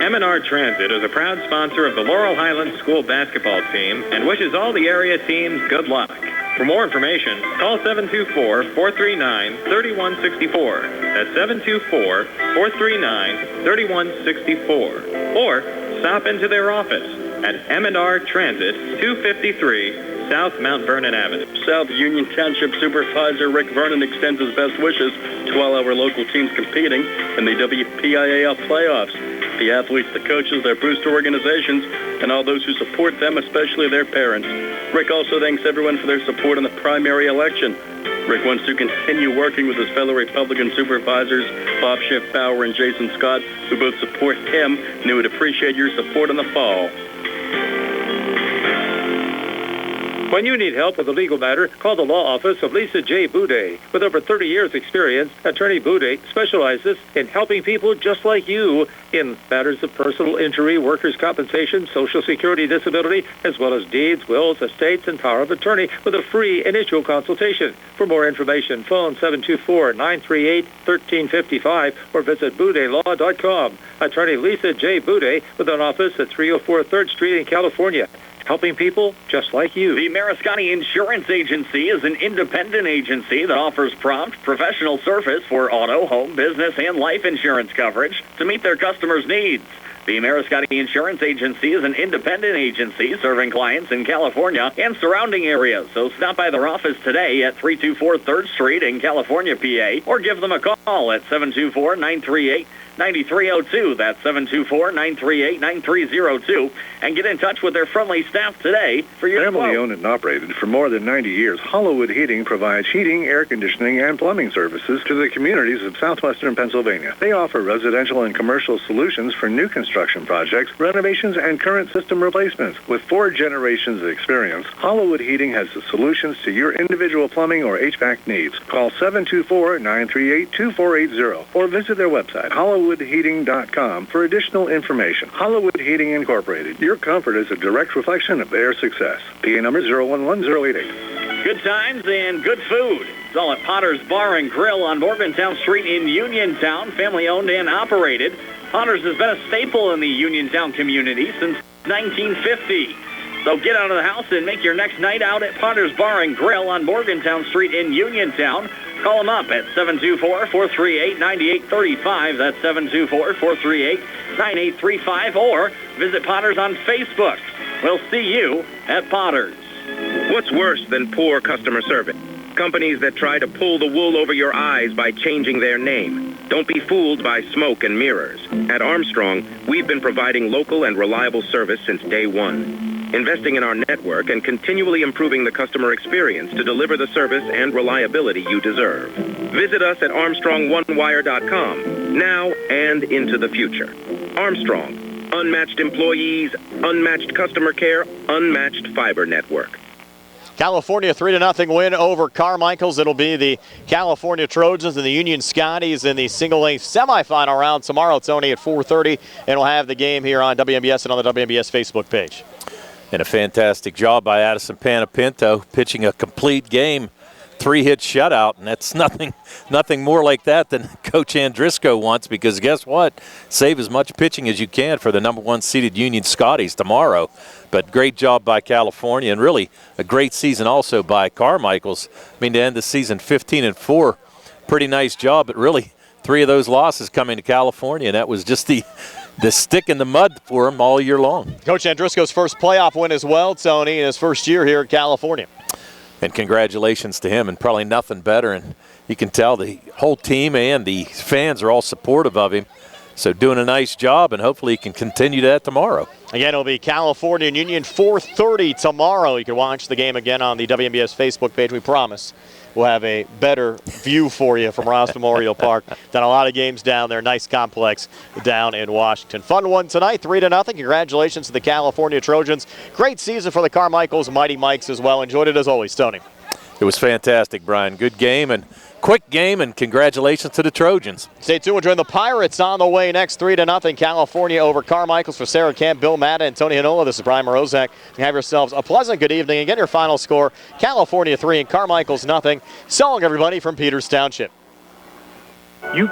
K: Amadar Transit is a proud sponsor of the Laurel Highlands School basketball team and wishes all the area teams good luck. For more information, call 724-439-3164. That's 724-439-3164. Or stop into their office at Amadar Transit, 253 South Mount Vernon Avenue.
V: South Union Township Supervisor Rick Vernon extends his best wishes to all our local teams competing in the WPIAL playoffs. The athletes, the coaches, their booster organizations, and all those who support them, especially their parents. Rick also thanks everyone for their support in the primary election. Rick wants to continue working with his fellow Republican supervisors, Bob Schiff-Bauer and Jason Scott, who both support him, and he would appreciate your support in the fall.
G: When you need help with a legal matter, call the law office of Lisa J. Buday. With over 30 years' experience, Attorney Buday specializes in helping people just like you in matters of personal injury, workers' compensation, Social Security disability, as well as deeds, wills, estates, and power of attorney with a free initial consultation. For more information, phone 724-938-1355 or visit BudayLaw.com. Attorney Lisa J. Buday with an office at 304 3rd Street in California. Helping people just like you.
A: The Mariscotti Insurance Agency is an independent agency that offers prompt, professional service for auto, home, business, and life insurance coverage to meet their customers' needs. The Mariscotti Insurance Agency is an independent agency serving clients in California and surrounding areas. So stop by their office today at 324 3rd Street in California, PA, or give them a call at 724-938-9302. That's 724-938-9302. And get in touch with their friendly staff today for your
O: Family owned and operated for more than 90 years, Hollowwood Heating provides heating, air conditioning, and plumbing services to the communities of southwestern Pennsylvania. They offer residential and commercial solutions for new construction construction projects, renovations, and current system replacements. With 4 generations of experience, Hollywood Heating has the solutions to your individual plumbing or HVAC needs. Call 724-938-2480 or visit their website, hollywoodheating.com, for additional information. Hollywood Heating Incorporated. Your comfort is a direct reflection of their success. PA number 011088.
A: Good times and good food. It's all at Potter's Bar and Grill on Morgantown Street in Uniontown. Family owned and operated. Potter's has been a staple in the Uniontown community since 1950. So get out of the house and make your next night out at Potter's Bar and Grill on Morgantown Street in Uniontown. Call them up at 724-438-9835. That's 724-438-9835. Or visit Potter's on Facebook. We'll see you at Potter's.
L: What's worse than poor customer service? Companies that try to pull the wool over your eyes by changing their name. Don't be fooled by smoke and mirrors. At Armstrong, we've been providing local and reliable service since day one, investing in our network and continually improving the customer experience to deliver the service and reliability you deserve. Visit us at ArmstrongOneWire.com now and into the future. Armstrong. Unmatched employees, unmatched customer care, unmatched fiber network.
B: California 3-0 win over Carmichaels. It'll be the California Trojans and the Union Scotties in the single-A semifinal round tomorrow. Tony at 4:30, and we'll have the game here on WMBS and on the WMBS Facebook page.
C: And a fantastic job by Addison Panapinto, pitching a complete game, 3-hit shutout, and that's nothing more like that than Coach Andrisco wants, because guess what? Save as much pitching as you can for the number 1 seeded Union Scotties tomorrow. But great job by California, and really a great season also by Carmichaels. I mean, to end the season 15-4, pretty nice job, but really 3 of those losses coming to California, and that was just the stick in the mud for them all year long.
B: Coach Andrisco's first playoff win as well, Tony, in his first year here at California.
C: And congratulations to him, and probably nothing better. And you can tell the whole team and the fans are all supportive of him. So doing a nice job, and hopefully he can continue that tomorrow.
B: Again, it'll be California and Union 4:30 tomorrow. You can watch the game again on the WMBS Facebook page. We promise we'll have a better view for you from Ross Memorial Park. Done a lot of games down there. Nice complex down in Washington. Fun one tonight, 3-0. Congratulations to the California Trojans. Great season for the Carmichaels Mighty Mikes as well. Enjoyed it as always, Tony.
C: It was fantastic, Brian. Good game and quick game, and congratulations to the Trojans.
B: Stay tuned. We're joining the Pirates on the way next. 3-0 California over Carmichaels. For Sarah Camp, Bill Matta, and Tony Hanola, this is Brian Morozak. Have yourselves a pleasant good evening. Again, your final score, California 3 and Carmichaels 0. So long, everybody, from Peters Township.
F: You